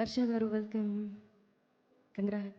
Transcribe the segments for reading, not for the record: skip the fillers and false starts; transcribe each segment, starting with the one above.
వర్ష గారు welcome. Congrats.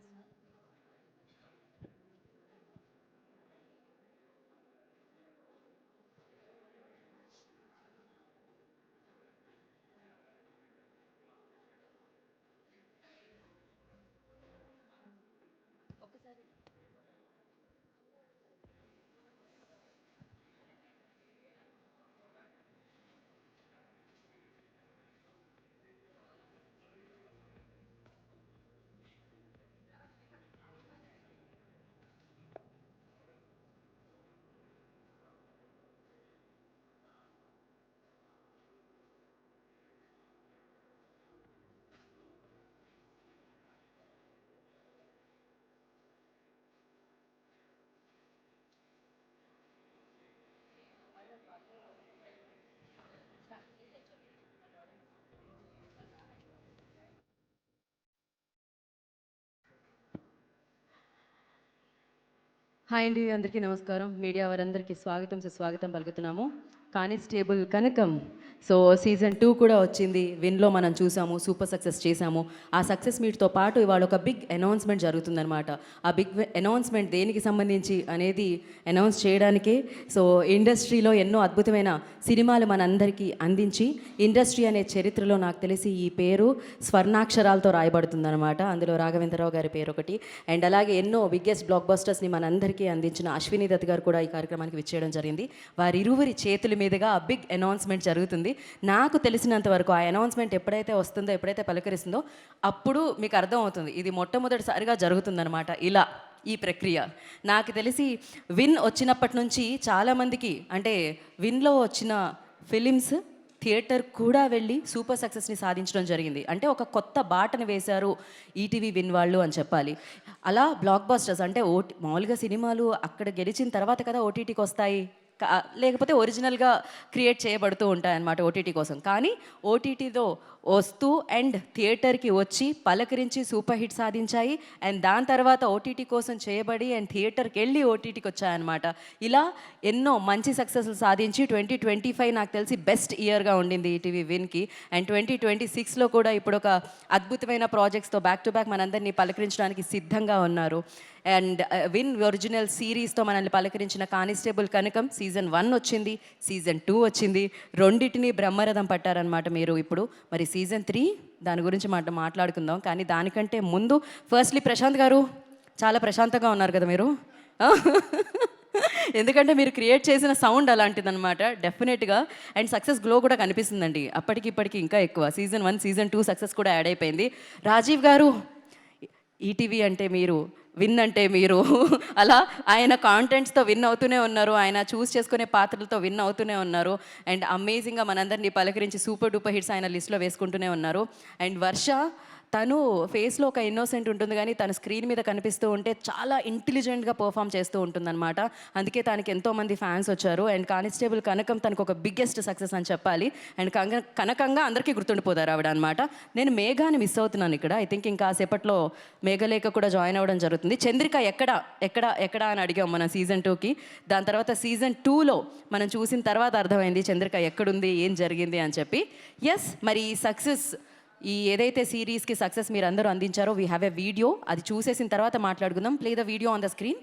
Hi అండి, అందరికీ నమస్కారం. మీడియా వారందరికీ స్వాగతం సుస్వాగతం పలుకుతున్నాము. కానిస్టేబుల్ కనకం సో సీజన్ 2 కూడా వచ్చింది. విన్లో మనం చూసాము, సూపర్ సక్సెస్ చేశాము. ఆ సక్సెస్ మీట్తో పాటు ఇవాళ ఒక బిగ్ అనౌన్స్మెంట్ జరుగుతుందన్నమాట. ఆ బిగ్ అనౌన్స్మెంట్ దేనికి సంబంధించి అనేది అనౌన్స్ చేయడానికే సో ఇండస్ట్రీలో ఎన్నో అద్భుతమైన సినిమాలు మనందరికీ అందించి ఇండస్ట్రీ అనే చరిత్రలో నాకు తెలిసి ఈ పేరు స్వర్ణాక్షరాలతో రాయబడుతుందన్నమాట. అందులో రాఘవేంద్రరావు గారి పేరు ఒకటి. అండ్ అలాగే ఎన్నో బిగ్గెస్ట్ బ్లాక్ బస్టర్స్ని మనందరికీ అందించిన అశ్విని దత్ గారు కూడా ఈ కార్యక్రమానికి విచ్చేయడం జరిగింది. వారిరువురి చేతుల మీదుగా ఆ బిగ్ అనౌన్స్మెంట్ జరుగుతుంది. నాకు తెలిసినంత వరకు ఆ అనౌన్స్మెంట్ ఎప్పుడైతే వస్తుందో, ఎప్పుడైతే పలకరిస్తుందో అప్పుడు మీకు అర్థమవుతుంది ఇది మొట్టమొదటిసారిగా జరుగుతుందన్నమాట. ఇలా ఈ ప్రక్రియ నాకు తెలిసి విన్ వచ్చినప్పటి నుంచి చాలామందికి అంటే విన్లో వచ్చిన ఫిలిమ్స్ థియేటర్ కూడా వెళ్ళి సూపర్ సక్సెస్ని సాధించడం జరిగింది. అంటే ఒక కొత్త బాటను వేశారు ఈటీవీ విన్ వాళ్ళు అని చెప్పాలి. అలా బ్లాక్ బస్టర్స్ అంటే మామూలుగా సినిమాలు అక్కడ గెలిచిన తర్వాత కదా ఓటీటీకి వస్తాయి, లేకపోతే ఒరిజినల్గా క్రియేట్ చేయబడుతూ ఉంటాయన్నమాట ఓటీటీ కోసం. కానీ ఓటీటీతో వస్తూ అండ్ థియేటర్కి వచ్చి పలకరించి సూపర్ హిట్ సాధించాయి. అండ్ దాని తర్వాత ఓటీటీ కోసం చేయబడి అండ్ థియేటర్కి వెళ్ళి ఓటీటీకి వచ్చాయన్నమాట. ఇలా ఎన్నో మంచి సక్సెస్లు సాధించి 2025 నాకు తెలిసి బెస్ట్ ఇయర్గా ఉండింది ఈటీవీ విన్కి. అండ్ 2026లో కూడా ఇప్పుడు ఒక అద్భుతమైన ప్రాజెక్ట్స్తో బ్యాక్ టు బ్యాక్ మనందరినీ పలకరించడానికి సిద్ధంగా ఉన్నారు. అండ్ విన్ ఒరిజినల్ సిరీస్తో మనల్ని పలకరించిన కానిస్టేబుల్ కనకం సీజన్ 1 వచ్చింది, సీజన్ 2 వచ్చింది. రెండింటిని బ్రహ్మరథం పట్టారనమాట మీరు ఇప్పుడు. మరి సీజన్ 3 దాని గురించి మాట్లాడుకుందాం. కానీ దానికంటే ముందు ఫస్ట్లీ ప్రశాంత్ గారు చాలా ప్రశాంతంగా ఉన్నారు కదా మీరు. ఎందుకంటే మీరు క్రియేట్ చేసిన సౌండ్ అలాంటిదన్నమాట డెఫినెట్గా. అండ్ సక్సెస్ గ్లో కూడా కనిపిస్తుందండి అప్పటికి ఇప్పటికి ఇంకా ఎక్కువ. సీజన్ 1 సీజన్ 2 సక్సెస్ కూడా యాడ్ అయిపోయింది. రాజీవ్ గారు ఈటీవీ అంటే మీరు, విన్ అంటే మీరు. అలా ఆయన కాంటెంట్స్తో విన్ అవుతూనే ఉన్నారు, ఆయన చూస్ చేసుకునే పాత్రలతో విన్ అవుతూనే ఉన్నారు. అండ్ అమేజింగ్గా మనందరినీ పలకరించి సూపర్ డూపర్ హిట్స్ ఆయన లిస్ట్లో వేసుకుంటూనే ఉన్నారు. అండ్ వర్ష తను ఫేస్లో ఒక ఇన్నోసెంట్ ఉంటుంది, కానీ తను స్క్రీన్ మీద కనిపిస్తూ ఉంటే చాలా ఇంటెలిజెంట్గా పర్ఫామ్ చేస్తూ ఉంటుందన్నమాట. అందుకే తనకి ఎంతోమంది ఫ్యాన్స్ వచ్చారు. అండ్ కానిస్టేబుల్ కనకం తనకు ఒక బిగ్గెస్ట్ సక్సెస్ అని చెప్పాలి. అండ్ కనకంగా అందరికీ గుర్తుండిపోతారు ఆవిడ అనమాట. నేను మేఘాని మిస్ అవుతున్నాను ఇక్కడ. ఐ థింక్ ఇంకా సేపట్లో మేఘలేఖ కూడా జాయిన్ అవ్వడం జరుగుతుంది. చంద్రిక ఎక్కడ ఎక్కడ ఎక్కడ అని అడిగాం మనం సీజన్ 2కి. దాని తర్వాత సీజన్ 2లో మనం చూసిన తర్వాత అర్థమైంది చంద్రిక ఎక్కడుంది, ఏం జరిగింది అని చెప్పి. ఎస్, మరి ఈ సక్సెస్ ఈ ఏదైతే సిరీస్కి సక్సెస్ మీరు అందరూ అందించారో వీ హ్యావ్ ఎ వీడియో. అది చూసేసిన తర్వాత మాట్లాడుకుందాం. Play the video on the screen.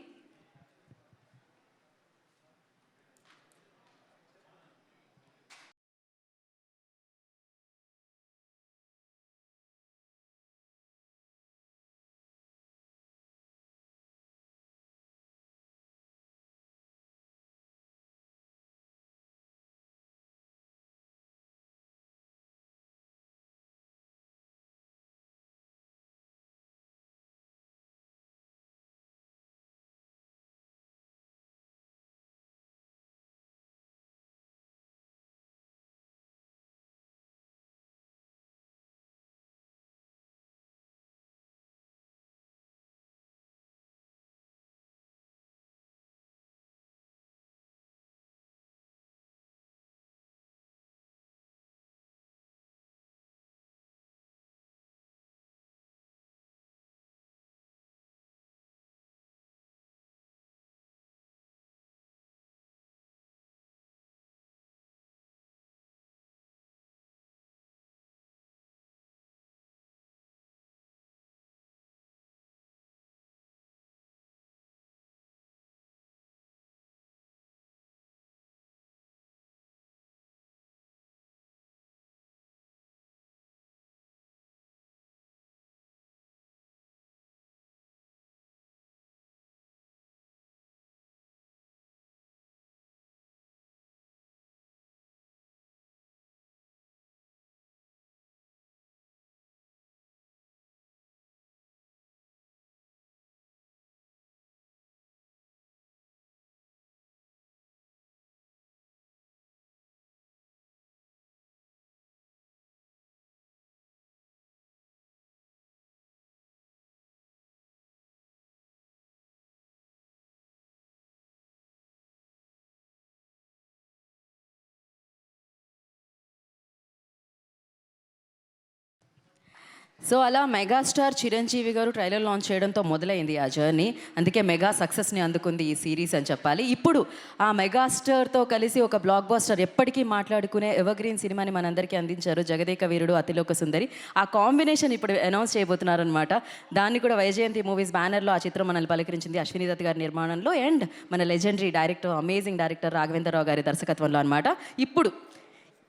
So అలా మెగాస్టార్ చిరంజీవి గారు ట్రైలర్ లాంచ్ చేయడంతో మొదలైంది ఆ జర్నీ. అందుకే మెగా సక్సెస్ని అందుకుంది ఈ సిరీస్ అని చెప్పాలి. ఇప్పుడు ఆ మెగాస్టార్తో కలిసి ఒక బ్లాక్ బాస్టర్ ఎప్పటికీ మాట్లాడుకునే ఎవర్గ్రీన్ సినిమాని మనందరికీ అందించారు జగదేక వీరుడు అతిలోక సుందరి. ఆ కాంబినేషన్ ఇప్పుడు అనౌన్స్ చేయబోతున్నారనమాట. దాన్ని కూడా వైజయంతి మూవీస్ బ్యానర్లో ఆ చిత్రం మనల్ని పలకరించింది అశ్విని దత్ గారి నిర్మాణంలో అండ్ మన legendary director amazing director Raghavendra Rao గారి దర్శకత్వంలో అనమాట. ఇప్పుడు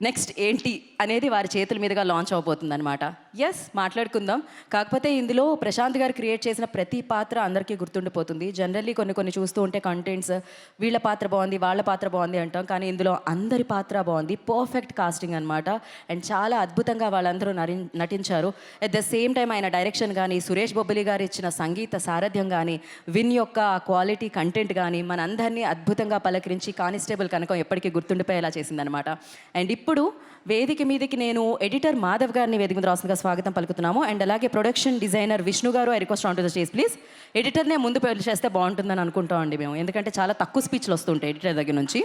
నెక్స్ట్ ఏంటి అనేది వారి చేతుల మీదుగా లాంచ్ అవబోతుంది అనమాట. ఎస్, మాట్లాడుకుందాం. కాకపోతే ఇందులో ప్రశాంత్ గారు క్రియేట్ చేసిన ప్రతి పాత్ర అందరికీ గుర్తుండిపోతుంది. జనరల్లీ కొన్ని చూస్తూ ఉంటే కంటెంట్స్ వీళ్ళ పాత్ర బాగుంది, వాళ్ళ పాత్ర బాగుంది అంటాం, కానీ ఇందులో అందరి పాత్ర బాగుంది. పర్ఫెక్ట్ కాస్టింగ్ అనమాట. అండ్ చాలా అద్భుతంగా వాళ్ళందరూ నటించారు. అట్ ద సేమ్ టైం ఆయన డైరెక్షన్ కానీ, సురేష్ బొబ్బిలి గారు ఇచ్చిన సంగీత సారథ్యం కానీ, విన్ యొక్క క్వాలిటీ కంటెంట్ కానీ మనందరినీ అద్భుతంగా పలకరించి కానిస్టేబుల్ కనకం ఎప్పటికీ గుర్తుండిపోయేలా చేసిందనమాట. అండ్ ఇప్పుడు వేదిక మీదకి నేను ఎడిటర్ మాధవ్ గారిని వేదిక మీద రాస్తుందిగా స్వాగతం పలుకుతున్నాము. అండ్ అలాగే ప్రొడక్షన్ డిజైనర్ విష్ణు గారు, I request on to the stage please. ఎడిటర్నే ముందు పెళ్లి చేస్తే బాగుంటుందని అనుకుంటామండి మేము, ఎందుకంటే చాలా తక్కువ స్పీచ్లు వస్తుంటాయి ఎడిటర్ దగ్గర నుంచి.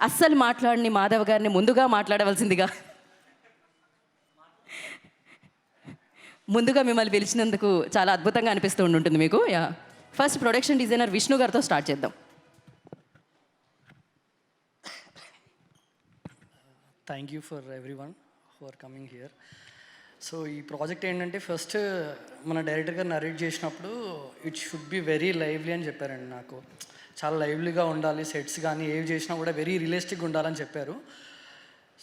అస్సలు మాట్లాడిని మాధవ్ గారిని ముందుగా మాట్లాడవలసిందిగా ముందుగా మిమ్మల్ని పిలిచినందుకు చాలా అద్భుతంగా అనిపిస్తూ ఉంటుంది మీకు. Yeah, first production designer Vishnu గారితో స్టార్ట్ చేద్దాం. Thank you for everyone who are coming here. So ఈ ప్రాజెక్ట్ ఏంటంటే ఫస్ట్ మన డైరెక్టర్ గారు నరేట్ చేసినప్పుడు it should be very lively అని చెప్పారండి. నాకు చాలా లైవ్లీగా ఉండాలి, సెట్స్ కానీ ఏవి చేసినా కూడా వెరీ రియలిస్టిక్గా ఉండాలని చెప్పారు.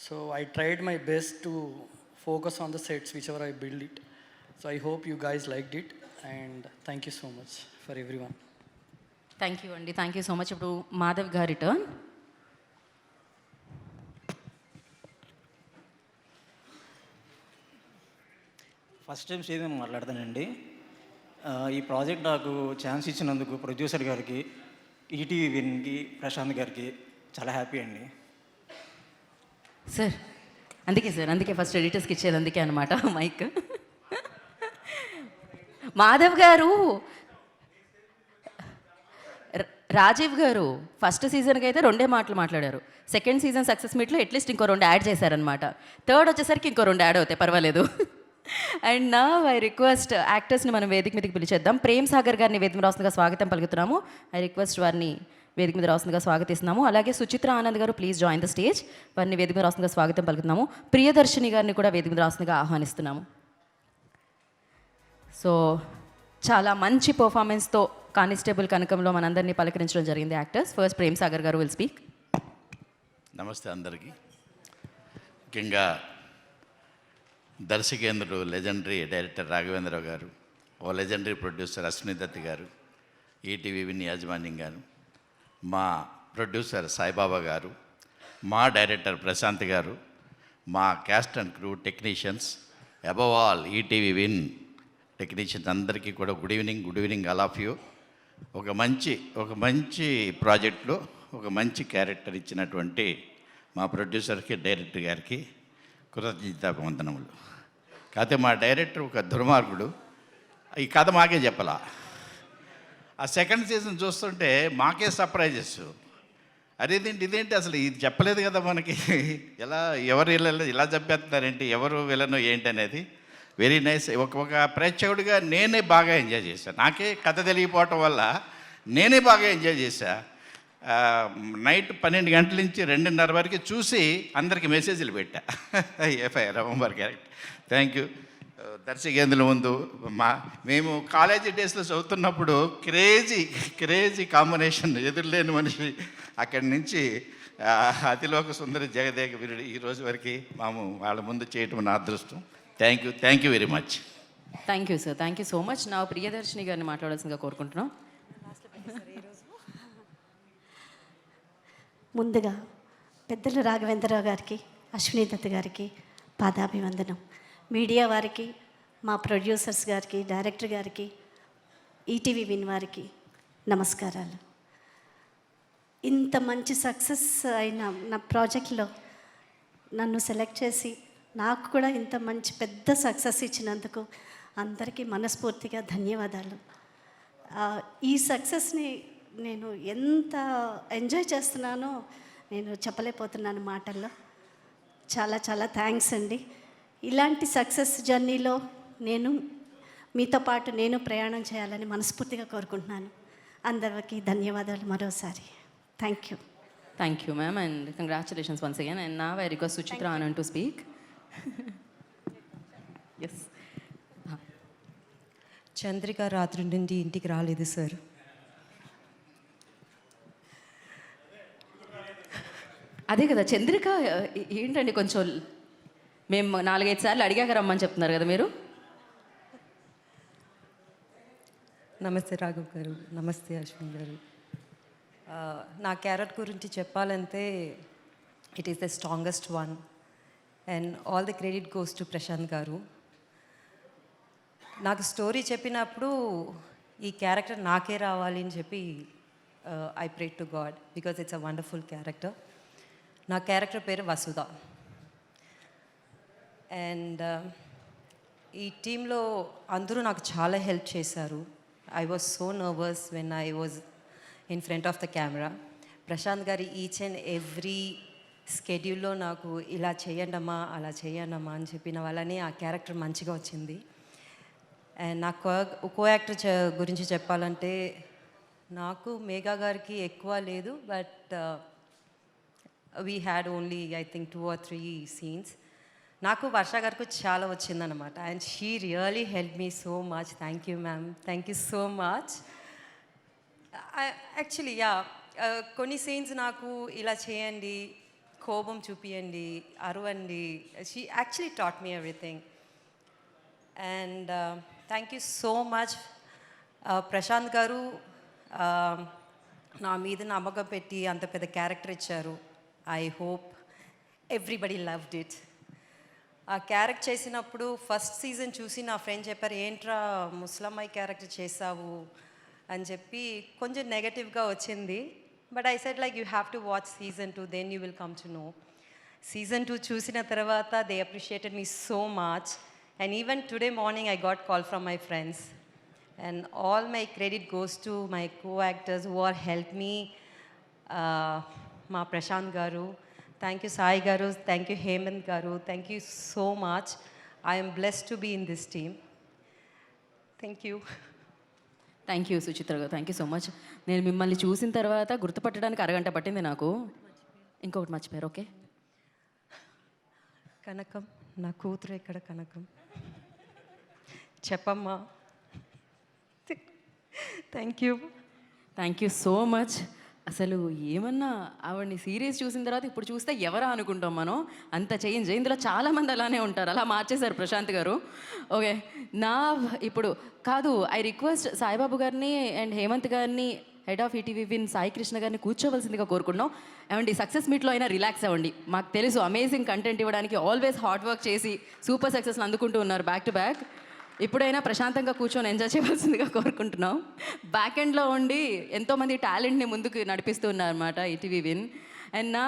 So I tried my best to focus on the sets which ever I build it. So I hope you guys liked it and thank you so much for everyone. Thank you అండి, thank you so much. ఇప్పుడు మాధవ్ గారి turn. First time stage మీద మాట్లాడతానండి. ఈ project నాకు chance ఇచ్చినందుకు producer గారికి, ETV విన్కి, Prashanth గారికి చాలా హ్యాపీ అండి. సార్ అందుకే ఫస్ట్ ఎడిటర్స్కి ఇచ్చేది అందుకే అనమాట మైక్. మాధవ్ గారు, రాజీవ్ గారు ఫస్ట్ సీజన్కి అయితే 2 మాటలు మాట్లాడారు. సెకండ్ సీజన్ సక్సెస్ మీట్లో అట్లీస్ట్ ఇంకో 2 యాడ్ చేశారనమాట. థర్డ్ వచ్చేసరికి ఇంకో 2 యాడ్ అవుతాయి, పర్వాలేదు. అండ్ నా ఐ రిక్వెస్ట్ యాక్టర్స్ని మనం వేదిక మీదకి పిలిచేద్దాం. ప్రేమ్ సాగర్ గారిని వేదిక మీద రాస్తుందిగా స్వాగతం పలుకుతున్నాము. ఐ రిక్వెస్ట్ వారిని వేదిక మీద రాస్తుందిగా స్వాగతిస్తున్నాము. అలాగే సుచిత్ర ఆనంద్ గారు, ప్లీజ్ జాయిన్ ద స్టేజ్. వారిని వేదిక మీద రాస్తుందిగా స్వాగతం పలుకుతున్నాము. ప్రియదర్శిని గారిని కూడా వేదిక మీద రాస్తుందిగా ఆహ్వానిస్తున్నాము. సో చాలా మంచి పర్ఫార్మెన్స్తో కానిస్టేబుల్ కనకంలో మనందరినీ పలకరించడం జరిగింది యాక్టర్స్. ఫస్ట్ ప్రేమ్ సాగర్ గారు విల్ స్పీక్. నమస్తే అందరికీ. ముఖ్యంగా దర్శకేంద్రుడు లెజెండరీ డైరెక్టర్ రాఘవేంద్రరావు గారు, ఓ లెజెండరీ ప్రొడ్యూసర్ అశ్విని దత్ గారు, ఈటీవీ విన్ యాజమాన్యం గారు, మా ప్రొడ్యూసర్ సాయిబాబా గారు, మా డైరెక్టర్ ప్రశాంత్ గారు, మా caste and crew technicians, above all ETV win technicians అందరికీ కూడా good evening all of you. ఒక మంచి ప్రాజెక్ట్లో ఒక మంచి క్యారెక్టర్ ఇచ్చినటువంటి మా ప్రొడ్యూసర్కి, డైరెక్టర్ గారికి కృతజ్ఞతావందనములు. కాకపోతే మా డైరెక్టర్ ఒక దుర్మార్గుడు. ఈ కథ మాకే చెప్పాలా. ఆ సెకండ్ సీజన్ చూస్తుంటే మాకే సర్ప్రైజెస్. ఇదేంటి అసలు ఇది చెప్పలేదు కదా మనకి, ఎవరు ఇలా చెప్పేస్తున్నారేంటి, ఎవరు విలను ఏంటి అనేది వెరీ నైస్. ఒక ప్రేక్షకుడిగా నేనే బాగా ఎంజాయ్ చేశాను. నాకే కథ తెలియపోవటం వల్ల నేనే బాగా ఎంజాయ్ చేశాను. నైట్ 12 గంటల నుంచి 2:30 వరకు చూసి అందరికి మెసేజ్లు పెట్టా. ఎఫ్ఐ రవంబర్ క్యారెక్టర్. Thank you. దర్శకేంద్రుల ముందు మేము కాలేజీ డేస్లో చదువుతున్నప్పుడు క్రేజీ కాంబినేషన్, ఎదురులేని మనిషి, అక్కడి నుంచి అతిలోక సుందరి జగదేక వీరుడు ఈ రోజు వరకు వాళ్ళ ముందు చేయటం నా అదృష్టం. Thank you very much. Thank you sir, thank you so much. నా ప్రియదర్శిని గారిని మాట్లాడాల్సిందిగా కోరుకుంటున్నాం. ముందుగా పెద్దలు రాఘవేంద్రరావు గారికి, అశ్విని దత్ గారికి పాదాభివందనం. మీడియా వారికి, మా ప్రొడ్యూసర్స్ గారికి, డైరెక్టర్ గారికి, ఈటీవీ విన్ వారికి నమస్కారాలు. ఇంత మంచి సక్సెస్ అయిన నా ప్రాజెక్ట్లో నన్ను సెలెక్ట్ చేసి నాకు కూడా ఇంత మంచి పెద్ద సక్సెస్ ఇచ్చినందుకు అందరికీ మనస్ఫూర్తిగా ధన్యవాదాలు. ఈ సక్సెస్ని నేను ఎంత ఎంజాయ్ చేస్తున్నానో నేను చెప్పలేకపోతున్నాను మాటల్లో. చాలా థ్యాంక్స్ అండి. ఇలాంటి సక్సెస్ జర్నీలో నేను మీతో పాటు నేను ప్రయాణం చేయాలని మనస్ఫూర్తిగా కోరుకుంటున్నాను. అందరికీ ధన్యవాదాలు మరోసారి. Thank you. Thank you, ma'am, and congratulations once again. And now I request Suchitra Anand to speak. Yes. Chandrika రాత్రి నుండి ఇంటికి రాలేదు సార్. అదే కదా చంద్రిక ఏంటండి కొంచెం మేము 4-5 సార్లు అడిగాక రమ్మని చెప్తున్నారు కదా మీరు. నమస్తే రాఘవ్ గారు, నమస్తే అశ్విన్ గారు. నా క్యారెక్టర్ గురించి చెప్పాలంటే it is the strongest one and all the credit goes to Prashanth గారు. నాకు స్టోరీ చెప్పినప్పుడు ఈ క్యారెక్టర్ నాకే రావాలి అని చెప్పి I pray to God because it's a wonderful character. నా క్యారెక్టర్ పేరు వసుధ. అండ్ ఈ టీంలో అందరూ నాకు చాలా హెల్ప్ చేశారు. I was so nervous when I was in front of the camera. Prashanth గారి ఈచ్ అండ్ ఎవ్రీ స్కెడ్యూల్లో నాకు ఇలా చేయండమ్మా అలా చేయండమ్మా అని చెప్పిన వాళ్ళని ఆ క్యారెక్టర్ మంచిగా వచ్చింది. అండ్ నా కో యాక్టర్ గురించి చెప్పాలంటే నాకు మేఘా గారికి ఎక్కువ లేదు, but we had only I think 2 or 3 scenes. నాకు వర్ష గారికి చాలా వచ్చిందనమాట and she really help me so much. Thank you ma'am, thank you so much. Actually కొన్ని సీన్స్ నాకు ఇలా చేయండి, కోపం చూపియండి, అరవండి. She actually taught me everything. And thank you so much Prashanth గారు. నా మీద నమ్మకం పెట్టి అంత పెద్ద క్యారెక్టర్ ఇచ్చారు. I hope everybody loved it. ఆ క్యారెక్టర్ చేసినప్పుడు ఫస్ట్ సీజన్ చూసి నా ఫ్రెండ్ చెప్పారు, ఏంట్రా ముస్లమ్మాయి క్యారెక్టర్ చేసావు అని చెప్పి కొంచెం నెగటివ్గా వచ్చింది. But I said like you have to watch season 2, then you will come to know. Season 2 చూసిన తర్వాత they appreciated me so much. And even today morning I got call from my friends and all my credit goes to my co actors who are help me. మా ప్రశాంత్ గారు, thank you Sai గారు, thank you Hemanth గారు, thank you so much. I'm blessed to be in this team. Thank you. Thank you Suchitra గారు, thank you so much. నేను మిమ్మల్ని చూసిన తర్వాత గుర్తుపట్టడానికి అరగంట పట్టింది నాకు. ఇంకొకటి మర్చిపోయారు. ఓకే, కనకం, నా కూతురు ఎక్కడ కనకం చెప్పమ్మా. Thank you. Thank you so much. అసలు ఏమన్నా ఆవిడని సీరియస్ చూసిన తర్వాత ఇప్పుడు చూస్తే ఎవరా అనుకుంటాం మనం, అంత చేంజ్. ఇందులో చాలామంది అలానే ఉంటారు, అలా మార్చేశారు ప్రశాంత్ గారు. ఓకే, ఇప్పుడు కాదు, ఐ రిక్వెస్ట్ సాయిబాబు గారిని అండ్ హేమంత్ గారిని, head of ETV Win Sai Krishna గారిని కూర్చోవలసిందిగా కోరుకుంటున్నాం. ఏమండి సక్సెస్ మీట్లో అయినా రిలాక్స్ అవ్వండి. మాకు తెలుసు అమేజింగ్ కంటెంట్ ఇవ్వడానికి ఆల్వేస్ హార్డ్ వర్క్ చేసి సూపర్ సక్సెస్లు అందుకుంటూ ఉన్నారు బ్యాక్ టు బ్యాక్. ఇప్పుడైనా ప్రశాంతంగా కూర్చొని ఎంజాయ్ చేయవలసిందిగా కోరుకుంటున్నాం. బ్యాక్ ఎండ్లో ఉండి ఎంతోమంది టాలెంట్ని ముందుకు నడిపిస్తూ ఉన్నారన్నమాట ఈటీవీ విన్. అండ్ నా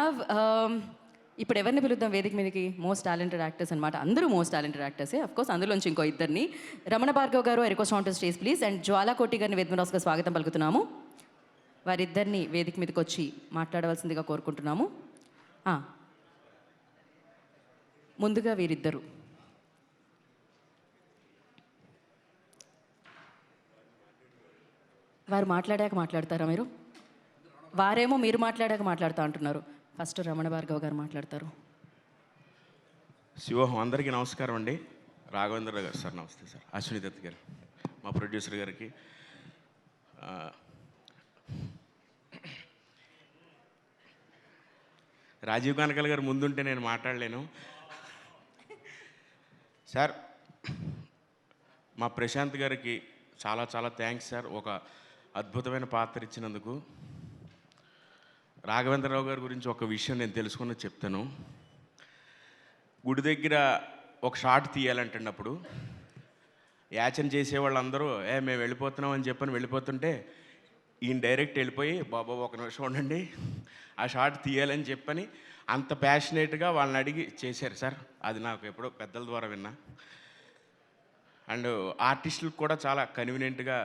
ఇప్పుడు ఎవరిని పిలుద్దాం వేదిక మీదకి? మోస్ట్ టాలెంటెడ్ యాక్టర్స్ అనమాట. అందరూ మోస్ట్ టాలెంటెడ్ యాక్టర్సే, అఫ్కోర్స్ అందులోంచి ఇంకో ఇద్దరిని. రమణ భార్గవ్ గారు I request on to stage please. And Jwala Koti గారిని వేదికగా స్వాగతం పలుకుతున్నాము. వారిద్దరిని వేదిక మీదకి వచ్చి మాట్లాడవలసిందిగా కోరుకుంటున్నాము. ముందుగా వీరిద్దరు. వారు మాట్లాడాక మాట్లాడతారా మీరు? వారేమో మీరు మాట్లాడాక మాట్లాడుతూ అంటున్నారు. ఫస్ట్ రమణ భార్గవ్ గారు మాట్లాడతారు. శివోహం, అందరికీ నమస్కారం అండి. రాఘవేంద్ర గారు సార్ నమస్తే సార్. అశ్విని దత్ గారు మా ప్రొడ్యూసర్ గారికి, రాజీవ్ కనకల్ గారు ముందుంటే నేను మాట్లాడలేను సార్. మా ప్రశాంత్ గారికి చాలా చాలా థ్యాంక్స్ సార్, ఒక అద్భుతమైన పాత్ర ఇచ్చినందుకు. రాఘవేంద్రరావు గారి గురించి ఒక విషయం నేను తెలుసుకున్నది చెప్తాను. గుడి దగ్గర ఒక షాట్ తీయాలంటున్నప్పుడు యాచన చేసే వాళ్ళందరూ మేము వెళ్ళిపోతున్నాం అని చెప్పని వెళ్ళిపోతుంటే ఈయన డైరెక్ట్ వెళ్ళిపోయి బాబా ఒక నిమిషం ఉండండి ఆ షాట్ తీయాలని చెప్పని అంత ప్యాషనేట్గా వాళ్ళని అడిగి చేశారు సార్. అది నాకు ఎప్పుడో పెద్దల ద్వారా విన్నా. అండ్ ఆర్టిస్టులకు కూడా చాలా కన్వీనియంట్గా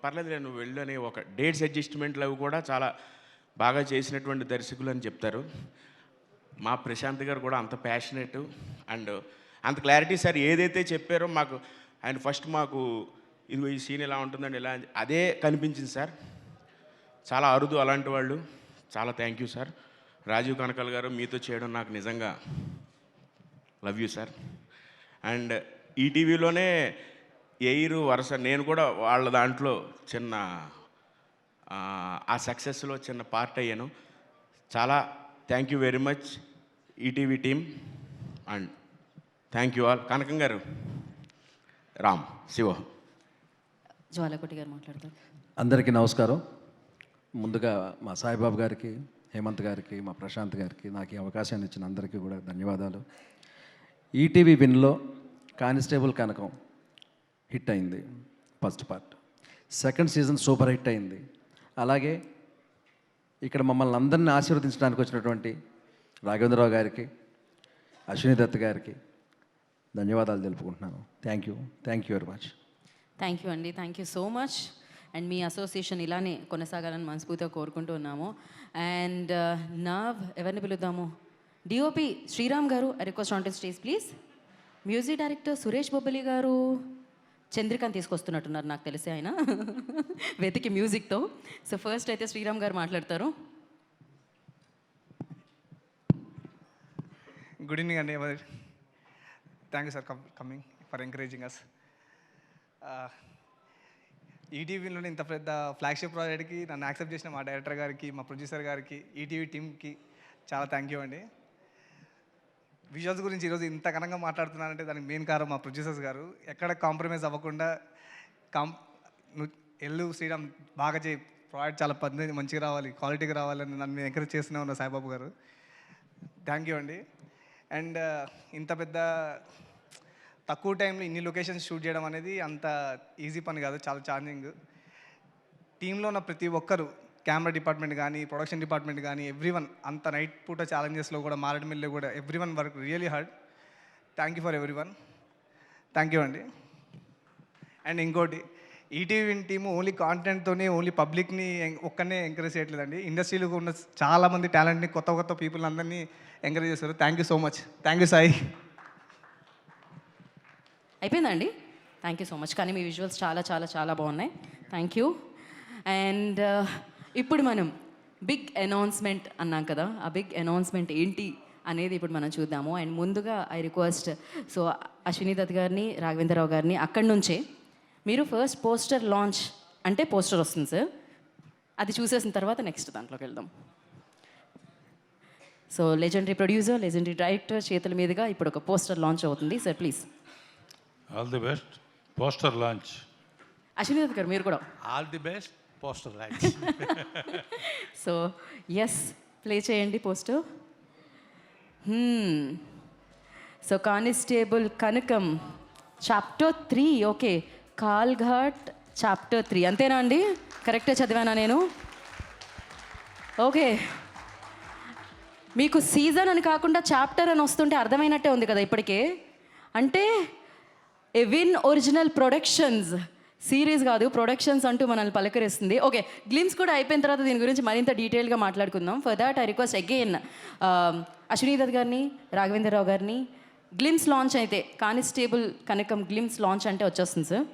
పర్లేదు నువ్వు వెళ్ళు అని ఒక డేట్స్ అడ్జస్ట్మెంట్లు అవి కూడా చాలా బాగా చేసినటువంటి దర్శకులు అని చెప్తారు. మా ప్రశాంత్ గారు కూడా అంత ప్యాషనేట్. అండ్ అంత క్లారిటీ సార్ ఏదైతే చెప్పారో మాకు ఆయన ఫస్ట్ మాకు ఇదిగో ఈ సీన్ ఇలా ఉంటుందండి ఇలా అదే కనిపించింది సార్. చాలా అరుదు అలాంటి వాళ్ళు. చాలా thank you sir. Rajeev Kanakala గారు మీతో చేయడం నాకు నిజంగా లవ్ యూ సార్. అండ్ ఈటీవీలోనే ఎయిర్ వరుస నేను కూడా వాళ్ళ దాంట్లో చిన్న ఆ సక్సెస్లో చిన్న పార్ట్ అయ్యాను. చాలా thank you very much ETV team and thank you all. Kanakam గారు, రామ్, శివ. జ్వాలకోటి గారు మాట్లాడతారు. అందరికీ నమస్కారం. ముందుగా మా సాయిబాబు గారికి, హేమంత్ గారికి, మా ప్రశాంత్ గారికి నాకు ఈ అవకాశాన్ని ఇచ్చిన అందరికీ కూడా ధన్యవాదాలు. ఈటీవీ విన్లో కానిస్టేబుల్ కనకం హిట్ అయింది first part. Second season super hit అయింది. అలాగే ఇక్కడ మమ్మల్ని అందరినీ ఆశీర్వదించడానికి వచ్చినటువంటి రాఘవేంద్రరావు గారికి, అశ్విని దత్ గారికి ధన్యవాదాలు తెలుపుకుంటున్నాను. Thank you very much. Thank you అండి, thank you so much. And మీ అసోసియేషన్ ఇలానే కొనసాగాలని మనస్ఫూర్తిగా కోరుకుంటూ ఉన్నాము. అండ్ నవ్ ఎవరిని పిలుద్దాము? డిఓపి శ్రీరామ్ గారు, I request on to stage please. Music director Suresh Bobbili గారు చంద్రికని తీసుకొస్తున్నట్టున్నారు నాకు తెలిసి ఆయన వెతికి మ్యూజిక్తో. సో ఫస్ట్ అయితే శ్రీరామ్ గారు మాట్లాడతారు. గుడ్ ఈవినింగ్ అండి. Thank you sir coming for encouraging us. ఈటీవీలోనే ఇంత పెద్ద ఫ్లాగ్షిప్ ప్రాజెక్ట్కి నన్ను యాక్సెప్ట్ చేసిన మా డైరెక్టర్ గారికి, మా ప్రొడ్యూసర్ గారికి, ఈటీవీ టీమ్కి చాలా థ్యాంక్ యూ అండి. విజువల్స్ గురించి ఈరోజు ఇంత ఘనంగా మాట్లాడుతున్నానంటే దానికి మెయిన్ కారణం మా ప్రొడ్యూసర్స్ గారు. ఎక్కడ కాంప్రమైజ్ అవ్వకుండా ఎల్లు శ్రీరామ్ బాగా చేయి, ప్రాజెక్ట్ చాలా పద్ధతి మంచిగా రావాలి, క్వాలిటీగా రావాలని నన్ను ఎంకరేజ్ చేస్తూనే ఉన్న సాయిబాబు గారు. థ్యాంక్ యూ అండి. అండ్ ఇంత పెద్ద తక్కువ టైంలో ఇన్ని లొకేషన్స్ షూట్ చేయడం అనేది అంత ఈజీ పని కాదు, చాలా ఛాలెంజింగ్. టీంలో ఉన్న ప్రతి ఒక్కరు, కెమెరా డిపార్ట్మెంట్ కానీ, ప్రొడక్షన్ డిపార్ట్మెంట్ కానీ, ఎవ్రీవన్ అంత నైట్ పూట ఛాలెంజెస్లో కూడా, మారేడుమిల్లిలో కూడా everyone work really hard. Thank you for everyone. Thank you అండి. అండ్ ఇంకోటి, ఈటీవీ టీము ఓన్లీ కాంటెంట్తోనే ఓన్లీ పబ్లిక్ని ఒక్కనే ఎంకరేజ్ చేయట్లేదండి. ఇండస్ట్రీలో ఉన్న చాలామంది టాలెంట్ని, కొత్త పీపుల్ అందరినీ ఎంకరేజ్ చేస్తారు. Thank you so much. Thank you Sai. అయిపోయిందండి. Thank you so much. కానీ మీ విజువల్స్ చాలా చాలా చాలా బాగున్నాయి. Thank you. అండ్ ఇప్పుడు మనం బిగ్ అనౌన్స్మెంట్ అన్నాం కదా, ఆ బిగ్ అనౌన్స్మెంట్ ఏంటి అనేది ఇప్పుడు మనం చూద్దాము. అండ్ ముందుగా ఐ రిక్వెస్ట్ అశ్విని దత్ గారిని, రాఘవేంద్రరావు గారిని అక్కడి నుంచే మీరు ఫస్ట్ పోస్టర్ లాంచ్ అంటే పోస్టర్ వస్తుంది సార్, అది చూసేసిన తర్వాత నెక్స్ట్ దాంట్లోకి వెళ్దాం. So legendary producer, legendary director చేతుల మీదుగా ఇప్పుడు ఒక పోస్టర్ లాంచ్ అవుతుంది sir, please. All the best poster launch. Ashwini Dutt గారు మీరు కూడా all the best poster launch. So yes, play చేయండి poster. So constable Kanakam chapter 3. Okay, కాల్ఘాట్ చాప్టర్ 3 అంతేనా అండి? కరెక్టే చదివానా నేను? ఓకే, మీకు సీజన్ అని కాకుండా చాప్టర్ అని వస్తుంటే అర్థమైనట్టే ఉంది కదా ఇప్పటికే. అంటే ఎవిన్ ఒరిజినల్ ప్రొడక్షన్స్, సిరీస్ కాదు ప్రొడక్షన్స్ అంటూ మనల్ని పలకరిస్తుంది. ఓకే, గ్లిమ్స్ కూడా అయిపోయిన తర్వాత దీని గురించి మరింత డీటెయిల్గా మాట్లాడుకుందాం. For that I request again Ashwini Dutt గారిని, రాఘవేంద్రరావు గారిని. గ్లిమ్స్ లాంచ్ అయితే కానిస్టేబుల్ కనకం గ్లిమ్స్ లాంచ్ అంటే వచ్చేస్తుంది sir.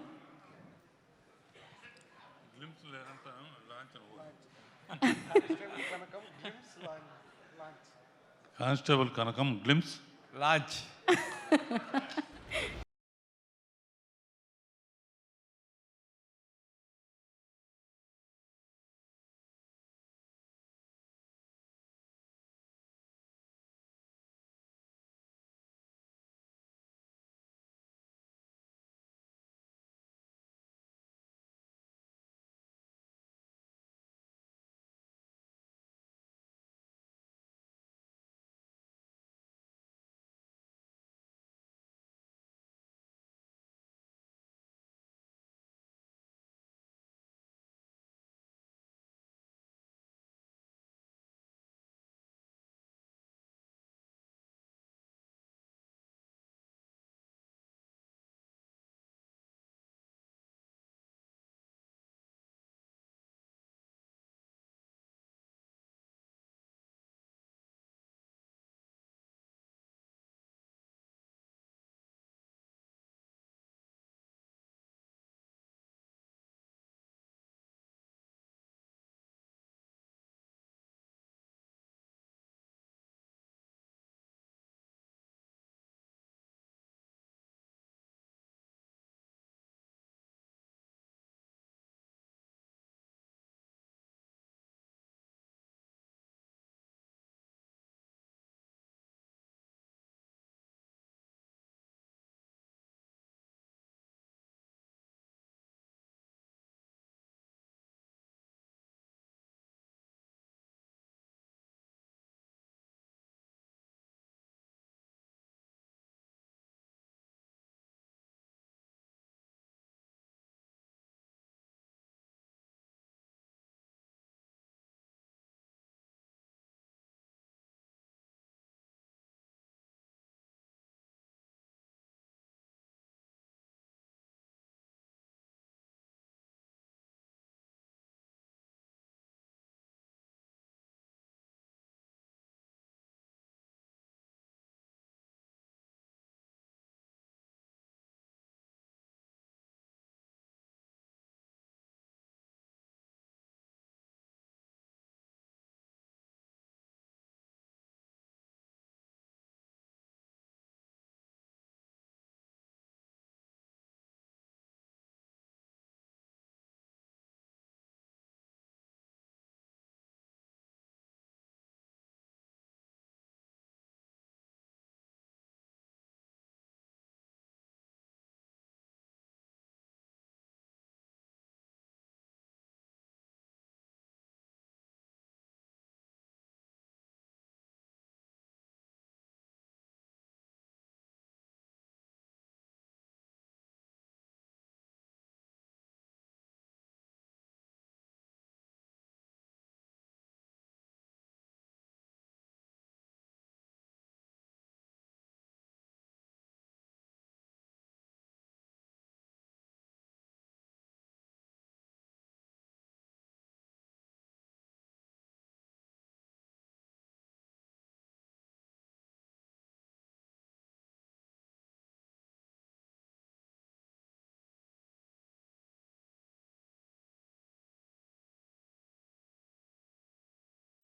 Constable Kanakam glimpse launch.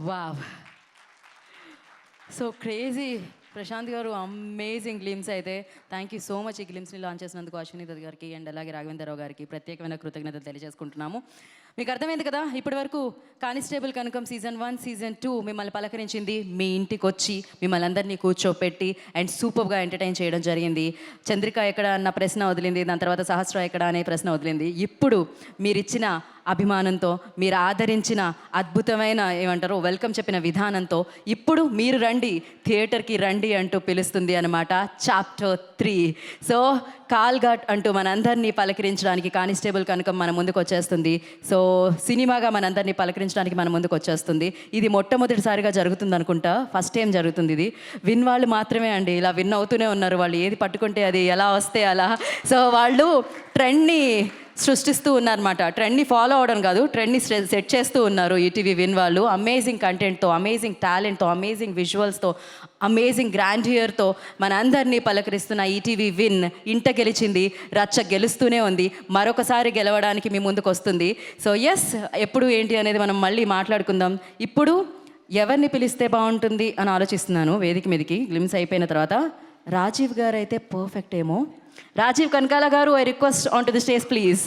Wow, so crazy Prashanth గారు, అమేజింగ్ గ్లిమ్స్ అయితే. థ్యాంక్ యూ సో మచ్ ఈ గ్లిమ్స్ని లాంచ్ చేసినందుకు అశ్విని దత్ గారికి అండ్ అలాగే రాఘవేంద్రరావు గారికి ప్రత్యేకమైన కృతజ్ఞతలు తెలియజేసుకుంటున్నాము. మీకు అర్థమైంది కదా, ఇప్పటి వరకు కానిస్టేబుల్ కనకం సీజన్ 1 సీజన్ 2 మిమ్మల్ని పలకరించింది, మీ ఇంటికి వచ్చి మిమ్మల్ని అందరినీ కూర్చోపెట్టి అండ్ సూపర్గా ఎంటర్టైన్ చేయడం జరిగింది. చంద్రిక ఎక్కడ అన్న ప్రశ్న వదిలింది, దాని తర్వాత సహస్ర ఎక్కడ అనే ప్రశ్న వదిలింది. ఇప్పుడు మీరిచ్చిన అభిమానంతో, మీరు ఆదరించిన అద్భుతమైన ఏమంటారు వెల్కమ్ చెప్పిన విధానంతో ఇప్పుడు మీరు రండి థియేటర్కి రండి అంటూ పిలుస్తుంది అనమాట చాప్టర్ 3. సో కాల్ఘాట్ అంటూ మనందరినీ పలకరించడానికి కానిస్టేబుల్ కనుక మన ముందుకు వచ్చేస్తుంది. సో సినిమాగా మనందరినీ పలకరించడానికి మన ముందుకు వచ్చేస్తుంది. ఇది మొట్టమొదటిసారిగా జరుగుతుంది అనుకుంటా, ఫస్ట్ టైం జరుగుతుంది ఇది. విన్ వాళ్ళు మాత్రమే అండి ఇలా విన్ అవుతూనే ఉన్నారు, వాళ్ళు ఏది పట్టుకుంటే అది ఎలా వస్తే అలా. సో వాళ్ళు ట్రెండ్ని సృష్టిస్తూ ఉన్నారన్నమాట. ట్రెండ్ని ఫాలో అవడం కాదు, ట్రెండ్ని సెట్ చేస్తూ ఉన్నారు ఈటీవీ విన్ వాళ్ళు. అమేజింగ్ కంటెంట్తో, అమేజింగ్ టాలెంట్తో, అమేజింగ్ విజువల్స్తో, అమేజింగ్ గ్రాండియర్తో మన అందరినీ పలకరిస్తున్న ఈటీవీ విన్ ఇంట గెలిచింది, రచ్చ గెలుస్తూనే ఉంది, మరొకసారి గెలవడానికి మీ ముందుకు వస్తుంది. సో ఎస్, ఎప్పుడు ఏంటి అనేది మనం మళ్ళీ మాట్లాడుకుందాం. ఇప్పుడు ఎవరిని పిలిస్తే బాగుంటుంది అని ఆలోచిస్తున్నాను వేదిక మీదకి గ్లిమ్స్ అయిపోయిన తర్వాత. రాజీవ్ గారు అయితే పర్ఫెక్ట్ ఏమో. రాజీవ్ కనకాల గారు, I request on to the stage please.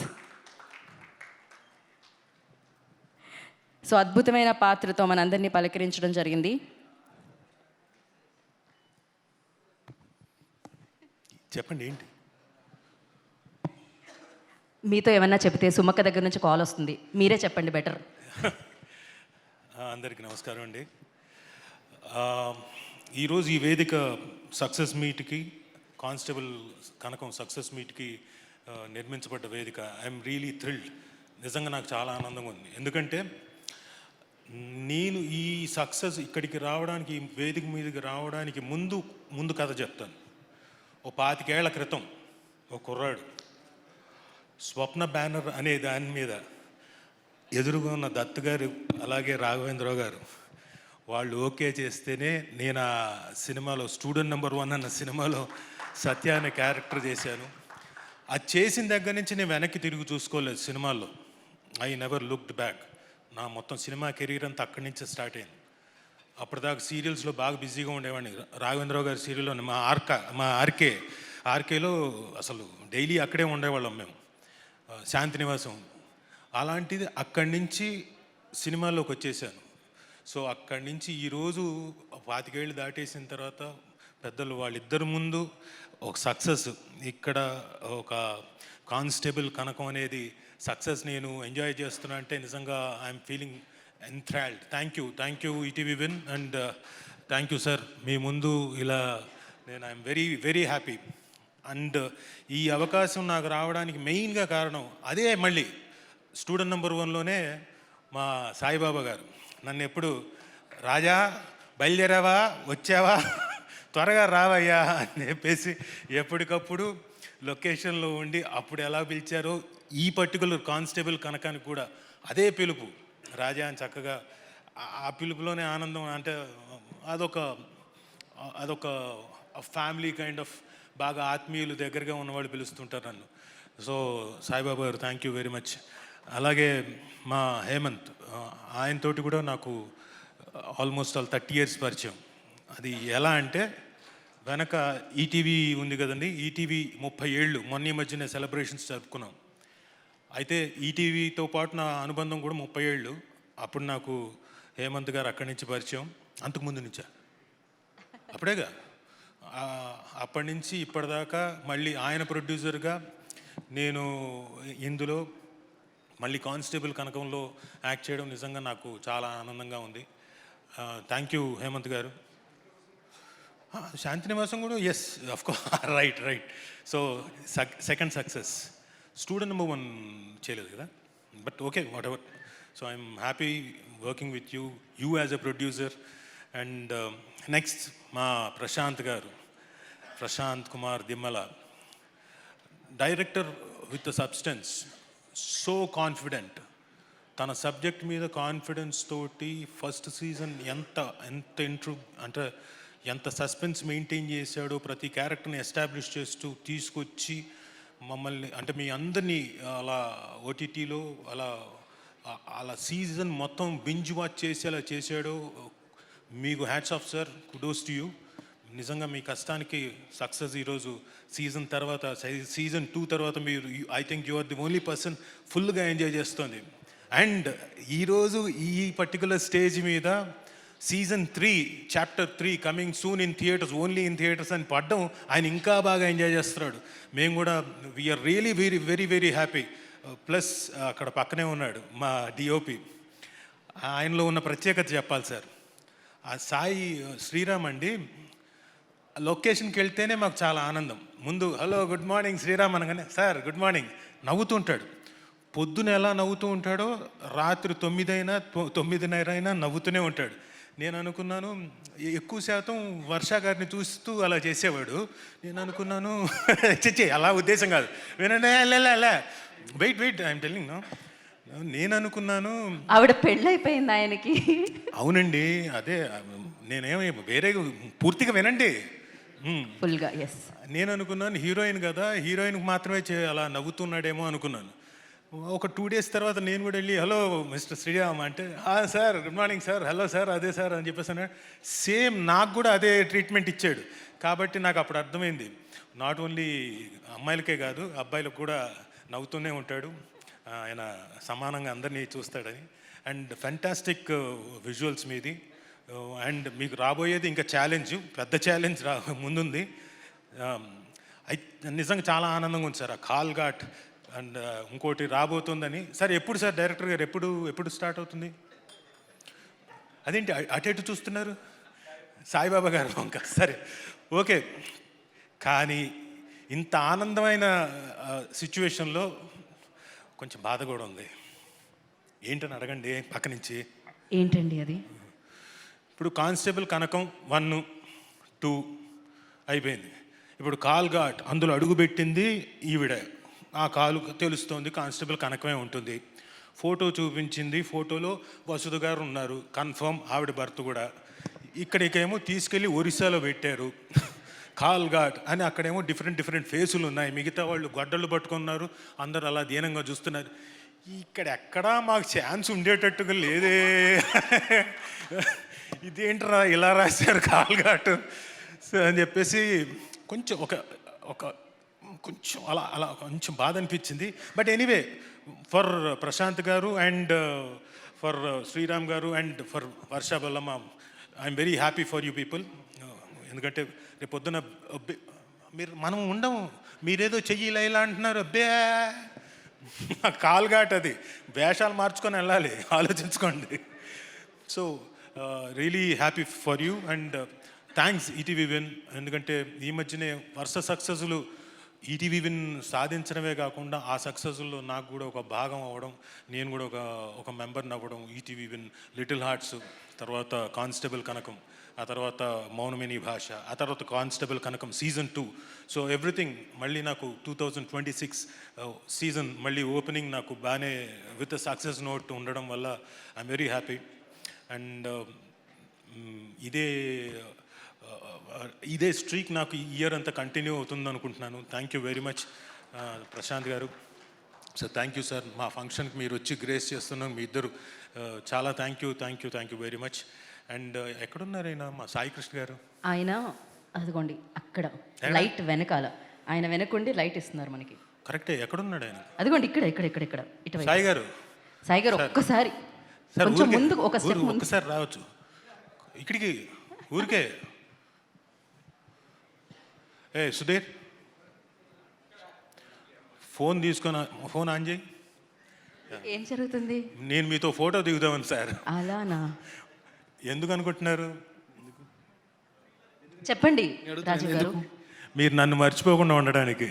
So అద్భుతమైన పాత్రతో మనందరినీ పలకరించడం జరిగింది. చెప్పండి ఏంటి? మీతో ఏమన్నా చెప్తే సుమక్క దగ్గర నుంచి కాల్ వస్తుంది, మీరే చెప్పండి బెటర్. అందరికీ నమస్కారం అండి. ఈరోజు ఈ వేదిక సక్సెస్ మీట్కి, కానిస్టేబుల్ కనకం సక్సెస్ మీట్కి నిర్మించబడ్డ వేదిక. I'm really thrilled. నిజంగా నాకు చాలా ఆనందంగా ఉంది. ఎందుకంటే నేను ఈ సక్సెస్ ఇక్కడికి రావడానికి, ఈ వేదిక మీదకి రావడానికి ముందు కథ చెప్తాను. ఓ 25 ఏళ్ల క్రితం ఓ కుర్రాడు స్వప్న బ్యానర్ అనే దాని మీద ఎదురుగా ఉన్న దత్ గారు అలాగే రాఘవేంద్రరావు గారు వాళ్ళు ఓకే చేస్తేనే నేను ఆ సినిమాలో స్టూడెంట్ నెంబర్ 1 అన్న సినిమాలో సత్య అనే క్యారెక్టర్ చేశాను. అది చేసిన దగ్గర నుంచి నేను వెనక్కి తిరిగి చూసుకోలేదు సినిమాల్లో. I never looked back. నా మొత్తం సినిమా కెరీర్ అంతా అక్కడి నుంచే స్టార్ట్ అయింది. అప్పటిదాకా సీరియల్స్లో బాగా బిజీగా ఉండేవాడిని. రాఘవేంద్రరావు గారి సీరియల్లో మా ఆర్కేలో అసలు డైలీ అక్కడే ఉండేవాళ్ళం మేము, శాంతి నివాసం. అలాంటిది అక్కడి నుంచి సినిమాల్లోకి వచ్చేసాను. సో అక్కడి నుంచి ఈరోజు 25 ఏళ్ళు దాటేసిన తర్వాత పెద్దలు వాళ్ళిద్దరి ముందు ఒక సక్సెస్, ఇక్కడ ఒక కానిస్టేబుల్ కనకం అనేది సక్సెస్ నేను ఎంజాయ్ చేస్తున్నా అంటే నిజంగా I'm feeling enthralled. Thank you ETV Win and thank you sir. మీ ముందు ఇలా నేను I'm very very happy. And ఈ అవకాశం నాకు రావడానికి మెయిన్గా కారణం అదే, మళ్ళీ స్టూడెంట్ నెంబర్ 1లోనే మా సాయిబాబా గారు నన్ను ఎప్పుడు రాజా బయలుదేరావా, వచ్చావా, త్వరగా రావయ్యా అని చెప్పేసి ఎప్పటికప్పుడు లొకేషన్లో ఉండి అప్పుడు ఎలా పిలిచారో ఈ పర్టికులర్ కానిస్టేబుల్ కనకానికి కూడా అదే పిలుపు, రాజా అని చక్కగా ఆ పిలుపులోనే ఆనందం. అంటే అదొక ఫ్యామిలీ కైండ్ ఆఫ్, బాగా ఆత్మీయులు దగ్గరగా ఉన్నవాళ్ళు పిలుస్తుంటారు నన్ను. సో సాయిబాబా గారు థ్యాంక్ యూ వెరీ మచ్. అలాగే మా హేమంత్, ఆయనతోటి కూడా నాకు ఆల్మోస్ట్ 30 years పరిచయం. అది ఎలా అంటే వెనక ఈటీవీ ఉంది కదండి, ఈటీవీ 30 ఏళ్ళు మొన్న ఈ మధ్యనే సెలబ్రేషన్స్ జరుపుకున్నాం. అయితే ఈటీవీతో పాటు నా అనుబంధం కూడా 30 ఏళ్ళు. అప్పుడు నాకు హేమంత్ గారు అక్కడి నుంచి పరిచయం, అంతకుముందు నుంచా అప్పుడేగా. అప్పటి నుంచి ఇప్పటిదాకా మళ్ళీ ఆయన ప్రొడ్యూసర్గా నేను ఇందులో మళ్ళీ కానిస్టేబుల్ కనకంలో యాక్ట్ చేయడం నిజంగా నాకు చాలా ఆనందంగా ఉంది. థ్యాంక్ యూ హేమంత్ గారు. శాంతి నివాసం కూడా yes of course right. So second success, student number 1 చేయలేదు కదా, but okay whatever. So I'm happy working with you as a producer. And next మా Prashanth Kumar Dimmala, director with substance, so confident. తన సబ్జెక్ట్ మీద confidence తోటి first season ఎంత ఎంత suspense maintain చేశాడో, ప్రతి క్యారెక్టర్ని ఎస్టాబ్లిష్ చేస్తూ తీసుకొచ్చి మమ్మల్ని, అంటే మీ అందరినీ అలా ఓటీటీలో అలా అలా సీజన్ మొత్తం బింజ్ వాచ్ చేసేలా చేశాడు. మీకు hats off sir, kudos to you. నిజంగా మీ కష్టానికి సక్సెస్ ఈరోజు సీజన్ తర్వాత, సీజన్ 2 తర్వాత మీరు I think you are the only person ఫుల్గా ఎంజాయ్ చేస్తుంది. అండ్ ఈరోజు ఈ పర్టికులర్ స్టేజ్ మీద season 3 chapter 3 coming soon in theatres, only in theatres అని పడ్డం ఆయన ఇంకా బాగా ఎంజాయ్ చేస్తున్నాడు. మేము కూడా we are really very very very happy. Plus అక్కడ పక్కనే ఉన్నాడు మా డిఓపి. ఆయనలో ఉన్న ప్రత్యేకత చెప్పాలి సార్. ఆ సాయి శ్రీరామ్ అండి, లొకేషన్కి వెళ్తేనే మాకు చాలా ఆనందం. ముందు హలో గుడ్ మార్నింగ్ శ్రీరామ్ అనగానే సార్ గుడ్ మార్నింగ్ నవ్వుతుంటాడు. పొద్దున ఎలా నవ్వుతూ ఉంటాడో రాత్రి 9 అయినా 9:30 అయినా నవ్వుతూనే ఉంటాడు. నేను అనుకున్నాను ఎక్కువ శాతం వర్ష గారిని చూస్తూ అలా చేసేవాడు. నేను అనుకున్నాను చచ్చే అలా ఉద్దేశం కాదు, వినండి అలా వెయిట్ ఐఎమ్ టెల్లింగ్ నో. నేను అనుకున్నాను ఆవిడ పెళ్ళైపోయింది ఆయనకి. అవునండి, అదే నేనేమి వేరే పూర్తిగా వినండి. ఫుల్గా ఎస్. నేను అనుకున్నాను హీరోయిన్ కదా, హీరోయిన్కి మాత్రమే అలా నవ్వుతున్నాడేమో అనుకున్నాను. ఒక 2 days తర్వాత నేను కూడా వెళ్ళి హలో మిస్టర్ శ్రీరామ్ అంటే sir good morning sir, hello sir అదే సార్ అని చెప్పేసి అన్నాడు. సేమ్ నాకు కూడా అదే ట్రీట్మెంట్ ఇచ్చాడు. కాబట్టి నాకు అప్పుడు అర్థమైంది నాట్ ఓన్లీ అమ్మాయిలకే కాదు అబ్బాయిలకు కూడా నవ్వుతూనే ఉంటాడు ఆయన, సమానంగా అందరినీ చూస్తాడని. అండ్ ఫెంటాస్టిక్ విజువల్స్ మీది. అండ్ మీకు రాబోయేది ఇంకా ఛాలెంజ్, పెద్ద ఛాలెంజ్ ముందుంది. నిజంగా చాలా ఆనందంగా ఉంది సార్ ఆ కాల్ ఘాట్. అండ్ ఇంకోటి రాబోతుందని. సార్ ఎప్పుడు సార్ డైరెక్టర్ గారు ఎప్పుడు స్టార్ట్ అవుతుంది? అదేంటి అటు చూస్తున్నారు సాయిబాబా గారు ఇంకా? సరే ఓకే. కానీ ఇంత ఆనందమైన సిచ్యువేషన్లో కొంచెం బాధ కూడా ఉంది. ఏంటని అడగండి పక్క నుంచి. ఏంటండి అది? ఇప్పుడు కానిస్టేబుల్ కనకం 1, 2 అయిపోయింది. ఇప్పుడు కాల్ ఘాట్ అందులో అడుగుపెట్టింది ఈవిడ. ఆ కాలు తెలుస్తోంది కానిస్టేబుల్ కనకమే ఉంటుంది. ఫోటో చూపించింది, ఫోటోలో వసుధ గారు ఉన్నారు కన్ఫర్మ్, ఆవిడ భర్త కూడా. ఇక్కడికేమో తీసుకెళ్ళి ఒరిస్సాలో పెట్టారు కాల్ ఘాట్ అని. అక్కడేమో డిఫరెంట్ ఫేసులు ఉన్నాయి, మిగతా వాళ్ళు గొడ్డళ్ళు పట్టుకున్నారు, అందరూ అలా దీనంగా చూస్తున్నారు. ఇక్కడ ఎక్కడా మాకు ఛాన్స్ ఉండేటట్టుగా లేదే, ఇదేంట్రా ఇలా రాశారు కాల్ ఘాట్ అని చెప్పేసి కొంచెం కొంచెం అలా కొంచెం బాధ అనిపించింది. బట్ ఎనీవే ఫర్ ప్రశాంత్ గారు అండ్ ఫర్ శ్రీరామ్ గారు and for Varsha Bollamma I'm very happy for you people. ఎందుకంటే రేపు పొద్దున మనం ఉండము, మీరేదో చెయ్యి ఇలా అంటున్నారు. అబ్బే కాల్ ఘాట్ అది, వేషాలు మార్చుకొని వెళ్ళాలి, ఆలోచించుకోండి. So really happy for you and thanks ETV win. ఎందుకంటే ఈ మధ్యనే వరుస సక్సెస్లు ఈటీవీ విన్ సాధించడమే కాకుండా ఆ సక్సెస్లో నాకు కూడా ఒక భాగం అవ్వడం, నేను కూడా ఒక మెంబర్ని అవ్వడం. ఈటీవీ విన్, లిటిల్ హార్ట్స్, తర్వాత కానిస్టేబుల్ కనకం, ఆ తర్వాత మౌనమిని భాష, ఆ తర్వాత constable Kanakam season 2. So everything మళ్ళీ నాకు 2026 సీజన్ మళ్ళీ ఓపెనింగ్ నాకు బాగానే విత్ సక్సెస్ నోట్ ఉండడం వల్ల ఐఎమ్ వెరీ హ్యాపీ. అండ్ ఇదే స్ట్రీక్ నాకు ఈ ఇయర్ అంతా కంటిన్యూ అవుతుంది అనుకుంటున్నాను. Thank you very much Prashanth గారు. సో థ్యాంక్ యూ సార్, మా ఫంక్షన్కి మీరు వచ్చి గ్రేస్ చేస్తున్నాం మీ ఇద్దరు. చాలా thank you very much. And ఎక్కడున్నారు ఆయన మా సాయి కృష్ణ గారు? ఆయన అదిగోండి అక్కడ లైట్ వెనకాల, ఆయన వెనకుండి లైట్ ఇస్తున్నారు మనకి. కరెక్టే, ఎక్కడున్నాడు ఆయన? అదిగోండి ఇక్కడ ఇటు సాయి గారు ఒక్కసారి సార్ కొంచెం ముందు ఒక స్టెప్ ముందు ఒక్కసారి రావచ్చు ఇక్కడికి ఊరికే. సుధీర్ ఫోన్ తీసుకొని ఫోన్ ఆన్ చేయి. ఏం జరుగుతుంది? నేను మీతో ఫోటో దిగుదామని సార్. అలానా? ఎందుకు అనుకుంటున్నారు? చెప్పండి రాజు గారు. మీరు నన్ను మర్చిపోకుండా ఉండడానికి.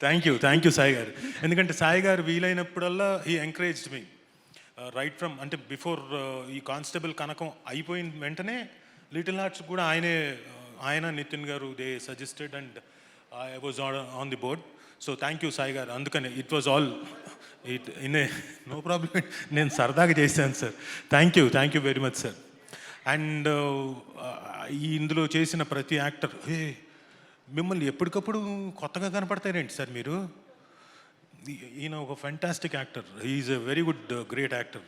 థ్యాంక్ యూ సాయి గారు. ఎందుకంటే సాయి గారు వీలైనప్పుడల్లా he encouraged me right from, అంటే బిఫోర్ ఈ కానిస్టేబుల్ కనకం అయిపోయిన వెంటనే లిటిల్ హార్ట్స్ కూడా ఆయన నితిన్ గారు they suggested and I was on the board. So thank you Sai గారు. అందుకని it was all no problem, నేను సరదాగా చేశాను sir. Thank you very much sir. And ఇందులో చేసిన ప్రతి యాక్టర్ మిమ్మల్ని ఎప్పటికప్పుడు కొత్తగా కనపడతారేంటి సార్ మీరు? ఈయన ఒక fantastic actor, is a very good great actor.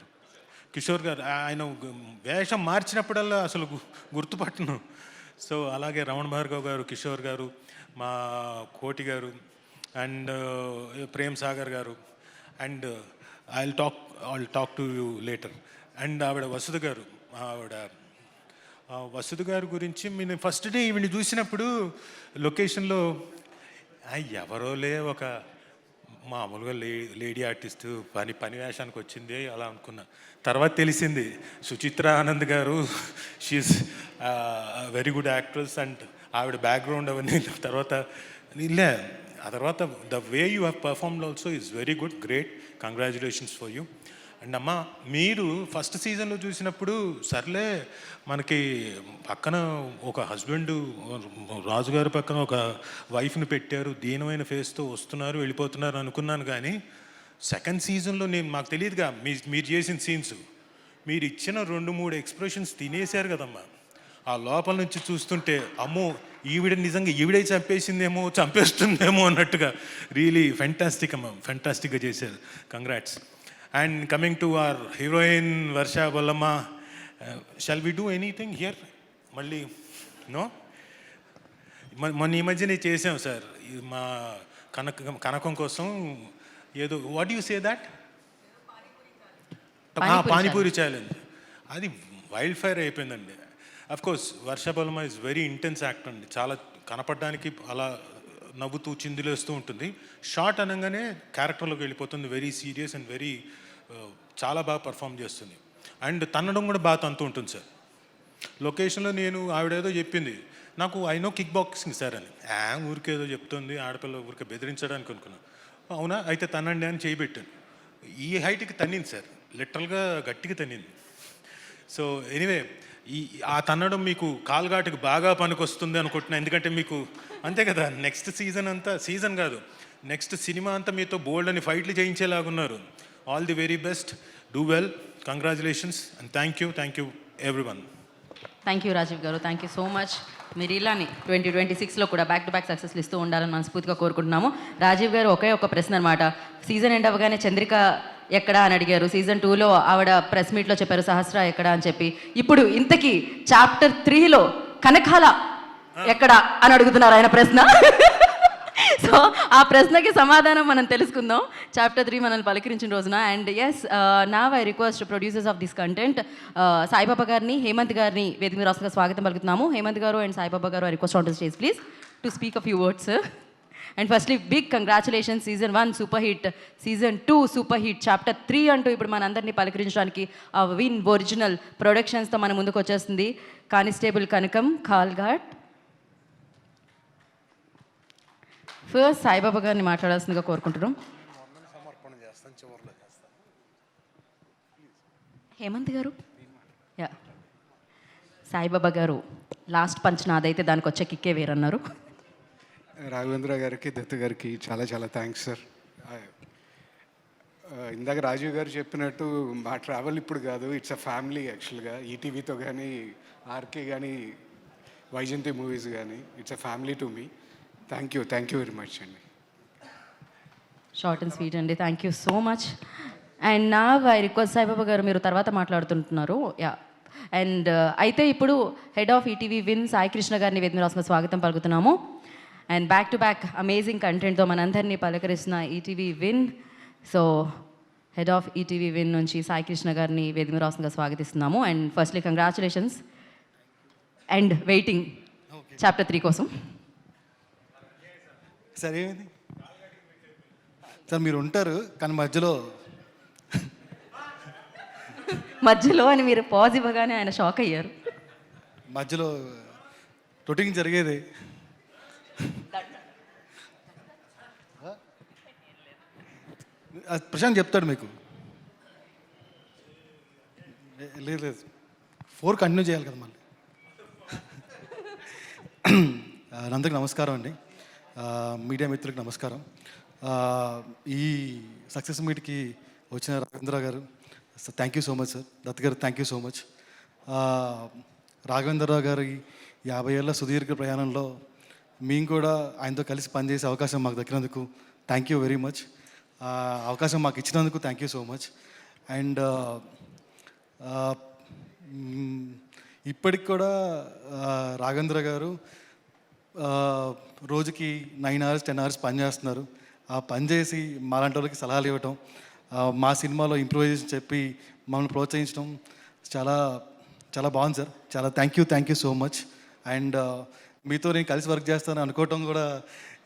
Kishore గారు ఆయన వేషం మార్చినప్పుడల్లా అసలు గుర్తుపట్టను. సో అలాగే రమణ భార్గవ్ గారు, కిషోర్ గారు, మా కోటి గారు, అండ్ ప్రేమ్ సాగర్ గారు, and I talk to you later. And ఆవిడ వసుధ గారు, వసుధ గారి గురించి నేను ఫస్ట్ డే ఈవిని చూసినప్పుడు లొకేషన్లో ఎవరోలే ఒక మామూలుగా లేడీ ఆర్టిస్ట్ పని వేషానికి వచ్చింది అలా అనుకున్నా. తర్వాత తెలిసింది సుచిత్ర ఆనంద్ గారు, she is very good actress and ఆవిడ బ్యాక్గ్రౌండ్ అవన్నీ తర్వాత ఇల్లే. ఆ తర్వాత the way you have performed also is very good, great, congratulations for you. And అమ్మ, మీరు ఫస్ట్ సీజన్లో చూసినప్పుడు సర్లే మనకి పక్కన ఒక హస్బెండ్, రాజుగారి పక్కన ఒక వైఫ్ని పెట్టారు, దీనమైన ఫేస్తో వస్తున్నారు వెళ్ళిపోతున్నారు అనుకున్నాను. కానీ సెకండ్ సీజన్లో మాకు తెలియదుగా మీరు చేసిన సీన్స్, మీరు ఇచ్చిన 2-3 ఎక్స్ప్రెషన్స్ తినేశారు కదమ్మా. ఆ లోపల నుంచి చూస్తుంటే అమ్మో ఈవిడ నిజంగా ఈవిడే చంపేసిందేమో చంపేస్తుందేమో అన్నట్టుగా రియలీ ఫెంటాస్టిక్ అమ్మ, ఫెంటాస్టిక్గా చేశారు. Congrats. And coming to our heroine Varsha Bollamma, shall we do anything here? Malli, no? మొన్న ఈ మధ్యనే చేసాం సార్ మా కనకం కోసం ఏదో, what you say that, panipuri challenge. అది వైల్డ్ ఫైర్ అయిపోయిందండి. Of course Varsha Bollamma is very intense actor అండి. చాలా కనపడడానికి అలా నవ్వుతూ చిందులేస్తూ ఉంటుంది. షార్ట్ అనగానే క్యారెక్టర్లోకి వెళ్ళిపోతుంది, వెరీ సీరియస్ అండ్ వెరీ చాలా బాగా పర్ఫామ్ చేస్తుంది. అండ్ తన్నడం కూడా బాగా తంతూ ఉంటుంది సార్. లొకేషన్లో నేను ఆవిడేదో చెప్పింది నాకు, I know kick boxing sir అని. ఊరికేదో చెప్తుంది ఆడపిల్ల, ఊరికే బెదిరించడానికి అనుకున్నాను. అవునా అయితే తనండి అని చేయబెట్టాను. ఈ హైట్కి తన్నింది సార్, లిటరల్గా గట్టిగా తన్నింది. సో ఎనీవే, ఆ తన్నడం మీకు కాల్ఘాటుకు బాగా పనికొస్తుంది అనుకుంటున్నాను. ఎందుకంటే మీకు అంతే కదా, నెక్స్ట్ సీజన్ అంతా, సీజన్ కాదు నెక్స్ట్ సినిమా అంతా మీతో బోల్డ్ అని ఫైట్లు చేయించేలాగున్నారు. All the very best, do well, congratulations and thank you everyone. Thank you Rajeev గారు, థ్యాంక్ యూ సో మచ్. మీరు ఇలానే 2026లో కూడా బ్యాక్ టు బ్యాక్ సక్సెస్లు ఇస్తూ ఉండాలని మనస్ఫూర్తిగా కోరుకుంటున్నాము. రాజీవ్ గారు ఒకే ఒక ప్రశ్న అనమాట, సీజన్ ఎండ్ అవ్వగానే చంద్రిక ఎక్కడా అని అడిగారు. సీజన్ 2లో ఆవిడ ప్రెస్ మీట్లో చెప్పారు సహస్ర ఎక్కడా అని చెప్పి. ఇప్పుడు ఇంతకీ చాప్టర్ 3లో కనకాల ఎక్కడా అని అడుగుతున్నారు ఆయన ప్రశ్న. సో ఆ ప్రశ్నకి సమాధానం మనం తెలుసుకుందాం చాప్టర్ 3 మనల్ని పలకరించిన రోజున. And yes, now I request producers of this content, Saibaba గారిని, హేమంత్ గారిని వేదిక మీద రాష్ట్రంగా స్వాగతం పలుకుతున్నాము. హేమంత్ గారు అండ్ సాయిబాబా గారు, I request on to stage please to speak a few words. And firstly big congratulations, season 1 super hit, season 2 super hit, chapter 3 అంటూ ఇప్పుడు మనందరినీ పలకరించడానికి ఆ విన్ ఒరిజినల్ ప్రొడక్షన్స్తో మన ముందుకు వచ్చేస్తుంది కానిస్టేబుల్ కనకం కాల్ఘాట్. ఫస్ట్ సాయిబాబా గారిని మాట్లాడాల్సిందిగా కోరుకుంటున్నాం. హేమంత్ గారు, యా సాయిబాబా గారు, లాస్ట్ పంచ్ నాదైతే దానికి వచ్చే కిక్కే వేరన్నారు. రాఘవేంద్ర గారికి, దత్తు గారికి చాలా చాలా థ్యాంక్స్ సార్. ఇందాక రాజీవ్ గారు చెప్పినట్టు మా ట్రావెల్ ఇప్పుడు కాదు, ఇట్స్ అ ఫ్యామిలీ యాక్చువల్గా. ఈటీవీతో కానీ, ఆర్కే కానీ, వైజయంతి మూవీస్ కానీ, it's a family to me. Thank you very much అండి. షార్ట్ అండ్ స్వీట్ అండి, thank you so much. And నా ఐ రిక్వెస్ట్ సాయిబాబా గారు, మీరు తర్వాత మాట్లాడుతుంటున్నారు, యా. అండ్ అయితే ఇప్పుడు head of ETV Win Sai Krishna గారిని వేదిక రాసిన స్వాగతం పలుకుతున్నాము. And back to back amazing కంటెంట్తో మనందరినీ పలకరిస్తున్న ETV Win. So head of ETV Win నుంచి సాయి కృష్ణ గారిని వేదిక రాష్ట్రంగా స్వాగతిస్తున్నాము. And firstly congratulations and waiting chapter 3 కోసం. సరే సార్, మీరు ఉంటారు కానీ మధ్యలో అని మీరు పాజ్ ఇవ్వగానే ఆయన షాక్ అయ్యారు. మధ్యలో రొటీన్ జరిగేది. ప్రశాంత్ చెప్తాడు మీకు. లేదు 4 కంటిన్యూ చేయాలి కదా మళ్ళీ. అందరికి నమస్కారం అండి, మీడియా మిత్రులకు నమస్కారం. ఈ సక్సెస్ మీట్కి వచ్చిన రాఘవేంద్ర గారు, thank you so much sir. Dutt గారు, thank you so much. Raghavendra Rao గారి 50 ఏళ్ళ సుదీర్ఘ ప్రయాణంలో మేము కూడా ఆయనతో కలిసి పనిచేసే అవకాశం మాకు దక్కినందుకు థ్యాంక్ యూ వెరీ మచ్. అవకాశం మాకు ఇచ్చినందుకు thank you so much. And ఇప్పటికి కూడా రాఘవేంద్ర గారు రోజుకి 9 hours 10 hours పని చేస్తున్నారు. ఆ పని చేసి మాలాంటి వాళ్ళకి సలహాలు ఇవ్వటం, మా సినిమాలో ఇంప్రూవైజేషన్ చెప్పి మమ్మల్ని ప్రోత్సహించడం చాలా చాలా బాగుంది సార్. చాలా thank you so much. And మీతో నేను కలిసి వర్క్ చేస్తాను అనుకోవటం కూడా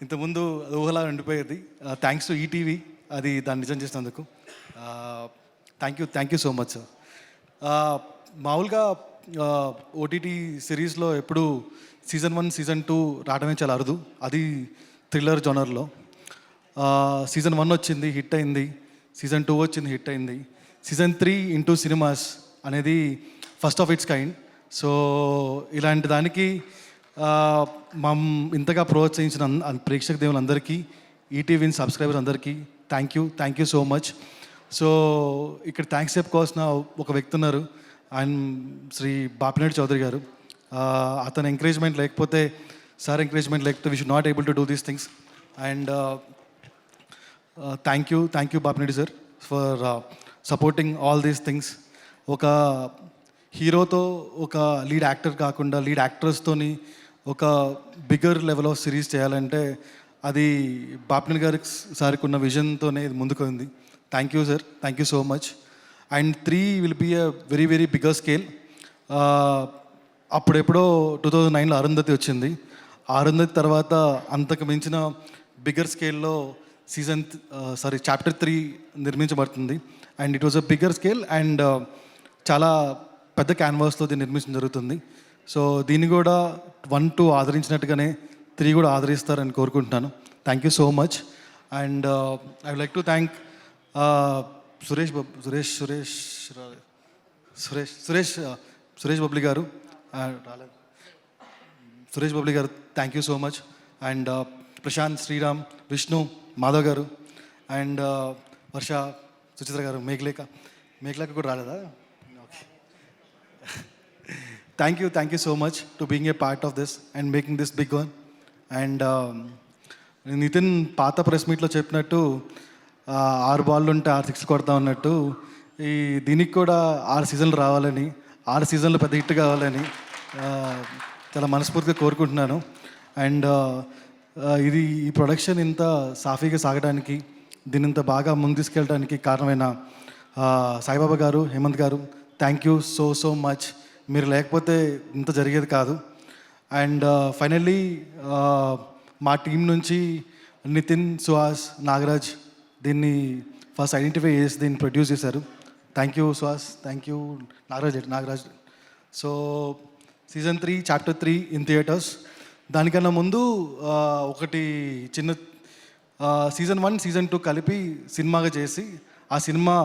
ఇంతకుముందు ఊహలా ఉండిపోయేది. థ్యాంక్స్ టు ఈటీవీ అది దాన్ని నిజం చేసినందుకు. Thank you so much sir. మామూలుగా ఓటీటీ సిరీస్లో ఎప్పుడు సీజన్ 1 సీజన్ 2 రావడమే చాలా అరుదు, అది థ్రిల్లర్ జోనర్లో. సీజన్ 1 వచ్చింది, హిట్ అయింది. సీజన్ 2 వచ్చింది, హిట్ అయింది. సీజన్ 3 ఇంటూ సినిమాస్ అనేది first of it's kind. So ఇలాంటి దానికి ఇంతగా ప్రోత్సహించిన ప్రేక్షక దేవులందరికీ, ఈటీవీ సబ్స్క్రైబర్స్ అందరికీ thank you so much. So ఇక్కడ థ్యాంక్స్ చెప్పుకోవాల్సిన ఒక వ్యక్తి ఉన్నారు, ఆయన శ్రీ బాపినేడు చౌదరి గారు. అతని ఎంకరేజ్మెంట్ లేకపోతే, సార్ ఎంకరేజ్మెంట్ లేకపోతే we should not able to do these things. And thank you Bapineedu sir for supporting all these things. ఒక హీరోతో ఒక లీడ్ యాక్టర్ కాకుండా లీడ్ యాక్టర్స్తోని ఒక బిగ్గర్ లెవెల్ ఆఫ్ సిరీస్ చేయాలంటే అది బాపినేడు గారికి సార్కి ఉన్న విజన్తోనే ఇది ముందుకు ఉంది. Thank you sir, thank you so much. And 3 will be a very bigger scale. అప్పుడెప్పుడో 2009లో అరుంధతి వచ్చింది. అరుంధతి తర్వాత అంతకు మించిన బిగ్గర్ స్కేల్లో చాప్టర్ 3 నిర్మించబడుతుంది. And it was a bigger scale and చాలా పెద్ద క్యాన్వాస్తో దీన్ని నిర్మించడం జరుగుతుంది. సో దీన్ని కూడా 1, 2 ఆదరించినట్టుగానే 3 కూడా ఆదరిస్తారని కోరుకుంటున్నాను. Thank you so much. And I would like to thank Suresh Bobbili గారు. సురేష్ బబ్లీ గారు thank you so much. And Prashanth, Sriram, Vishnu, Madhav గారు అండ్ వర్ష, సుచిత్ర గారు, మేఘలేక కూడా రాలేదా? Okay. Thank you so much to being a part of this and making this big one. And Nitin పాత press మీట్లో చెప్పినట్టు 6 balls ఉంటే 6 6 కొడతా ఉన్నట్టు దీనికి కూడా 6 seasons రావాలని, 6 seasons పెద్ద హిట్ కావాలని చాలా మనస్ఫూర్తిగా కోరుకుంటున్నాను. అండ్ ఈ ప్రొడక్షన్ ఇంత సాఫీగా సాగడానికి, దీన్ని ఇంత బాగా ముందు తీసుకెళ్ళడానికి కారణమైన సాయిబాబా గారు, హేమంత్ గారు, థ్యాంక్ యూ సో మచ్. మీరు లేకపోతే ఇంత జరిగేది కాదు. అండ్ ఫైనల్లీ మా టీం నుంచి నితిన్, సుహాస్, నాగరాజ్ దీన్ని ఫస్ట్ ఐడెంటిఫై చేసి దీన్ని ప్రొడ్యూస్ చేశారు. Thank you Suhas, thank you Nagaraj. So season 3 chapter 3 in theatres. దానికన్నా ముందు ఒకటి చిన్న సీజన్ 1 సీజన్ 2 కలిపి సినిమాగా చేసి ఆ సినిమా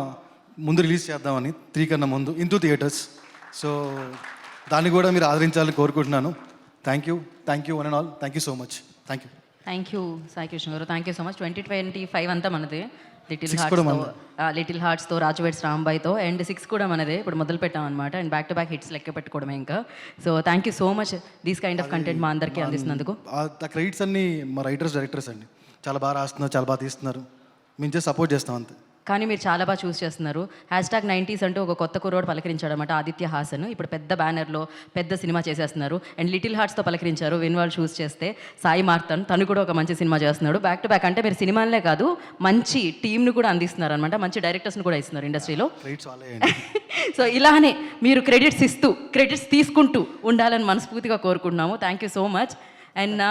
ముందు రిలీజ్ చేద్దామని 3 కన్నా ముందు ఇంటూ థియేటర్స్. సో దాన్ని కూడా మీరు ఆదరించాలని కోరుకుంటున్నాను. Thank you one and all. Thank you so much. Thank you Sai Krishna గారు, థ్యాంక్ యూ సో మచ్. 2025 అంతా మనదే. కూడా లిటిల్ హార్ట్స్తో, రాజువేట్స్ రాంబాయ్తో, అండ్ 6 కూడా మనదే. ఇప్పుడు మొదలు పెట్టామన్నమాట. And back to back hits లెక్క పెట్టుకోవడమే ఇంకా. So thank you so much these kind of content మా అందరికీ అందిస్తున్నందుకు. ఆ క్రెడిట్స్ అన్నీ మా డైరెక్టర్స్ అండి. చాలా బాగా రాస్తున్నారు, చాలా బాగా తీస్తున్నారు. మేము చేసి సపోర్ట్ చేస్తాం అంతే. కానీ మీరు చాలా బాగా చూస్ చేస్తున్నారు. #90s అంటూ ఒక కొత్త కుర్రోడు పలకరించాడు అనమాట, ఆదిత్య హాసన్. ఇప్పుడు పెద్ద బ్యానర్లో పెద్ద సినిమా చేసేస్తున్నారు. అండ్ లిటిల్ హార్ట్స్తో పలకరించారు, విన్వాల్ చూస్ చేస్తే సాయి మార్తన్, తను కూడా ఒక మంచి సినిమా చేస్తున్నాడు. బ్యాక్ టు బ్యాక్ అంటే మీరు సినిమాలనే కాదు మంచి టీంను కూడా అందిస్తున్నారు అనమాట, మంచి డైరెక్టర్స్ని కూడా ఇస్తున్నారు ఇండస్ట్రీలో. సో ఇలానే మీరు క్రెడిట్స్ తీసుకుంటూ ఉండాలని మనస్ఫూర్తిగా కోరుకుంటున్నాము. Thank you so much. And నా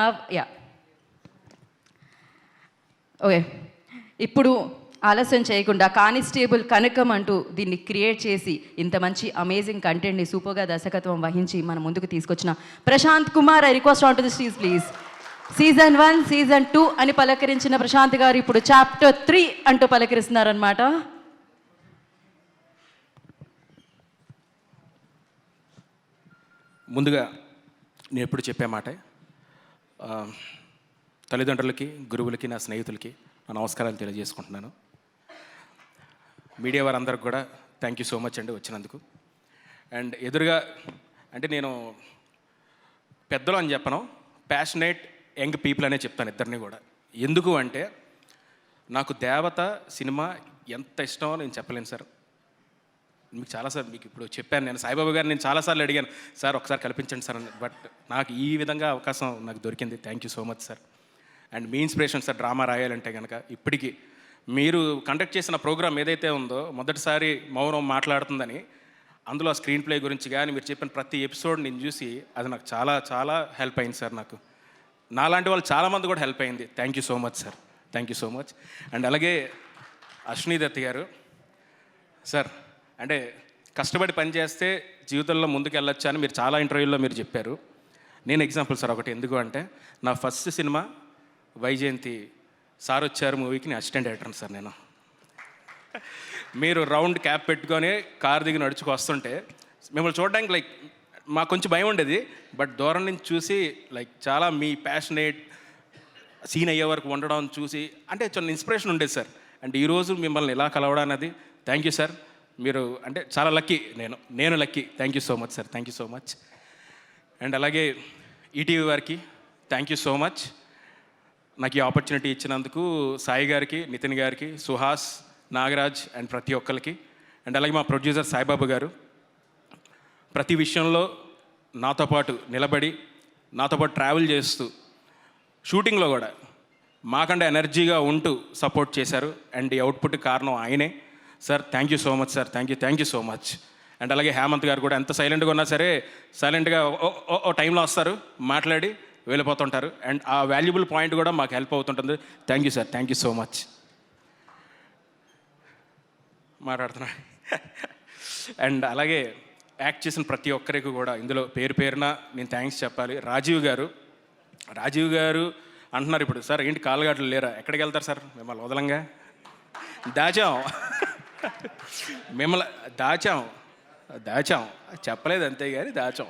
ఓకే, ఇప్పుడు ఆలస్యం చేయకుండా కానిస్టేబుల్ కనకం అంటూ దీన్ని క్రియేట్ చేసి ఇంత మంచి అమేజింగ్ కంటెంట్ని సూపర్గా దర్శకత్వం వహించి మన ముందుకు తీసుకొచ్చిన Prashanth Kumar, I request on to the stage please. Season 1 season 2 అని పలకరించిన ప్రశాంత్ గారు ఇప్పుడు చాప్టర్ 3 అంటూ పలకరిస్తున్నారనమాట. ముందుగా నేను ఎప్పుడు చెప్పే మాట, తల్లిదండ్రులకి, గురువులకి, నా స్నేహితులకి నా నమస్కారాలు తెలియజేసుకుంటున్నాను. మీడియా వారందరికి కూడా థ్యాంక్ యూ సో మచ్ అండి వచ్చినందుకు. అండ్ ఎదురుగా అంటే నేను పెద్దలు అని చెప్పను, ప్యాషనేట్ యంగ్ పీపుల్ అనే చెప్తాను ఇద్దరిని కూడా. ఎందుకు అంటే నాకు దేవత సినిమా ఎంత ఇష్టమో నేను చెప్పలేను సార్. మీకు చాలాసార్లు మీకు ఇప్పుడు చెప్పాను, నేను సాయిబాబా గారిని నేను చాలాసార్లు అడిగాను, సార్ ఒకసారి కల్పించండి సార్ అని. బట్ నాకు ఈ విధంగా అవకాశం నాకు దొరికింది. Thank you so much sir. And me inspiration sir drama రాయాలంటే కనుక ఇప్పటికీ మీరు కండక్ట్ చేసిన ప్రోగ్రామ్ ఏదైతే ఉందో మొదటిసారి మౌనం మాట్లాడుతుందని, అందులో స్క్రీన్ ప్లే గురించి కానీ మీరు చెప్పిన ప్రతి ఎపిసోడ్ నేను చూసి అది నాకు చాలా చాలా హెల్ప్ అయింది సార్. నాకు నాలాంటి వాళ్ళు చాలామంది కూడా హెల్ప్ అయింది. Thank you so much sir. Thank you so much. And అలాగే అశ్విని దత్ గారు సార్, అంటే కష్టపడి పనిచేస్తే జీవితంలో ముందుకు వెళ్ళొచ్చు అని మీరు చాలా ఇంటర్వ్యూల్లో మీరు చెప్పారు. నేను ఎగ్జాంపుల్ సార్ ఒకటి. ఎందుకు అంటే నా ఫస్ట్ సినిమా వైజయంతి సార్ వచ్చారు మూవీకి నేను అసిస్టెంట్ డైరెక్టర్ సార్. నేను మీరు రౌండ్ క్యాప్ పెట్టుకొని కార్ దిగి నడుచుకు వస్తుంటే మిమ్మల్ని చూడడానికి లైక్ మాకు కొంచెం భయం ఉండేది, బట్ దూరం నుంచి చూసి లైక్ చాలా మీ ప్యాషనేట్ సీన్ అయ్యే వరకు ఉండడం చూసి అంటే చిన్న ఇన్స్పిరేషన్ ఉండేది సార్. అండ్ ఈరోజు మిమ్మల్ని ఇలా కలవడం అనేది థ్యాంక్ యూ సార్. మీరు అంటే చాలా లక్కీ, నేను lucky. Thank you so much sir. Thank you so much. And అలాగే ఈటీవీ వారికి థ్యాంక్ యూ సో మచ్. నాకు ఈ ఆపర్చునిటీ ఇచ్చినందుకు సాయి గారికి, నితిన్ గారికి, సుహాస్, నాగరాజ్ అండ్ ప్రతి ఒక్కరికి. అండ్ అలాగే మా ప్రొడ్యూసర్ సాయిబాబు గారు ప్రతి విషయంలో నాతో పాటు నిలబడి నాతో పాటు ట్రావెల్ చేస్తూ షూటింగ్లో కూడా మాకంటే ఎనర్జీగా ఉంటూ సపోర్ట్ చేశారు. అండ్ ఈ అవుట్పుట్ కారణం ఆయనే sir. Thank you so much sir. Thank you so much. And అలాగే హేమంత్ గారు కూడా ఎంత సైలెంట్గా ఉన్నా సరే సైలెంట్గా ఓ టైంలో వస్తారు, మాట్లాడి వెళ్ళిపోతుంటారు. అండ్ ఆ వాల్యుబుల్ పాయింట్ కూడా మాకు హెల్ప్ అవుతుంటుంది. Thank you sir. Thank you so much. మాట్లాడుతున్నా. అండ్ అలాగే యాక్ట్ చేసిన ప్రతి ఒక్కరికి కూడా ఇందులో పేరు పేరున నేను థ్యాంక్స్ చెప్పాలి. రాజీవ్ గారు అంటున్నారు ఇప్పుడు, సార్ ఏంటి కాళ్ళగాట్లు లేరా, ఎక్కడికి వెళ్తారు సార్, మిమ్మల్ని వదలంగా దాచాం చెప్పలేదు అంతే కానీ దాచాం.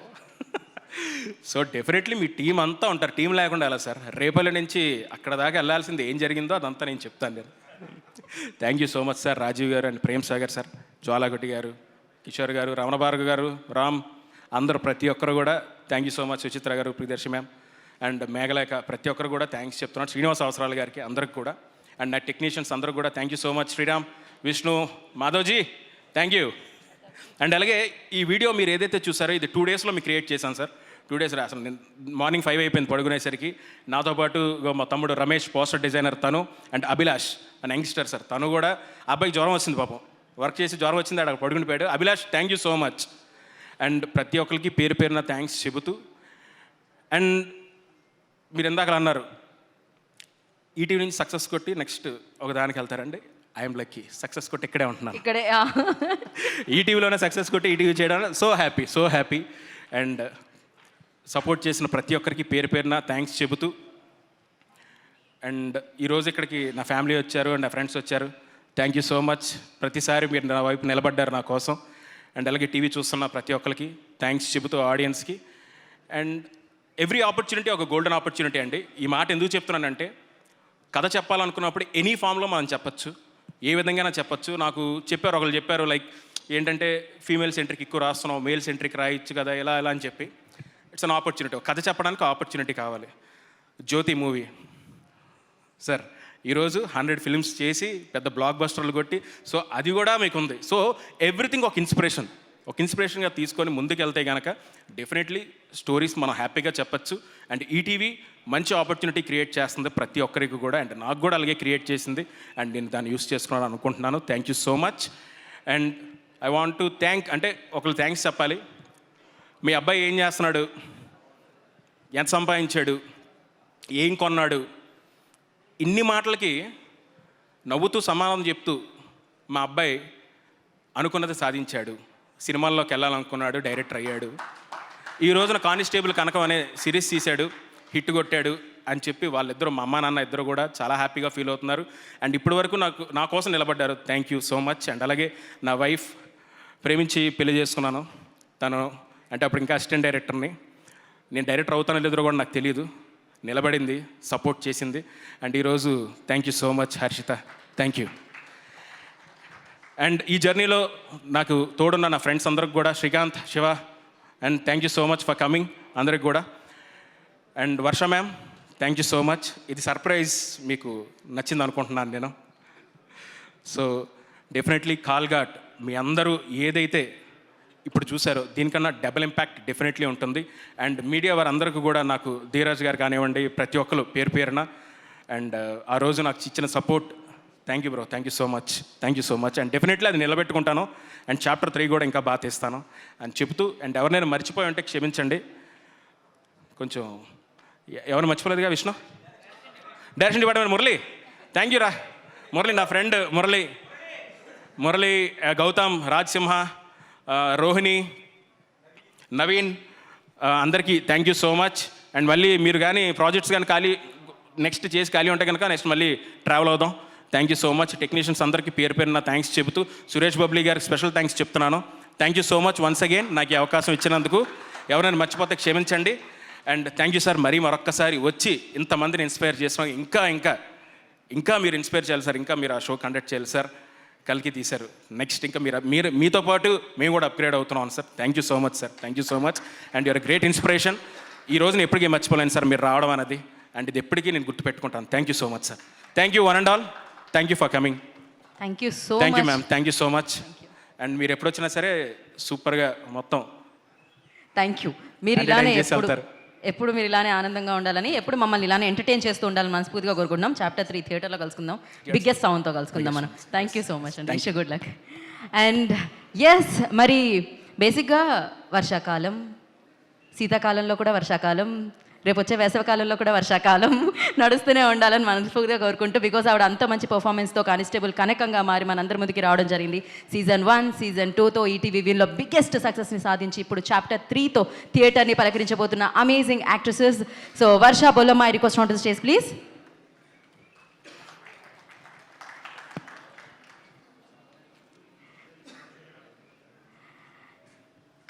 సో డెఫినెట్లీ మీ టీం అంతా ఉంటారు. టీం లేకుండా ఎలా సార్, రేపల్లి నుంచి అక్కడ దాకా వెళ్ళాల్సింది ఏం జరిగిందో అదంతా నేను చెప్తాను నేను. Thank you so much sir. Rajiv గారు అండ్ ప్రేమ్ సాగర్ సార్, జ్వాలాగుట్టి గారు, కిషోర్ గారు, రమణ భార్గవ్ గారు, రామ్, అందరూ ప్రతి ఒక్కరు కూడా thank you so much. Suchitra గారు, ప్రియదర్శి మ్యామ్ అండ్ మేఘలేఖ, ప్రతి ఒక్కరు కూడా థ్యాంక్స్ చెప్తున్నాను. శ్రీనివాస అవసరాల గారికి అందరికి కూడా. అండ్ నా టెక్నీషియన్స్ అందరికి కూడా thank you so much. Sriram, Vishnu, Madhavji thank you. And అలాగే ఈ వీడియో మీరు ఏదైతే చూసారో ఇది 2 daysలో మీకు క్రియేట్ చేశాను సార్. 2 days అసలు నేను మార్నింగ్ 5 అయిపోయింది పడుకునేసరికి. నాతో పాటు మా తమ్ముడు రమేష్ పోస్టర్ డిజైనర్ తను, అండ్ అభిలాష్ అని యంగ్స్టర్ సార్, తను కూడా అబ్బాయికి జ్వరం వచ్చింది పాపం, వర్క్ చేసి జ్వరం వచ్చింది, అక్కడ పడుకుని పోయాడు. Abhilash thank you so much. And ప్రతి ఒక్కరికి పేరు పేరున థ్యాంక్స్ చెబుతూ, అండ్ మీరు ఇందాక అన్నారు ఈటీవీ నుంచి సక్సెస్ కొట్టి నెక్స్ట్ ఒక దానికి వెళ్తారండి. ఐఎమ్ లక్కీ, సక్సెస్ కొట్టి ఇక్కడే ఉంటున్నాను. ఇక్కడే ఈటీవీలోనే సక్సెస్ కొట్టి ఈటీవీ చేయడం సో హ్యాపీ. అండ్ సపోర్ట్ చేసిన ప్రతి ఒక్కరికి పేరు పేరున థ్యాంక్స్ చెబుతూ, అండ్ ఈరోజు ఇక్కడికి నా ఫ్యామిలీ వచ్చారు అండ్ నా ఫ్రెండ్స్ వచ్చారు. Thank you so much. ప్రతిసారి మీరు నా వైపు నిలబడ్డారు నా కోసం. అండ్ అలాగే టీవీ చూస్తున్న ప్రతి ఒక్కరికి థ్యాంక్స్ చెబుతూ, ఆడియన్స్కి. అండ్ ఎవ్రీ ఆపర్చునిటీ ఒక గోల్డెన్ ఆపర్చునిటీ అండి. ఈ మాట ఎందుకు చెప్తున్నానంటే, కథ చెప్పాలనుకున్నప్పుడు ఎనీ ఫామ్లో మనం చెప్పచ్చు, ఏ విధంగా చెప్పచ్చు. నాకు ఒకళ్ళు చెప్పారు లైక్ ఏంటంటే ఫీమేల్ సెంట్రిక్ ఎక్కువ రాస్తున్నావు, మేల్ సెంట్రిక్ రాయొచ్చు కదా ఇలా అని చెప్పి. It's an opportunity. కథ చెప్పడానికి ఆపర్చునిటీ కావాలి. జ్యోతి మూవీ సార్ ఈరోజు 100 ఫిల్మ్స్ చేసి పెద్ద బ్లాక్ బస్టర్లు కొట్టి, సో అది కూడా మీకు ఉంది. సో ఎవ్రీథింగ్ ఒక ఇన్స్పిరేషన్గా తీసుకొని ముందుకు వెళ్తే కనుక డెఫినెట్లీ స్టోరీస్ మనం హ్యాపీగా చెప్పచ్చు. అండ్ ఈటీవీ మంచి ఆపర్చునిటీ క్రియేట్ చేస్తుంది ప్రతి ఒక్కరికి కూడా, అండ్ నాకు కూడా అలాగే క్రియేట్ చేసింది. అండ్ నేను దాన్ని యూస్ చేసుకున్నాను అనుకుంటున్నాను. Thank you so much. And I want to అంటే ఒకళ్ళు థ్యాంక్స్ చెప్పాలి. మీ అబ్బాయి ఏం చేస్తున్నాడు, ఎంత సంపాదించాడు, ఏం కొన్నాడు, ఇన్ని మాటలకి నవ్వుతూ సమాధానం చెప్తూ మా అబ్బాయి అనుకున్నది సాధించాడు. సినిమాల్లోకి వెళ్ళాలనుకున్నాడు, డైరెక్టర్ అయ్యాడు. ఈ రోజున కానిస్టేబుల్ కనకం అనే సిరీస్ తీశాడు, హిట్ కొట్టాడు అని చెప్పి వాళ్ళిద్దరూ, మా అమ్మ నాన్న ఇద్దరు కూడా చాలా హ్యాపీగా ఫీల్ అవుతున్నారు. అండ్ ఇప్పటి వరకు నా కోసం నిలబడ్డారు. Thank you so much. And అలాగే నా వైఫ్ ప్రేమించి పెళ్లి చేసుకున్నాను. తను అంటే అప్పుడు ఇంకా అసిస్టెంట్ డైరెక్టర్ని. నేను డైరెక్టర్ అవుతానో లేదో కూడా నాకు తెలియదు. నిలబడింది, సపోర్ట్ చేసింది. అండ్ ఈరోజు thank you so much Harshitha, thank you. And ఈ జర్నీలో నాకు తోడున్న నా ఫ్రెండ్స్ అందరికి కూడా, Srikanth, Shiva, and thank you so much for coming అందరికి కూడా. And Varsha ma'am thank you so much. ఇది సర్ప్రైజ్ మీకు నచ్చింది అనుకుంటున్నాను నేను. సో డెఫినెట్లీ కాల్ఘాట్ మీ అందరూ ఏదైతే ఇప్పుడు చూసారో దీనికన్నా డబుల్ ఇంపాక్ట్ డెఫినెట్లీ ఉంటుంది. అండ్ మీడియా వారందరికీ కూడా నాకు ధీరాజ్ గారు కానివ్వండి, ప్రతి ఒక్కరు పేరు పేరున అండ్ ఆ రోజు నాకు ఇచ్చిన support, thank you bro, thank you so much. And definitely అది నిలబెట్టుకుంటాను. అండ్ చాప్టర్ 3 కూడా ఇంకా బాగా తీస్తాను అని చెబుతూ, అండ్ ఎవరినైనా మర్చిపోయి ఉంటే క్షమించండి. కొంచెం ఎవరు మర్చిపోలేదుగా Vishnu, direction department Murali, thank you రా మురళి, నా ఫ్రెండ్ మురళి, గౌతమ్, రాజ్ సింహ, రోహిణి, నవీన్, అందరికీ thank you so much. And మళ్ళీ మీరు కానీ ప్రాజెక్ట్స్ కానీ నెక్స్ట్ చేసి ఖాళీ ఉంటే కనుక నెక్స్ట్ మళ్ళీ ట్రావెల్ అవుదాం. Thank you so much. Technicians అందరికీ పేరు పేరున థ్యాంక్స్ చెబుతూ సురేష్ బబ్లీ గారికి స్పెషల్ థ్యాంక్స్ చెప్తున్నాను. Thank you so much once again నాకు ఈ అవకాశం ఇచ్చినందుకు. ఎవరైనా మర్చిపోతే క్షమించండి. అండ్ థ్యాంక్ యూ సార్, మరొక్కసారి వచ్చి ఇంతమందిని ఇన్స్పైర్ చేసాం. ఇంకా మీరు ఇన్స్పైర్ చేయాలి సార్, ఇంకా మీరు ఆ షో కండక్ట్ చేయాలి సార్. కలికి తీశారు, నెక్స్ట్ ఇంకా మీరు మీతో పాటు మేము కూడా అప్గ్రేడ్ అవుతున్నాం sir. Thank you so much sir, thank you so much. And you're great inspiration. ఈ రోజున ఎప్పటికీ మర్చిపోలేను సార్ మీరు రావడం అనేది. అండ్ ఇది ఎప్పటికీ నేను గుర్తుపెట్టుకుంటాను. Thank you so much sir. Thank you one and all. Thank you for coming. Thank you so thank you ma'am, thank you so much. And మీరు ఎప్పుడు వచ్చినా సరే సూపర్గా మొత్తం థ్యాంక్ యూ. మీరు ఇలానే ఎప్పుడు మీరు ఇలానే ఆనందంగా ఉండాలని, ఎప్పుడు మమ్మల్ని ఇలానే ఎంటర్టైన్ చేస్తూ ఉండాలని మనస్ఫూర్తిగా కోరుకుంటున్నాం. చాప్టర్ 3 థియేటర్లో కలుసుకుందాం, బిగ్గెస్ట్ సౌండ్తో కలుసుకుందాం మనం. Thank you so much and wish good luck. And yes, మరి బేసిక్గా వర్షాకాలం, శీతాకాలంలో కూడా వర్షాకాలం, రేపు వచ్చే వేసవికాలంలో కూడా వర్షాకాలం నడుస్తూనే ఉండాలని మనస్ఫూర్తిగా కోరుకుంటూ, బికాజ్ ఆవిడ అంత మంచి పర్ఫార్మెన్స్తో కానిస్టేబుల్ కనకంగా మారి మనందరి ముందుకి రావడం జరిగింది. సీజన్ 1, సీజన్ 2తో ఈటీవీ విన్లో బిగ్గెస్ట్ సక్సెస్ని సాధించి ఇప్పుడు చాప్టర్ 3తో థియేటర్ని పలకరించబోతున్న amazing actresses. So Varsha Bollamma, I request on to the stage please.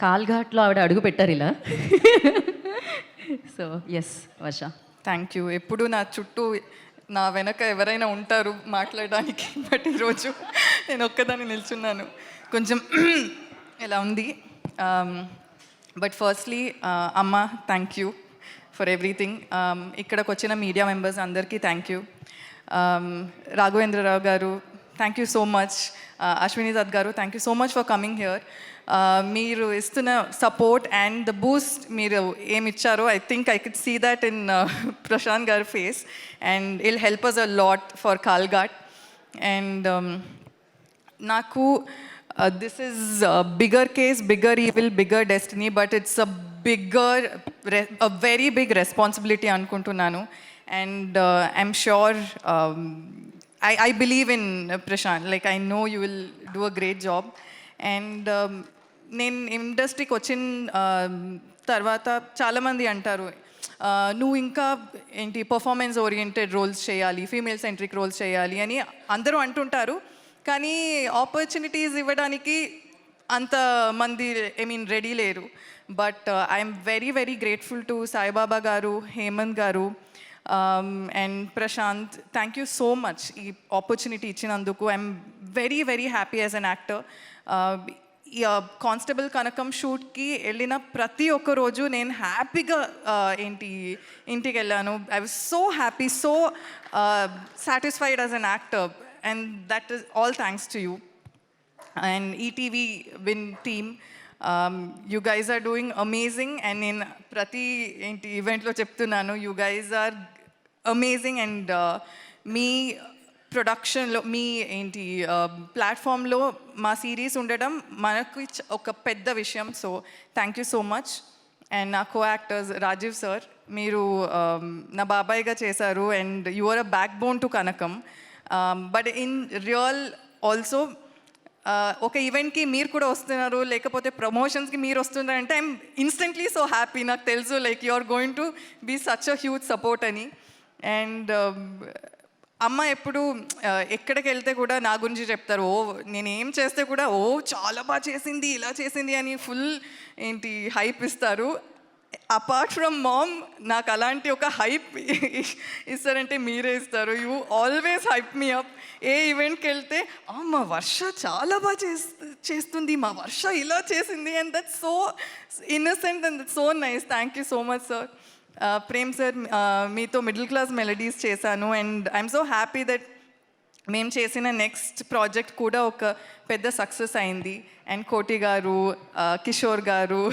కాల్ఘాట్లో ఆవిడ అడుగు పెట్టారు ఇలా. So yes Varsha. Thank you. ఎప్పుడు నా చుట్టూ నా వెనక ఎవరైనా ఉంటారు మాట్లాడడానికి, బట్ ఈరోజు నేను ఒక్కదాన్ని నిల్చున్నాను, కొంచెం ఎలా ఉంది. బట్ ఫస్ట్లీ అమ్మ, థ్యాంక్ యూ ఫర్ ఎవ్రీథింగ్. ఇక్కడికి వచ్చిన మీడియా మెంబర్స్ అందరికీ thank you. Raghavendra Rao garu, thank you so much. Ashwini Dutt గారు, thank you so much for coming here. మీరు ఇస్తున్న సపోర్ట్ అండ్ ద బూస్ట్ మీరు ఏమి ఇచ్చారో, I think I could see that in Prashanth గారి face, and it'll help us a lot for Kalghat. And నాకు this is bigger case, bigger evil, bigger destiny, but it's a very big responsibility అనుకుంటున్నాను. And I'm sure, I believe in Prashant. Like, I know you will do a great job. And నేను ఇండస్ట్రీకి వచ్చిన తర్వాత చాలామంది అంటారు, నువ్వు ఇంకా ఏంటి పర్ఫార్మెన్స్ ఓరియంటెడ్ రోల్స్ చేయాలి, ఫీమేల్ సెంట్రిక్ రోల్స్ చేయాలి అని అందరూ అంటుంటారు. కానీ ఆపర్చునిటీస్ ఇవ్వడానికి అంతమంది రెడీ లేరు. But I'm very very grateful to Saibaba garu, Hemanth garu, and Prashanth. Thank you so much ఈ ఆపర్చునిటీ ఇచ్చినందుకు. I'm very very happy as an actor. Constable Kanakam షూట్కి వెళ్ళిన ప్రతి ఒక్క రోజు నేను హ్యాపీగా ఇంటికి వెళ్ళాను. I was so happy, so satisfied as an actor, and that is all thanks to you and ETV win team. You guys are doing amazing. And నేను ప్రతి ఈవెంట్లో చెప్తున్నాను, you guys are amazing. And మీ ప్రొడక్షన్లో, మీ ప్లాట్ఫామ్లో మా series ఉండడం మనకు ఒక పెద్ద విషయం. So thank you so much. And నా కో యాక్టర్స్ రాజీవ్ సార్, మీరు నా బాబాయ్గా చేశారు, and you are a backbone to Kanakam. But in real also ఒక ఈవెంట్కి మీరు కూడా వస్తున్నారు, లేకపోతే ప్రమోషన్స్కి మీరు వస్తున్నారంటే ఐఎమ్ ఇన్స్టెంట్లీ సో హ్యాపీ. నాకు తెలుసు like you are going to be such a huge support అని. అండ్ అమ్మ ఎప్పుడు ఎక్కడికి వెళ్తే కూడా నా గురించి చెప్తారు, నేను ఏం చేస్తే కూడా చాలా బాగా చేసింది, ఇలా చేసింది అని ఫుల్ హైప్ ఇస్తారు. అపార్ట్ ఫ్రమ్ మామ్, నాకు అలాంటి ఒక హైప్ ఇస్తారంటే మీరే ఇస్తారు. You always hype me up. ఏ ఈవెంట్కి వెళ్తే మా వర్ష చాలా బాగా చేస్తుంది, మా వర్ష ఇలా చేసింది, and that's so innocent and that's so nice. Thank you so much sir. Prem sir, మీతో మిడిల్ క్లాస్ మెలడీస్ చేశాను, and I'm so happy that మేము చేసిన నెక్స్ట్ ప్రాజెక్ట్ కూడా ఒక పెద్ద సక్సెస్ అయింది. అండ్ కోటి గారు, కిషోర్ గారు,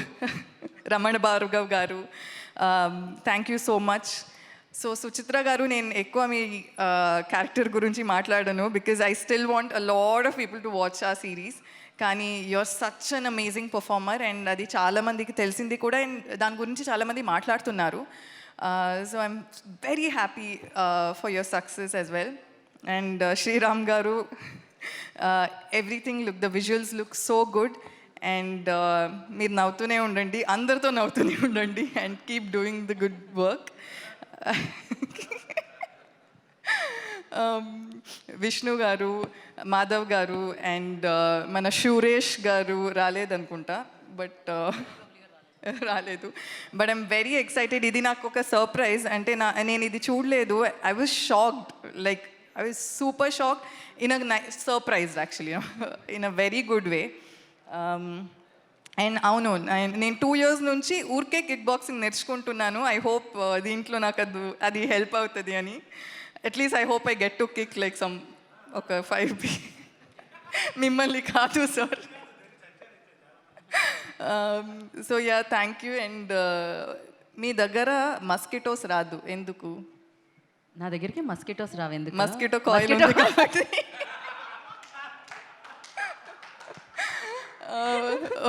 Ramana Bhargav garu, thank you so much. So Suchitra garu, నేను ఎక్కువ మీ క్యారెక్టర్ గురించి మాట్లాడను because I still want a lot of people to watch ఆ సిరీస్. కానీ you're such an amazing performer and అది చాలామందికి తెలిసింది కూడా, అండ్ దాని గురించి చాలామంది మాట్లాడుతున్నారు. So I'm very happy for your success as well. And Sriram garu, everything the visuals look so good. And మీరు నవ్వుతూనే ఉండండి, అందరితో నవ్వుతూనే ఉండండి and keep doing the good work. Vishnu గారు, మాధవ్ గారు అండ్ మన సురేష్ గారు రాలేదనుకుంటా, బట్ రాలేదు. But I'm very excited. ఇది నాకు ఒక సర్ప్రైజ్. అంటే నేను ఇది చూడలేదు. I was shocked, like I was super shocked in a surprise actually, in a very good way. And అవును, నేను 2 years నుంచి ఊరికే కిక్ బాక్సింగ్ నేర్చుకుంటున్నాను. ఐ హోప్ దీంట్లో నాకు అది హెల్ప్ అవుతుంది అని. At least I hope I get to kick like some ఒక 5 మిమ్మల్ని కాదు sir. So yeah, thank you. And మీ దగ్గర మస్కిటోస్ రాదు ఎందుకు? నా దగ్గరికి మస్కిటోస్ రావు ఎందుకు? మస్కిటో కాయిల్ ఉంది కాబట్టి.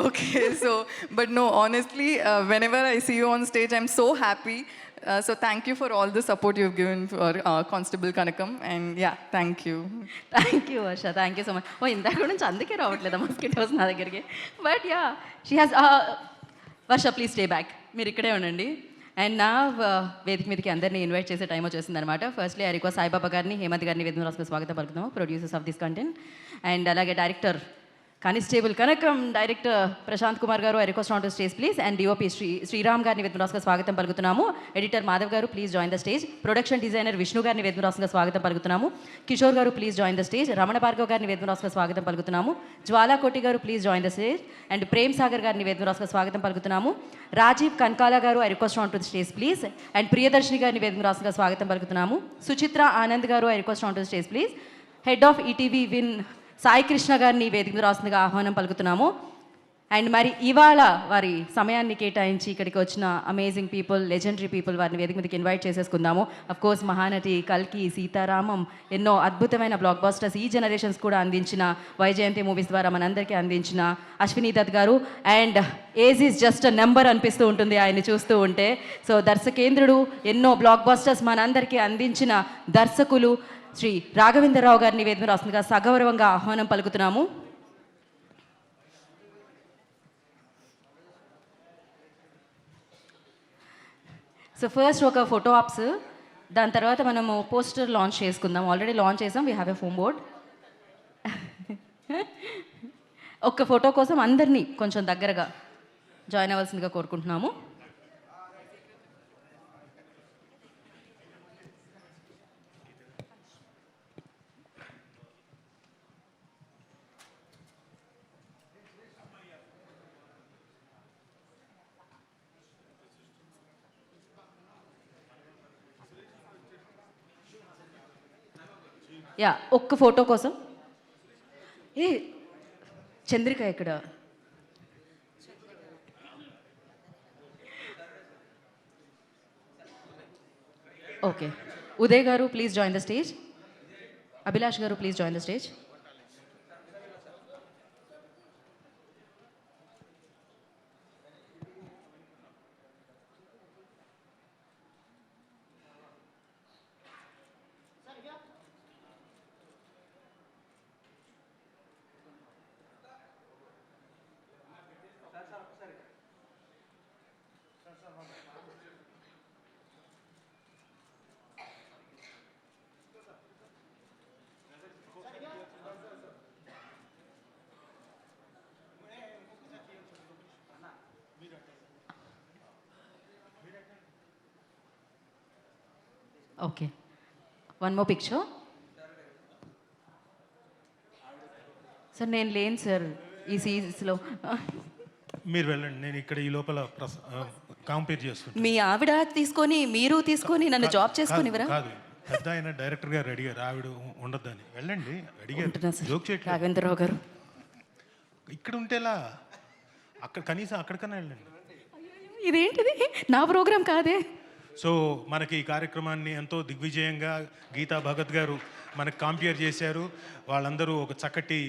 Okay, so but no, honestly, whenever I see you on stage, I'm so happy. So thank you for all the support you've given for Constable Kanakam, and yeah, thank you. Thank you Varsha, thank you so much. ఓ ఇందాక నుంచి అందుకే రావట్లేదు mosquitoes నా దగ్గరికి. But yeah, she has Varsha, please stay back, మీరు ఇక్కడే ఉండండి. అండ్ నా వేదిక మీదకి అందరినీ ఇన్వైట్ చేసే టైం వచ్చేసింది అనమాట. ఫస్ట్లీ ఐ రిక్వెస్ట్ సాయిబాబా గారిని, హేమంత్ గారిని వేదిక రాసుకు స్వాగతం పలుకుతాము, producers of this content. And అలాగే director constable Kanakam, director Prashanth Kumar garu, I request on to stage please. And DOP Sriram గారిని వేదిక స్వాగతం పలుకుతున్నాము. Editor Madhav garu, please join the stage. Production designer Vishnu గారిని వేదిక స్వాగతం పలుకుతున్నాము. Kishore garu, please join the stage. Ramana Bhargav గారిని వేదిక స్వాగతం పలుకుతున్నాము. Jwala Koti garu, please join the stage. And Prem Sagar గారిని వేదిక స్వాగతం పలుకుతున్నాము. రాజీవ్ కన్కాలా గారు, I request on to stage please. And Priyadarshini గారిని వేదిక స్వాగతం పలుకుతున్నాము. సుచిత్ర ఆనంద్ గారు, I request on to stage please. Head of ETV Win Sai Krishna గారిని వేదిక రాస్తుందిగా ఆహ్వానం పలుకుతున్నాము. అండ్ మరి ఇవాళ వారి సమయాన్ని కేటాయించి ఇక్కడికి వచ్చిన అమేజింగ్ పీపుల్, లెజెండరీ పీపుల్, వారిని వేదిక మీదకి ఇన్వైట్ చేసేసుకుందాము. అఫ్కోర్స్ మహానటి, కల్కి, సీతారామం, ఎన్నో అద్భుతమైన బ్లాక్ బస్టర్స్ ఈ జనరేషన్స్ కూడా అందించిన, వైజయంతి మూవీస్ ద్వారా మనందరికీ అందించిన అశ్విని దత్ గారు. And age is just a number అనిపిస్తూ ఉంటుంది ఆయన్ని చూస్తూ ఉంటే. సో దర్శకేంద్రుడు, ఎన్నో బ్లాక్ బస్టర్స్ మనందరికీ అందించిన దర్శకులు శ్రీ రాఘవేంద్రరావు గారిని వేదిక రాస్తుందిగా సగౌరవంగా ఆహ్వానం పలుకుతున్నాము. సో ఫస్ట్ ఒక ఫోటో ఆప్స్, దాని తర్వాత మనము పోస్టర్ లాంచ్ చేసుకుందాం. ఆల్రెడీ లాంచ్ చేసాం, we have a foam board. ఒక్క ఫోటో కోసం అందరినీ కొంచెం దగ్గరగా జాయిన్ అవ్వాల్సిందిగా కోరుకుంటున్నాము. యా, ఒక్క ఫోటో కోసం. ఏ చంద్రిక ఇక్కడ? Okay, Uday garu, please join the stage. Abhilash garu, please join the stage. Okay, one more picture. Sir నేను లేను సార్ ఈ సీజన్స్లో. మీరు వెళ్ళండి, నేను ఇక్కడ ఈ లోపల కంపేర్ చేసుకుంటాను. మీ ఆవిడ తీసుకొని, మీరు తీసుకొని నన్ను జాబ్ చేసుకొని ఇవ్వరా? కాదు, పెద్ద ఆయన డైరెక్టర్ గారు అడిగారు ఆవిడ ఉండొద్దని. వెళ్ళండి అడిగారు. ఉంటున్నా సార్. జోక్ చేయట్లేదు. రాఘవేంద్రరావు గారు ఇక్కడ ఉంటేలా అక్కడ కనీసం అక్కడికన్నా వెళ్ళండి. ఇదేంటిది, నా ప్రోగ్రాం కాదే. సో మనకి ఈ కార్యక్రమాన్ని ఎంతో దిగ్విజయంగా గీతా భగత్ గారు మనకు కాంపేర్ చేశారు. వాళ్ళందరూ ఒక చక్కటి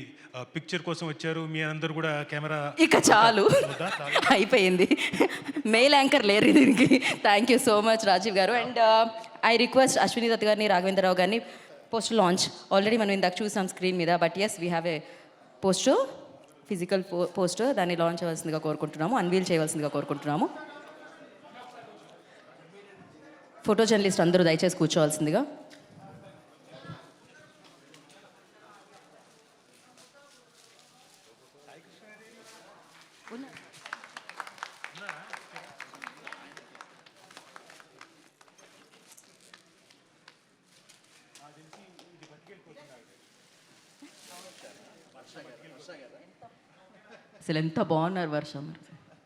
పిక్చర్ కోసం వచ్చారు. మీ అందరూ కూడా కెమెరా ఇక చాలు, అయిపోయింది. మెయిల్ యాంకర్ లేరు దీనికి. Thank you so much Rajiv గారు. And I request Ashwini Dutt గారిని, రాఘవేంద్రరావు గారిని పోస్టర్ లాంచ్ ఆల్రెడీ మనం ఇందాక చూసాం స్క్రీన్ మీద. But yes we have a poster, physical poster. దాన్ని లాంచ్ అవ్వాల్సిందిగా కోరుకుంటున్నాము, అన్వీల్ చేయవలసిందిగా కోరుకుంటున్నాము. ఫోటో జర్నలిస్ట్ అందరూ దయచేసి కూర్చోవాల్సిందిగా. అసలు ఎంత బాగున్నారు వర్షం,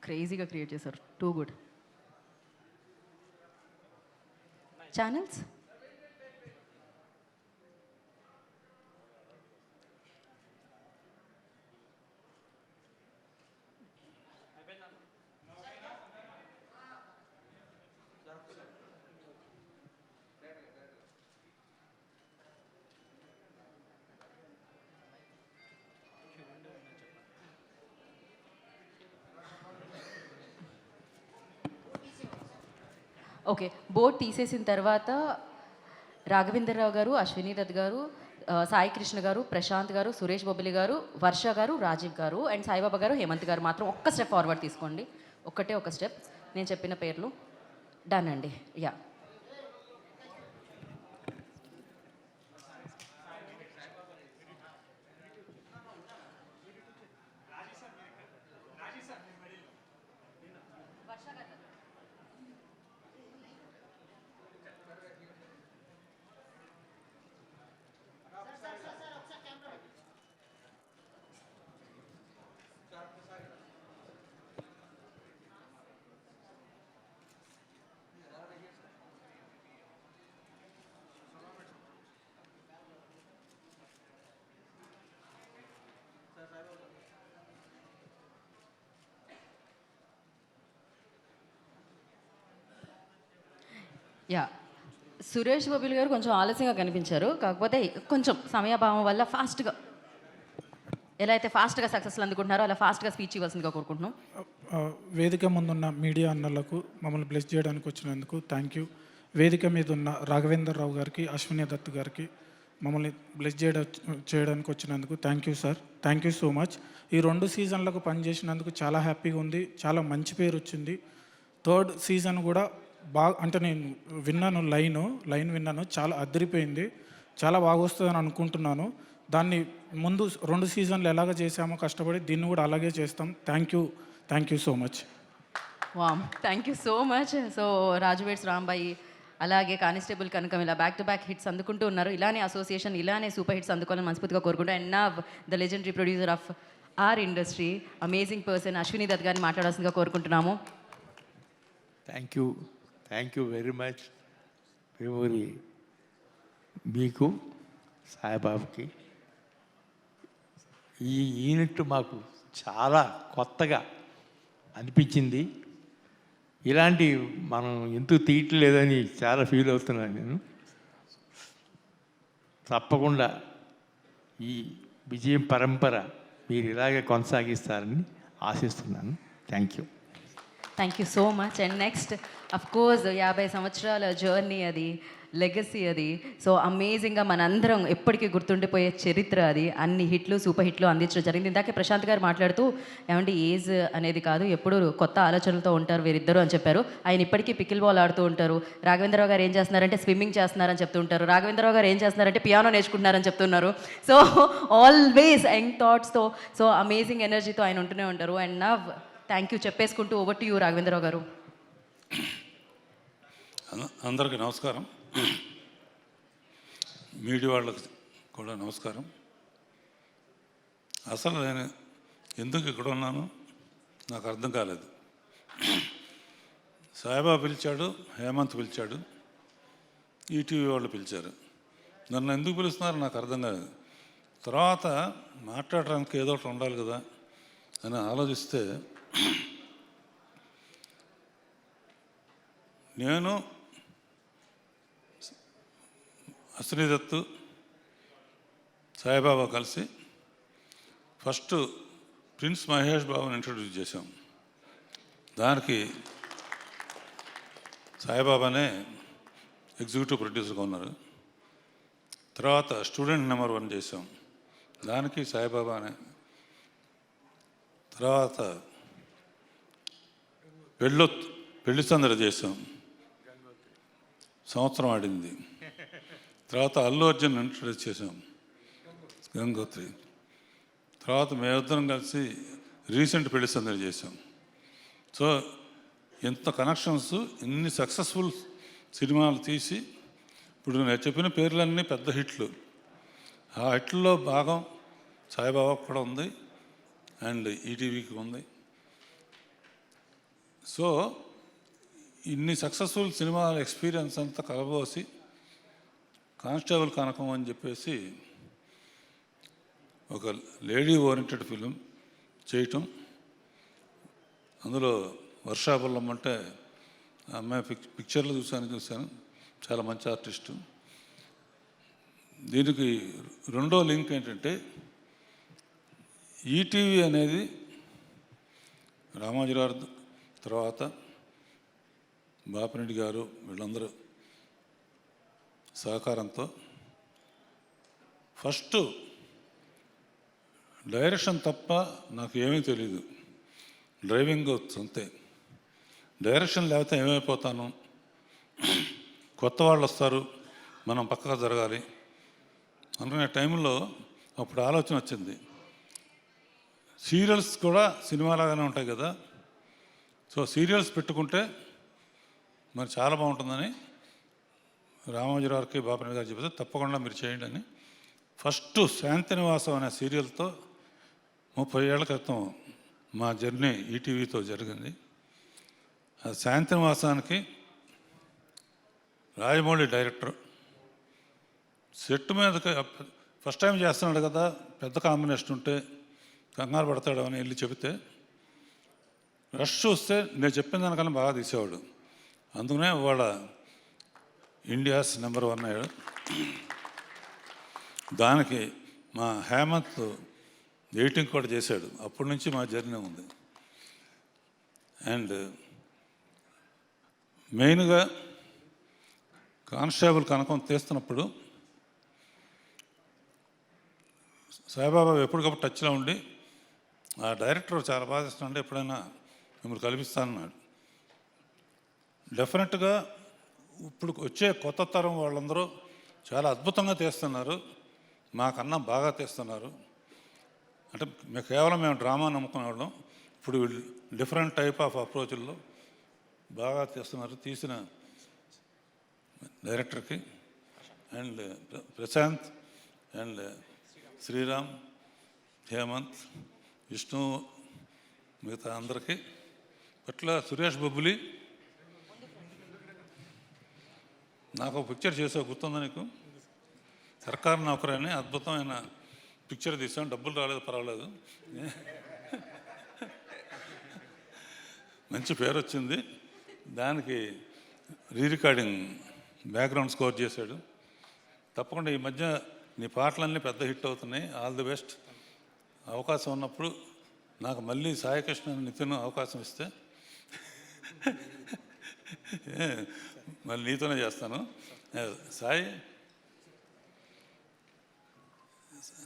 క్రేజీగా క్రియేట్ చేశారు. Too good channels. Okay, board తీసేసిన తర్వాత రాఘవేంద్రరావు గారు, అశ్విని దత్ గారు, సాయి కృష్ణ గారు, ప్రశాంత్ గారు, సురేష్ బొబ్బిలి గారు, వర్ష గారు, రాజీవ్ గారు అండ్ సాయిబాబా గారు, హేమంత్ గారు మాత్రం ఒక్క స్టెప్ ఫార్వర్డ్ తీసుకోండి. ఒక్కటే ఒక స్టెప్. నేను చెప్పిన పేర్లు డన్ అండి. Yeah, yeah. సురేష్ బొబ్బిలి గారు కొంచెం ఆలస్యంగా కనిపించారు, కాకపోతే కొంచెం సమయాభావం వల్ల ఫాస్ట్గా, ఎలా అయితే ఫాస్ట్గా సక్సెస్లు అందుకుంటున్నారో అలా ఫాస్ట్గా స్పీచ్ ఇవ్వాల్సిందిగా కోరుకుంటున్నాం. వేదిక ముందున్న మీడియా అన్నలకు మమ్మల్ని బ్లెస్ చేయడానికి వచ్చినందుకు థ్యాంక్ యూ. వేదిక మీద ఉన్న రాఘవేంద్రరావు గారికి, అశ్విని దత్ గారికి మమ్మల్ని బ్లెస్ చేయడానికి వచ్చినందుకు thank you sir. Thank you so much. ఈ 2 సీజన్లకు పనిచేసినందుకు చాలా హ్యాపీగా ఉంది, చాలా మంచి పేరు వచ్చింది. 3rd సీజన్ కూడా బాగా, అంటే నేను విన్నాను, లైన్ విన్నాను, చాలా అదిరిపోయింది, చాలా బాగా వస్తుందని అనుకుంటున్నాను. దాన్ని ముందు 2 సీజన్లు ఎలాగ చేసామో కష్టపడి దీన్ని కూడా అలాగే చేస్తాం. Thank you so much. వామ్, thank you so much. So Raju weds Rambai, అలాగే కానిస్టేబుల్ కనకం ఇలా బ్యాక్ టు బ్యాక్ హిట్స్ అందుకుంటూ ఉన్నారు. ఇలానే అసోసియేషన్ ఇలానే సూపర్ హిట్స్ అందుకోవాలని మనస్ఫూర్తిగా కోరుకుంటూ, అండ్ నా the legendary producer of our industry, amazing person Ashwini Dutt గారిని మాట్లాడాల్సిందిగా కోరుకుంటున్నాము. Thank you very much. Memory మీకు, సాయిబాబుకి. ఈ యూనిట్ మాకు చాలా కొత్తగా అనిపించింది. ఇలాంటి మనం ఎందుకు తీయట్లేదని చాలా ఫీల్ అవుతున్నాను నేను. తప్పకుండా ఈ విజయం పరంపర మీరు ఇలాగే కొనసాగిస్తారని ఆశిస్తున్నాను. Thank you so much. And next of course 50 సంవత్సరాల జర్నీ అది, లెగసీ అది. సో అమేజింగ్గా మనందరం ఎప్పటికీ గుర్తుండిపోయే చరిత్ర అది. అన్ని హిట్లు, సూపర్ హిట్లు అందించడం జరిగింది. ఇందాకే ప్రశాంత్ గారు మాట్లాడుతూ ఏమంటే ఏజ్ అనేది కాదు, ఎప్పుడు కొత్త ఆలోచనలతో ఉంటారు వీరిద్దరు అని చెప్పారు. ఆయన ఇప్పటికీ పికిల్ బాల్ ఆడుతూ ఉంటారు. రాఘవేంద్రరావు గారు ఏం చేస్తున్నారంటే స్విమ్మింగ్ చేస్తున్నారని చెప్తుంటారు. రాఘవేంద్రరావు గారు ఏం చేస్తున్నారంటే పియానో నేర్చుకుంటున్నారని చెప్తున్నారు. సో ఆల్వేస్ యంగ్ థాట్స్తో, సో అమేజింగ్ ఎనర్జీతో ఆయన ఉంటూనే ఉంటారు. అండ్ నా థ్యాంక్ యూ చెప్పేసుకుంటూ over to you Raghavendra Rao garu. అందరికీ నమస్కారం. మీడియా వాళ్ళకి కూడా నమస్కారం. అసలు నేను ఎందుకు ఇక్కడ ఉన్నాను నాకు అర్థం కాలేదు. సాయిబాబా పిలిచాడు, హేమంత్ పిలిచాడు. ఈటీవీ వాళ్ళు పిలిచారు. నన్ను ఎందుకు పిలుస్తున్నారో నాకు అర్థం కాదు. తర్వాత మాట్లాడడానికి ఏదో ఒకటి ఉండాలి కదా అని ఆలోచిస్తే నేను అశ్విని దత్తు సాయిబాబా కలిసి ఫస్ట్ ప్రిన్స్ మహేష్ బాబుని ఇంట్రడ్యూస్ చేశాం. దానికి సాయిబాబానే ఎగ్జిక్యూటివ్ ప్రొడ్యూసర్గా ఉన్నారు. తర్వాత స్టూడెంట్ నెంబర్ 1 చేసాం, దానికి సాయిబాబానే. తర్వాత పెళ్ళి సందడి చేసాం, సంవత్సరం ఆడింది. తర్వాత అల్లు అర్జున్ ఇంట్రడ్యూస్ చేసాం, గంగోత్రి. తర్వాత మేమిద్దరం కలిసి రీసెంట్ పెళ్లి సందడి చేసాం. సో ఎంత కనెక్షన్స్, ఇన్ని సక్సెస్ఫుల్ సినిమాలు తీసి ఇప్పుడు నేను చెప్పిన పేర్లన్నీ పెద్ద హిట్లు. ఆ హిట్లలో భాగం సాయిబాబాకు కూడా ఉంది అండ్ ఈటీవీకి ఉంది. సో ఇన్ని సక్సెస్ఫుల్ సినిమాల ఎక్స్పీరియన్స్ అంతా కలబోసి కానిస్టేబుల్ కనకం అని చెప్పేసి ఒక లేడీ ఓరియంటెడ్ ఫిలిం చేయటం. అందులో వర్షాబుల్లం అంటే ఆ అమ్మాయి పిక్చర్లు చూశాను, చాలా మంచి ఆర్టిస్టు. దీనికి రెండో లింక్ ఏంటంటే ఈటీవీ అనేది రామోజీరావు తర్వాత బాపిరెడ్డి గారు వీళ్ళందరూ సహకారంతో ఫస్ట్ డైరెక్షన్ తప్ప నాకు ఏమీ తెలియదు, డ్రైవింగ్ అంతే. డైరెక్షన్ లేకపోతే ఏమైపోతాను, కొత్త వాళ్ళు వస్తారు, మనం పక్కగా జరగాలి అనుకునే టైంలో అప్పుడు ఆలోచన వచ్చింది, సీరియల్స్ కూడా సినిమాలాగానే ఉంటాయి కదా, సో సీరియల్స్ పెట్టుకుంటే మరి చాలా బాగుంటుందని రామోజీరావుకి బాపిరెడ్డి గారు చెబితే తప్పకుండా మీరు చేయండి అని ఫస్ట్ శాంతినివాసం అనే సీరియల్తో 30 ఏళ్ల క్రితం మా జర్నీ ఈటీవీతో జరిగింది. ఆ శాంతినివాసానికి రాజమౌళి డైరెక్టర్ సెట్ మీదకి ఫస్ట్ టైం చేస్తున్నాడు కదా, పెద్ద కాంబినేషన్ ఉంటే కంగారు పడతాడు అని వెళ్ళి చెబితే రష్ చూస్తే నేను చెప్పిన దానికన్నా బాగా తీసేవాడు. అందుకనే వాళ్ళ ఇండియాస్ నెంబర్ 1 అయ్యాడు. దానికి మా హేమంత్ ఎడిటింగ్ కూడా చేశాడు. అప్పటి నుంచి మా జర్నీ ఉంది. అండ్ మెయిన్గా కానిస్టేబుల్ కనకం తీస్తున్నప్పుడు సాయిబాబా ఎప్పటికప్పుడు టచ్లో ఉండి ఆ డైరెక్టర్ చాలా బాగా చేస్తున్నాడు, ఎప్పుడైనా మిమ్మల్ని కల్పిస్తానన్నాడు. డెఫినెట్గా ఇప్పుడు వచ్చే కొత్త తరం వాళ్ళందరూ చాలా అద్భుతంగా తీస్తున్నారు, మాకన్నా బాగా తీస్తున్నారు. అంటే కేవలం మేము డ్రామా నమ్ముకునే వాళ్ళం, ఇప్పుడు డిఫరెంట్ టైప్ ఆఫ్ అప్రోచ్ల్లో బాగా తీస్తున్నారు. తీసిన డైరెక్టర్కి అండ్ ప్రశాంత్ అండ్ శ్రీరామ్, హేమంత్, విష్ణు, మిగతా అందరికీ, పట్ల సురేష్ బొబ్బులి. నాకు ఒక పిక్చర్ చేసావు, గుర్తుందా నీకు? సర్కార్ నౌకర్ అని అద్భుతమైన పిక్చర్ తీసాం, డబ్బులు రాలేదు పర్వాలేదు, మంచి పేరు వచ్చింది. దానికి రికార్డింగ్ బ్యాక్గ్రౌండ్ స్కోర్ చేశాడు. తప్పకుండా ఈ మధ్య నీ పాటలన్నీ పెద్ద హిట్ అవుతున్నాయి, ఆల్ ది బెస్ట్. అవకాశం ఉన్నప్పుడు నాకు మళ్ళీ సాయికృష్ణ నితిన్ అవకాశం ఇస్తే మళ్ళీ నీతోనే చేస్తాను.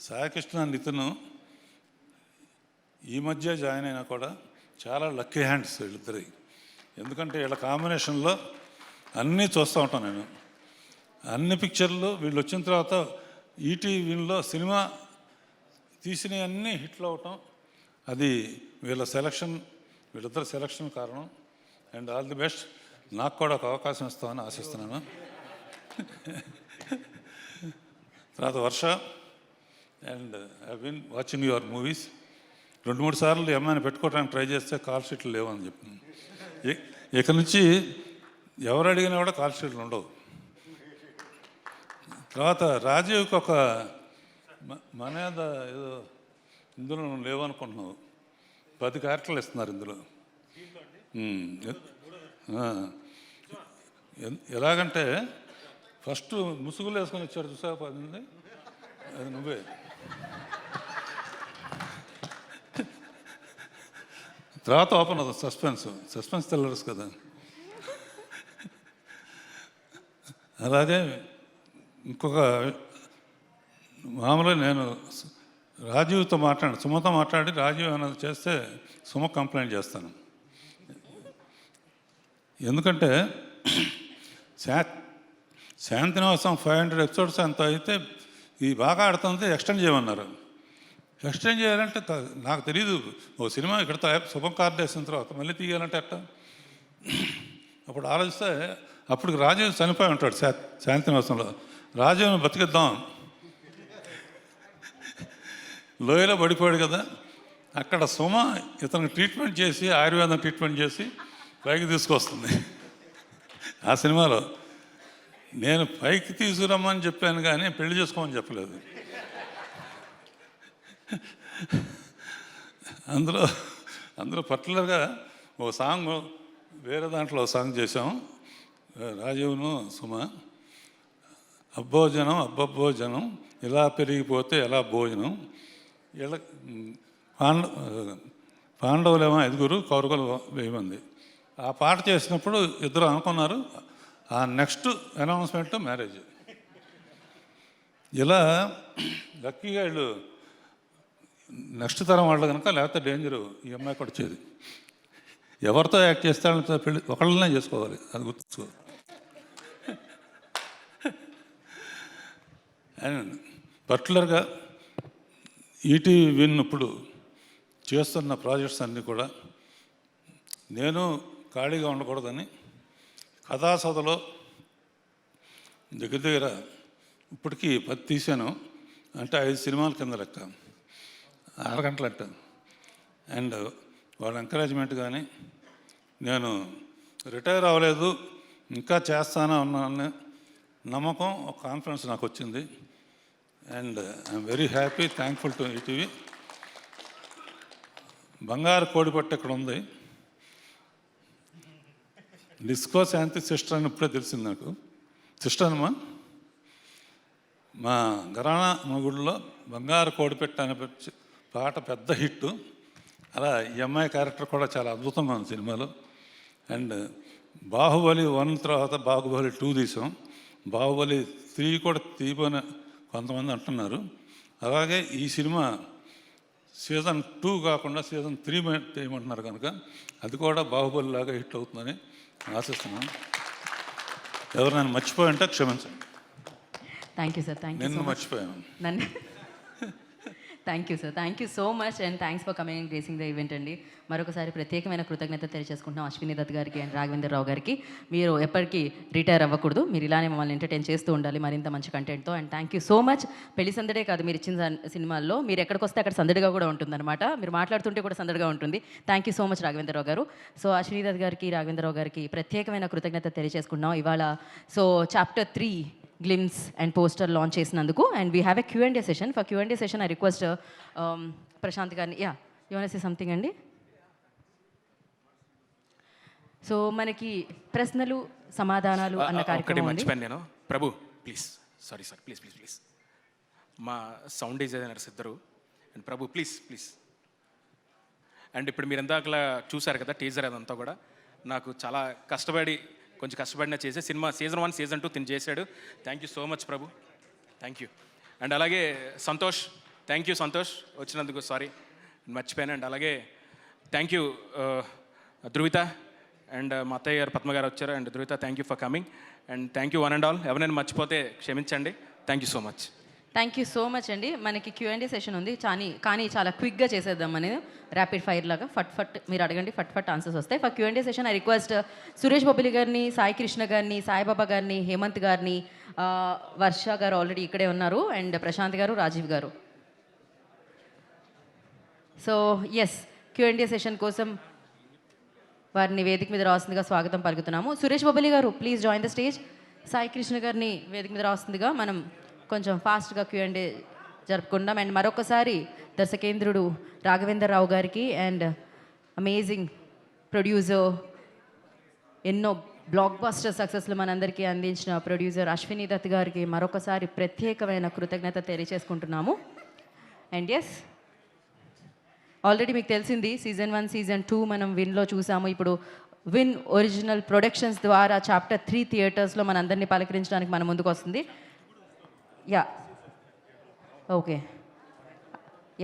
సాయికృష్ణ నితిన్ ఈ మధ్య జాయిన్ అయినా కూడా చాలా లక్కీ హ్యాండ్స్ వీళ్ళిద్దరి. ఎందుకంటే వీళ్ళ కాంబినేషన్లో అన్నీ చూస్తూ ఉంటాను నేను. అన్ని పిక్చర్లు వీళ్ళు వచ్చిన తర్వాత ఈటీవీలో సినిమా తీసినవి అన్నీ హిట్లు అవటం, అది వీళ్ళిద్దరు సెలక్షన్ కారణం. And all the best. నాకు కూడా ఒక అవకాశం ఇస్తామని ఆశిస్తున్నాను. తర్వాత Varsha, and I been watching your movies. 2-3 సార్లు ఏమైనా పెట్టుకోవడానికి ట్రై చేస్తే కాల్ షీట్లు లేవని చెప్పింది. ఇక నుంచి ఎవరు అడిగినా కూడా కాల్ షీట్లు ఉండవు. తర్వాత రాజీవ్కి ఒక మనేద ఏదో ఇందులో లేవనుకుంటున్నావు, 10 క్యారెక్టర్లు ఇస్తున్నారు ఇందులో. ఎలాగంటే ఫస్ట్ ముసుగులు వేసుకొని వచ్చాడు చూసావు 10 మంది, అది నువ్వే. తర్వాత ఓపెన్ అవుతుంది సస్పెన్స్ తెల్లరుసు కదా. అలాగే ఇంకొక మామూలుగా నేను రాజీవ్తో సుమతో మాట్లాడి రాజీవ్ అన్నది చేస్తే సుమ కంప్లైంట్ చేస్తాను. ఎందుకంటే శాంతినివాసం 500 ఎపిసోడ్స్ అంత అయితే ఇది బాగా ఆడుతుంది, ఎక్స్టెండ్ చేయమన్నారు. ఎక్స్టెండ్ చేయాలంటే నాకు తెలియదు, ఓ సినిమా ఇక్కడ శుభం కార్డు వేసిన తర్వాత మళ్ళీ తీయాలంటే ఎట్ట. అప్పుడు ఆలోచిస్తే అప్పటికి రాజీవ్ చనిపోయి ఉంటాడు శాంతినివాసంలో. రాజీవ్ని బతికిద్దాం, లోయలో పడిపోయాడు కదా, అక్కడ సుమ ఇతనికి ట్రీట్మెంట్ చేసి ఆయుర్వేదం ట్రీట్మెంట్ చేసి పైకి తీసుకొస్తుంది. ఆ సినిమాలో నేను పైకి తీసుకురమ్మని చెప్పాను కానీ పెళ్లి చేసుకోమని చెప్పలేదు. అందులో పర్టికులర్గా ఓ సాంగ్ వేరే దాంట్లో సాంగ్ చేసాం రాజీవ్ను సుమ. అబ్బోజనం అబ్బబ్బోజనం ఇలా పెరిగిపోతే ఎలా భోజనం, ఇలా పాండవులేమో 5, కౌరవులు 1000 మంది. ఆ పాట చేసినప్పుడు ఇద్దరు అనుకున్నారు, ఆ నెక్స్ట్ అనౌన్స్మెంట్ మ్యారేజ్. ఇలా లక్కీగా వీళ్ళు నెక్స్ట్ తరం వాళ్ళు కనుక, లేకపోతే డేంజరు ఈ అమ్మాయి కూడా వచ్చేది. ఎవరితో యాక్ట్ చేస్తాడంటే పెళ్ళి ఒకళ్ళనే చేసుకోవాలి, అది గుర్తుంచుకో. అండ్ పర్టికులర్గా ఈటీవీ విన్ ఇప్పుడు చేస్తున్న ప్రాజెక్ట్స్ అన్నీ కూడా నేను ఖాళీగా ఉండకూడదని కథాసభలో దగ్గర ఇప్పటికీ 10 తీశాను, అంటే 5 సినిమాల కింద లెక్క, 6 గంటలు అంట. అండ్ వాళ్ళ ఎంకరేజ్మెంట్ కానీ, నేను రిటైర్ అవ్వలేదు ఇంకా చేస్తాను అన్న నమ్మకం, ఒక కాన్ఫిడెన్స్ నాకు వచ్చింది. And I'm very happy, thankful to ETV. బంగారు కోడిపట్టు ఇక్కడ ఉంది, డిస్కో శాంతి సిస్టర్ అని ఇప్పుడే తెలిసింది నాకు. సిస్టర్ అమ్మా, మా ఘరానా మొగుడులో బంగారు కోడిపెట్ట అనే పాట పెద్ద హిట్. అలా ఈ అమ్మాయి క్యారెక్టర్ కూడా చాలా అద్భుతంగా ఉంది సినిమాలో. అండ్ బాహుబలి 1 తర్వాత బాహుబలి 2 తీసాం, బాహుబలి 3 కూడా తీయమని కొంతమంది అంటున్నారు. అలాగే ఈ సినిమా సీజన్ 2 కాకుండా సీజన్ 3 తీయమంటున్నారు కనుక అది కూడా బాహుబలి లాగా హిట్ అవుతుందని ఆశిస్తున్నాను. ఎవరైనా మర్చిపోయి ఉంటే క్షమించండి. Thank you sir. నిన్ను మర్చిపోయాను. Thank you sir, thank you so much and thanks for coming and gracing the event అండి. మరొకసారి ప్రత్యేకమైన కృతజ్ఞత తెలియజేసుకుంటున్నాం అశ్విని దత్ గారికి అండ్ రాఘవేంద్ర రావు గారికి. మీరు ఎప్పటికీ రిటైర్ అవ్వకూడదు, మీరు ఇలానే మమ్మల్ని ఎంటర్టైన్ చేస్తూ ఉండాలి మరింత మంచి కంటెంట్తో. And thank you so much. పెళ్లి సందడే కాదు, మీరు ఇచ్చిన సినిమాల్లో మీరు ఎక్కడికి వస్తే అక్కడ సందడిగా కూడా ఉంటుందన్నమాట, మీరు మాట్లాడుతుంటే కూడా సందడిగా ఉంటుంది. Thank you so much Raghavendra Rao garu. So Ashwini Dutt గారికి, రాఘవేంద్ర రావు గారికి ప్రత్యేకమైన కృతజ్ఞత తెలియజేసుకుంటున్నాం ఇవాళ. So chapter 3 glimpse and poster launch చేసినందుకు. And we have a Q&A session. For Q&A session I request Prashanth గారిని. యూ వాంట్ సే సంథింగ్ అండి? సో మనకి ప్రశ్నలు సమాధానాలు అన్న కార్యక్రమం మర్చిపోయాను నేను. Prabhu please, sorry sir, please please please. మా సౌండ్ డిజైనర్స్ ఇద్దరు, and Prabhu please please. And ఇప్పుడు మీరు ఎందాకలా చూసారు కదా టీజర్, అదంతా కూడా నాకు చాలా కొంచెం కష్టపడినా చేసే సినిమా. సీజన్ 1 సీజన్ 2 తిని చేశాడు. Thank you so much Prabhu, thank you. And అలాగే సంతోష్, థ్యాంక్ యూ సంతోష్ వచ్చినందుకు, సారీ మర్చిపోయాను. అండ్ అలాగే థ్యాంక్ యూ ధృవిత అండ్ మా అత్తయ్య గారు పద్మ గారు వచ్చారు. And Dhruvita thank you for coming. And thank you one and all. ఎవరైనా మర్చిపోతే క్షమించండి. Thank you so much. Thank you so much అండి. మనకి Q&A సెషన్ ఉంది, కానీ చాలా క్విక్గా చేసేద్దాం అనేది, ర్యాపిడ్ ఫైర్ లాగా. ఫట్ మీరు అడగండి, ఫట్ ఆన్సర్స్ వస్తాయి. For Q&A session I request Suresh Bobbili గారిని, సాయి కృష్ణ గారిని, సాయిబాబా గారిని, హేమంత్ గారిని, వర్ష గారు ఆల్రెడీ ఇక్కడే ఉన్నారు, అండ్ ప్రశాంత్ గారు, రాజీవ్ గారు. సో ఎస్, Q&A సెషన్ కోసం వారిని వేదిక మీద రాస్తుందిగా స్వాగతం పలుకుతున్నాము. సురేష్ బొబ్బిలి గారు please join the stage. Sai Krishna గారిని వేదిక మీద రాస్తుందిగా మనం కొంచెం ఫాస్ట్గా Q&A జరుపుకుందాం. అండ్ మరొకసారి దర్శకేంద్రుడు రాఘవేంద్ర రావు గారికి అండ్ అమేజింగ్ ప్రొడ్యూసర్, ఎన్నో బ్లాక్ బస్టర్ సక్సెస్లు మనందరికీ అందించిన ప్రొడ్యూసర్ అశ్విని దత్ గారికి మరొకసారి ప్రత్యేకమైన కృతజ్ఞత తెలియచేసుకుంటున్నాము. అండ్ ఎస్, ఆల్రెడీ మీకు తెలిసింది సీజన్ 1, సీజన్ 2 మనం విన్లో చూసాము. ఇప్పుడు విన్ ఒరిజినల్ ప్రొడక్షన్స్ ద్వారా చాప్టర్ 3 థియేటర్స్లో మనందరినీ పలకరించడానికి మన ముందుకు వస్తుంది. యా, ఓకే,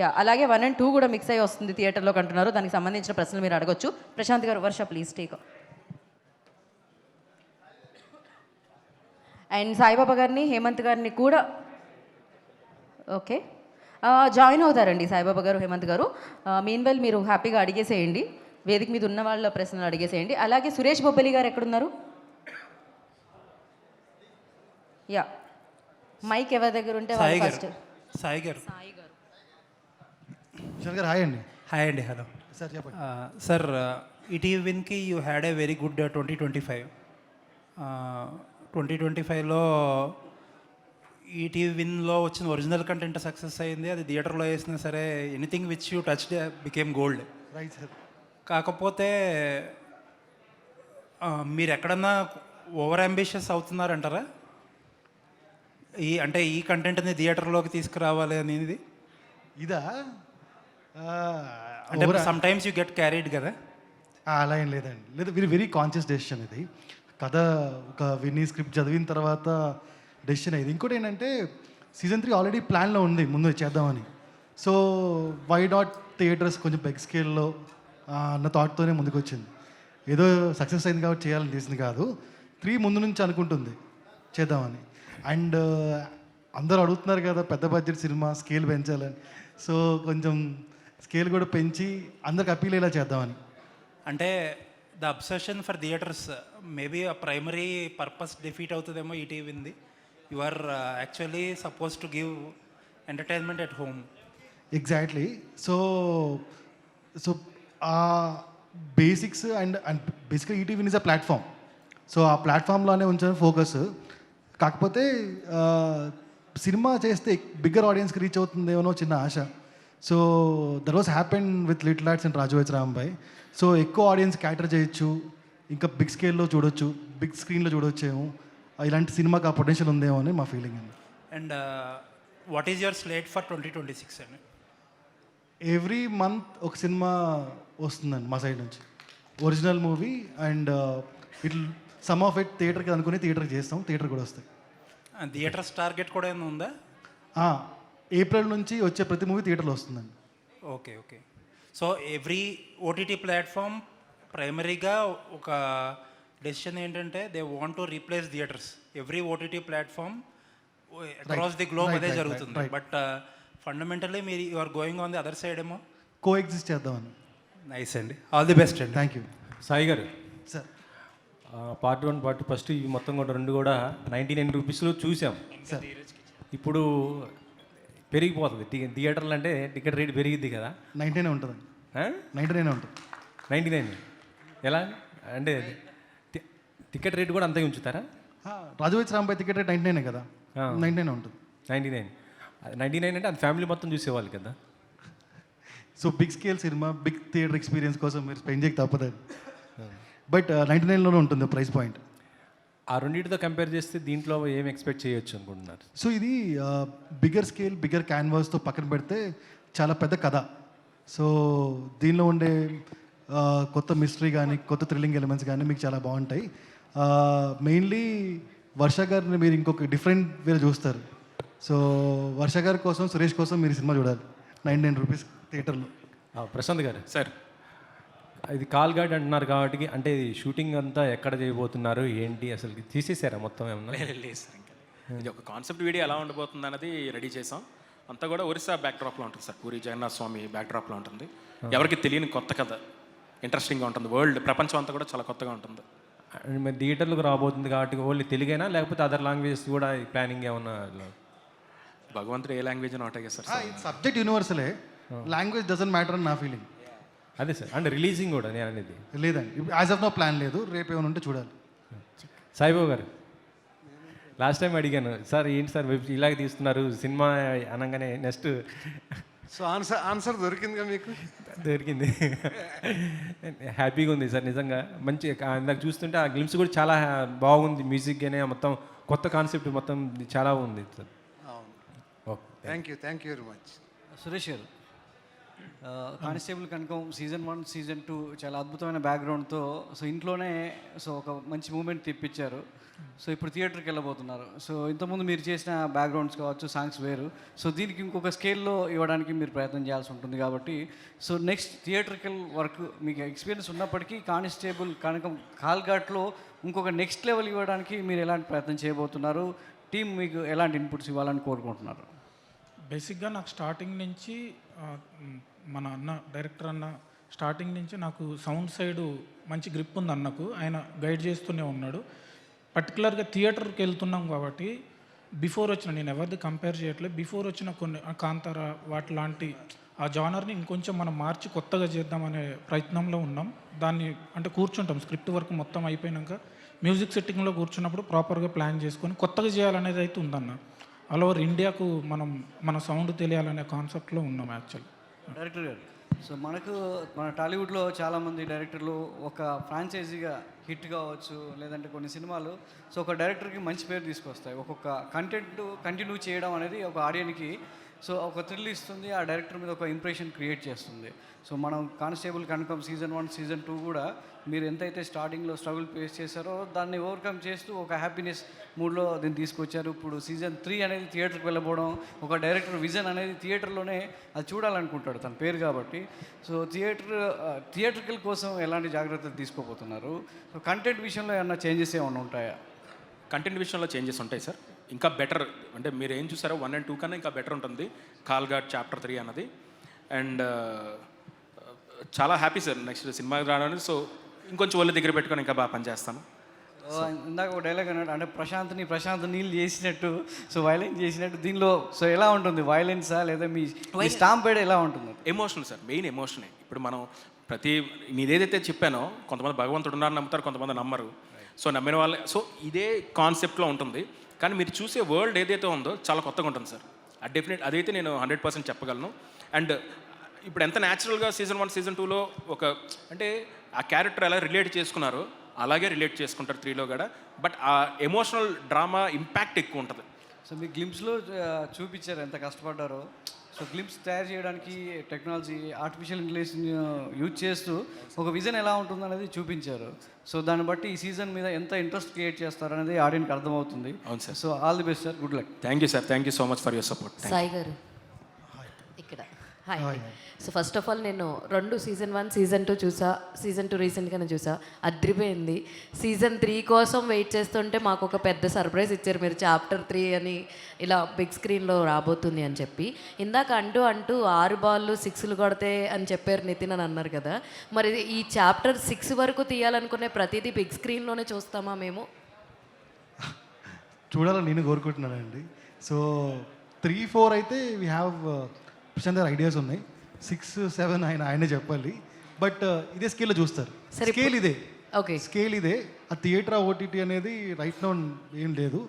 యా, అలాగే 1 and 2 కూడా మిక్స్ అయ్యి వస్తుంది థియేటర్లోకి అంటున్నారు. దానికి సంబంధించిన ప్రశ్నలు మీరు అడగొచ్చు. ప్రశాంత్ గారు, వర్ష ప్లీజ్ టేక్. అండ్ సాయిబాబా గారిని, హేమంత్ గారిని కూడా ఓకే జాయిన్ అవుతారండి సాయిబాబా గారు, హేమంత్ గారు. మీన్వెల్ మీరు హ్యాపీగా అడిగేసేయండి, వేదిక మీద ఉన్న వాళ్ళ ప్రశ్నలు అడిగేసేయండి. అలాగే సురేష్ బొబ్బలి గారు ఎక్కడున్నారు? యా, మైక్ ఎవరి దగ్గర ఉంటే వాళ్ళు ఫస్ట్. సాయి గారు. కిషోర్ గారు హాయ్ అండి. హాయ్ అండి. హలో సార్ చెప్పండి. సార్, ఈటీవీ విన్కి you had a very good 2025. 2025లో ఈటీవీ విన్లో వచ్చిన ఒరిజినల్ కంటెంట్ సక్సెస్ అయింది. అది థియేటర్లో వేసినా సరే anything which you touched became gold. Right sir. కాకపోతే మీరు ఎక్కడన్నా ఓవర్ అంబిషియస్ అవుతున్నారంటారా? అంటే ఈ కంటెంట్ని థియేటర్లోకి తీసుకురావాలి అనేది ఇదా? అంటే some times you get carried కదా. అలా ఏం లేదండి, లేదు, వెరీ కాన్షియస్ డెసిషన్ ఇది. కథ ఒక విన్నీ స్క్రిప్ట్ చదివిన తర్వాత డెసిషన్ అయింది. ఇంకోటి ఏంటంటే సీజన్ 3 ఆల్రెడీ ప్లాన్లో ఉంది ముందు చేద్దామని. సో వై నాట్ థియేటర్స్ కొంచెం బిగ్ స్కేల్లో అన్న థాట్తోనే ముందుకు వచ్చింది. ఏదో సక్సెస్ అయింది కాబట్టి చేయాలని తీసింది కాదు. 3 ముందు నుంచి అనుకుంటుంది చేద్దామని. అండ్ అందరూ అడుగుతున్నారు కదా పెద్ద బడ్జెట్ సినిమా స్కేల్ పెంచాలని. సో కొంచెం స్కేల్ కూడా పెంచి అందరికి అప్పీల్ అయ్యేలా చేద్దామని. అంటే the obsession for theatres maybe ఆ ప్రైమరీ పర్పస్ డిఫీట్ అవుతుందేమో ఈటీవీంది. You are actually suppose to give entertainment at home. Exactly. So ఆ బేసిక్స్ అండ్ బేసిక్గా ETV is a platform. So ఆ ప్లాట్ఫామ్లోనే ఉంచిన ఫోకస్. కాకపోతే సినిమా చేస్తే బిగ్గర్ ఆడియన్స్కి రీచ్ అవుతుందేమో చిన్న ఆశ. So that was happen with little hearts and Raju weds Rambai. So ఎక్కువ ఆడియన్స్ క్యాటర్ చేయొచ్చు, ఇంకా బిగ్ స్కేల్లో చూడొచ్చు, బిగ్ స్క్రీన్లో చూడొచ్చేమో. ఇలాంటి సినిమాకి ఆ పొటెన్షియల్ ఉందేమో అని మా ఫీలింగ్ అండి. And what is your slate for 2026 అండి? ఎవ్రీ మంత్ ఒక సినిమా వస్తుందండి మా సైడ్ నుంచి, original movie. And it some of it థియేటర్కి అనుకుని థియేటర్కి చేస్తాం, థియేటర్ కూడా వస్తాయి. థియేటర్స్ టార్గెట్ కూడా ఏమైనా ఉందా? ఏప్రిల్ నుంచి వచ్చే ప్రతి మూవీ థియేటర్లో వస్తుందండి. Okay, okay. So every OTT platform ప్రైమరీగా ఒక డెసిషన్ ఏంటంటే they want to replace theatres. Every OTT platform across the globe అదే జరుగుతుంది. బట్ ఫండమెంటల్లీ మీరు you are going on the other side ఏమో కో ఎగ్జిస్ట్ చేద్దామని. నైస్ అండి, ఆల్ ది బెస్ట్ అండి. Thank you. Sai garu sir, part 1 part first ఇవి మొత్తం కూడా 2 కూడా 99 రూపీస్లో చూసాం. సార్ ఇప్పుడు పెరిగిపోతుంది థియేటర్లు అంటే టికెట్ రేట్ పెరిగిద్ది కదా. 99 ఉంటుంది. 99 ఉంటుంది. 99 ఎలా అంటే టికెట్ రేట్ కూడా అంతే ఉంచుతారా? రాజు వెచ్ రాంబాయ్ టికెట్ రేట్ 99 కదా. 99 ఉంటుంది. 99 అంటే అది ఫ్యామిలీ మొత్తం చూసేవాళ్ళు కదా. So big scale cinema, big theatre experience కోసం మీరు స్పెండ్ చేయక తప్పదండి. బట్ 99లోనే ఉంటుంది ప్రైస్ పాయింట్. ఆ రెండింటితో కంపేర్ చేస్తే దీంట్లో ఏం ఎక్స్పెక్ట్ చేయొచ్చు అనుకుంటున్నారు? సో ఇది బిగ్గర్ స్కేల్, బిగ్గర్ క్యాన్వాస్తో పక్కన పెడితే చాలా పెద్ద కథ. సో దీనిలో ఉండే కొత్త మిస్టరీ కానీ, కొత్త థ్రిల్లింగ్ ఎలిమెంట్స్ కానీ మీకు చాలా బాగుంటాయి. మెయిన్లీ వర్ష గారిని మీరు ఇంకొక డిఫరెంట్ వేరే చూస్తారు. సో వర్ష గారి కోసం, సురేష్ కోసం మీరు సినిమా చూడాలి 99 రూపీస్ థియేటర్లో. ప్రశాంత్ గారు సార్, ఇది కాల్ గార్డ్ అంటున్నారు కాబట్టి అంటే షూటింగ్ అంతా ఎక్కడ చేయబోతున్నారు ఏంటి, అసలు తీసేసారా మొత్తం ఏమన్నా? లేదు సార్, ఇంకా ఇది ఒక కాన్సెప్ట్ వీడియో ఎలా ఉండబోతుంది అన్నది రెడీ చేసాం. అంతా కూడా ఒరిస్సా బ్యాక్డ్రాప్లో ఉంటుంది సార్. పూరి జగన్నాథ్ స్వామి బ్యాక్డ్రాప్లో ఉంటుంది. ఎవరికి తెలియని కొత్త కథ, ఇంట్రెస్టింగ్గా ఉంటుంది. వరల్డ్ ప్రపంచం అంతా కూడా చాలా కొత్తగా ఉంటుంది. మరి థియేటర్లకు రాబోతుంది కాబట్టి ఓన్లీ తెలుగైనా లేకపోతే అదర్ లాంగ్వేజెస్ కూడా ప్లానింగ్ ఏమన్నా? భగవంతుడు ఏ లాంగ్వేజ్ అని ఒకటే సార్. సబ్జెక్ట్ యూనివర్సలే, లాంగ్వేజ్ డజంట్ మ్యాటర్ అని నా ఫీలింగ్. అదే సార్, అంటే రిలీజింగ్ కూడా నేను అనేది లేదండి, యాజ్ ఆఫ్ నో ప్లాన్ లేదు. రేపు ఏమైనా ఉంటే చూడాలి. సాయిబాబు గారు లాస్ట్ టైం అడిగాను, సార్ ఏంటి సార్ ఇలాగ తీస్తున్నారు సినిమా అనగానే నెక్స్ట్ సో ఆన్సర్ దొరికిందిగా మీకు? దొరికింది. హ్యాపీగా ఉంది సార్ నిజంగా. మంచి ఇందాక చూస్తుంటే ఆ గ్లిమ్స్ కూడా చాలా బాగుంది. మ్యూజిక్ అనే మొత్తం కొత్త కాన్సెప్ట్ మొత్తం చాలా ఉంది sir. Okay, thank you very much. Suresh గారు, కానిస్టేబుల్ కనకం సీజన్ 1 సీజన్ 2 చాలా అద్భుతమైన బ్యాక్గ్రౌండ్తో సో ఇంట్లోనే సో ఒక మంచి మూమెంట్ తెప్పించారు. సో ఇప్పుడు థియేటర్కి వెళ్ళబోతున్నారు. సో ఇంతకుముందు మీరు చేసిన బ్యాక్గ్రౌండ్స్ కావచ్చు, సాంగ్స్ వేరు. సో దీనికి ఇంకొక స్కేల్లో ఇవ్వడానికి మీరు ప్రయత్నం చేయాల్సి ఉంటుంది కాబట్టి సో నెక్స్ట్ థియేటర్కల్ వర్క్ మీకు ఎక్స్పీరియన్స్ ఉన్నప్పటికీ కానిస్టేబుల్ కనకం కాల్ఘాట్లో ఇంకొక నెక్స్ట్ లెవెల్ ఇవ్వడానికి మీరు ఎలాంటి ప్రయత్నం చేయబోతున్నారు? టీం మీకు ఎలాంటి ఇన్పుట్స్ ఇవ్వాలని కోరుకుంటున్నారు? బేసిక్గా నాకు స్టార్టింగ్ నుంచి మన అన్న డైరెక్టర్ అన్న స్టార్టింగ్ నుంచి నాకు సౌండ్ సైడు మంచి గ్రిప్ ఉంది అన్నకు. ఆయన గైడ్ చేస్తూనే ఉన్నాడు. పర్టికులర్గా థియేటర్కి వెళ్తున్నాం కాబట్టి బిఫోర్ వచ్చిన, నేను ఎవరిది కంపేర్ చేయట్లేదు, బిఫోర్ వచ్చిన కొన్ని కాంతార వాటి లాంటి ఆ జానర్ని ఇంకొంచెం మనం మార్చి కొత్తగా చేద్దామనే ప్రయత్నంలో ఉన్నాం. దాన్ని అంటే కూర్చుంటాం, స్క్రిప్ట్ వర్క్ మొత్తం అయిపోయాక మ్యూజిక్ సెట్టింగ్లో కూర్చున్నప్పుడు ప్రాపర్గా ప్లాన్ చేసుకొని కొత్తగా చేయాలనేది అయితే ఉందన్న. ఆల్ ఓవర్ ఇండియాకు మన సౌండ్ తెలియాలనే కాన్సెప్ట్లో ఉన్నాం యాక్చువల్. డైరెక్టర్ గారు, సో మన టాలీవుడ్లో చాలామంది డైరెక్టర్లు ఒక ఫ్రాంచైజీగా హిట్ కావచ్చు, లేదంటే కొన్ని సినిమాలు సో ఒక డైరెక్టర్కి మంచి పేరు తీసుకొస్తాయి. ఒక్కొక్క కంటెంట్ కంటిన్యూ చేయడం అనేది ఒక ఆడియన్కి సో ఒక థ్రిల్ ఇస్తుంది, ఆ డైరెక్టర్ మీద ఒక ఇంప్రెషన్ క్రియేట్ చేస్తుంది. సో మనం కానిస్టేబుల్ కనకం సీజన్ 1 సీజన్ 2 కూడా మీరు ఎంతైతే స్టార్టింగ్లో స్ట్రగుల్ ఫేస్ చేశారో దాన్ని ఓవర్కమ్ చేస్తూ ఒక హ్యాపీనెస్ మూడ్లో దీన్ని తీసుకొచ్చారు. ఇప్పుడు సీజన్ 3 అనేది థియేటర్కి వెళ్ళబోవడం, ఒక డైరెక్టర్ విజన్ అనేది థియేటర్లోనే అది చూడాలనుకుంటాడు తన పేరు కాబట్టి. సో థియేటర్కల్ కోసం ఎలాంటి జాగ్రత్తలు తీసుకోబోతున్నారు? సో కంటెంట్ విషయంలో ఏమన్నా చేంజెస్ ఏమైనా ఉంటాయా? కంటెంట్ విషయంలో చేంజెస్ ఉంటాయి సార్. ఇంకా బెటర్, అంటే మీరు ఏం చూసారో 1 and 2 కన్నా ఇంకా బెటర్ ఉంటుంది కాల్ఘాట్ చాప్టర్ 3 అన్నది. అండ్ చాలా హ్యాపీ సార్ నెక్స్ట్ సినిమాకి రావడానికి. సో ఇంకొంచెం ఒళ్ళు దగ్గర పెట్టుకొని ఇంకా బాగా పనిచేస్తాను. ఇందాక ఒక డైలాగ్ అన్నాడు, అంటే ప్రశాంత్ నీళ్ళు చేసినట్టు సో వైలెన్స్ చేసినట్టు దీనిలో సో ఎలా ఉంటుంది? వైలెన్సా లేదా మీ స్టాంపేడ్ ఎలా ఉంటుంది? ఎమోషనల్ సార్, మెయిన్ ఎమోషనే. ఇప్పుడు మనం నేనేదైతే చెప్పానో కొంతమంది భగవంతుడు ఉన్నారని నమ్ముతారు, కొంతమంది నమ్మరు. సో నమ్మిన వాళ్ళే. సో ఇదే కాన్సెప్ట్లో ఉంటుంది, కానీ మీరు చూసే వరల్డ్ ఏదైతే ఉందో చాలా కొత్తగా ఉంటుంది సార్. డెఫినెట్ అదైతే నేను 100% చెప్పగలను. అండ్ ఇప్పుడు ఎంత న్యాచురల్గా సీజన్ 1 సీజన్ 2లో ఒక అంటే ఆ క్యారెక్టర్ ఎలా రిలేట్ చేసుకున్నారో అలాగే రిలేట్ చేసుకుంటారు 3లో కూడా. బట్ ఆ ఎమోషనల్ డ్రామా ఇంపాక్ట్ ఎక్కువ ఉంటుంది. సో మీ గ్లిమ్స్లో చూపించారు ఎంత కష్టపడ్డారో. సో గ్లిమ్స్ తయారు చేయడానికి టెక్నాలజీ, ఆర్టిఫిషియల్ ఇంటెలిజెన్స్ యూజ్ చేస్తూ ఒక విజన్ ఎలా ఉంటుంది అనేది చూపించారు. సో దాన్ని బట్టి ఈ సీజన్ మీద ఎంత ఇంట్రెస్ట్ క్రియేట్ చేస్తారనేది ఆడియన్కి అర్థమవుతుంది. అవును sir. So all the best sir, good luck. Thank you sir, thank you so much for your support. Sai గారు ఇక్కడ hi. So first of all నేను 2 సీజన్ 1 సీజన్ 2 చూసా, సీజన్ 2 రీసెంట్గానే చూసా, అద్రిపోయింది. సీజన్ 3 కోసం వెయిట్ చేస్తుంటే మాకు ఒక పెద్ద సర్ప్రైజ్ ఇచ్చారు మీరు, చాప్టర్ 3 అని ఇలా బిగ్ స్క్రీన్లో రాబోతుంది అని చెప్పి. ఇందాక అంటూ 6 బాళ్ళు 6లు కొడితే అని చెప్పారు నితిన్ అని అన్నారు కదా, మరి ఈ చాప్టర్ 6 వరకు తీయాలనుకునే ప్రతిదీ బిగ్ స్క్రీన్లోనే చూస్తామా మేము? చూడాలని నేను కోరుకుంటున్నానండి. సో 3, 4 అయితే వీ హ్యావ్ ప్రశాంత్ గారు ఐడియాస్ ఉన్నాయి. 6, 7 ఆయనే చెప్పాలి. బట్ ఇదే స్కేల్లో చూస్తారు. స్కేల్ ఇదే, ఓకే, స్కేల్ ఇదే. ఆ థియేటర్ ఓటీటీ అనేది రైట్ నౌ ఏం లేదు.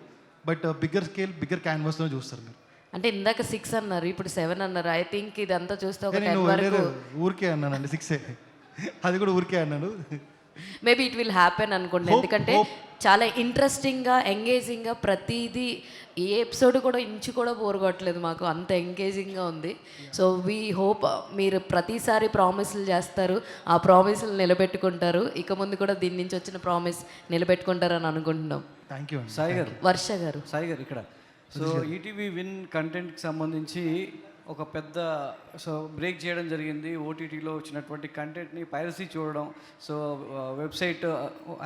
బట్ బిగ్గర్ స్కేల్, బిగ్గర్ క్యాన్వాస్లో చూస్తారు మీరు. అంటే ఇందాక 6 అన్నారు, ఇప్పుడు 7 అన్నారు. ఐ థింక్ ఇదంతా చూస్తే ఒక 10 నేను వరకు ఊరికే అన్నానండి, 6 అది కూడా ఊరికే అన్నాను. మేబీ ఇట్ విల్ హ్యాపెన్ అనుకోండి. ఎందుకంటే చాలా ఇంట్రెస్టింగ్గా, ఎంగేజింగ్గా ప్రతిదీ, ఏ ఎపిసోడ్ కూడా ఇంచు కూడా బోర్ కొట్టలేదు మాకు, అంత ఎంగేజింగ్గా ఉంది. సో వీ హోప్ మీరు ప్రతిసారి ప్రామిస్లు చేస్తారు, ఆ ప్రామిస్లు నిలబెట్టుకుంటారు. ఇక ముందు కూడా దీని నుంచి వచ్చిన ప్రామిస్ నిలబెట్టుకుంటారని అనుకుంటున్నాం. Thank you. సాయి గారు, వర్ష గారు. సాయి గారు ఇక్కడ సో ఈటీవీ విన్ కంటెంట్కి సంబంధించి ఒక పెద్ద సో బ్రేక్ చేయడం జరిగింది. ఓటీటీలో వచ్చినటువంటి కంటెంట్ని పైరసీ చూడడం, సో వెబ్సైట్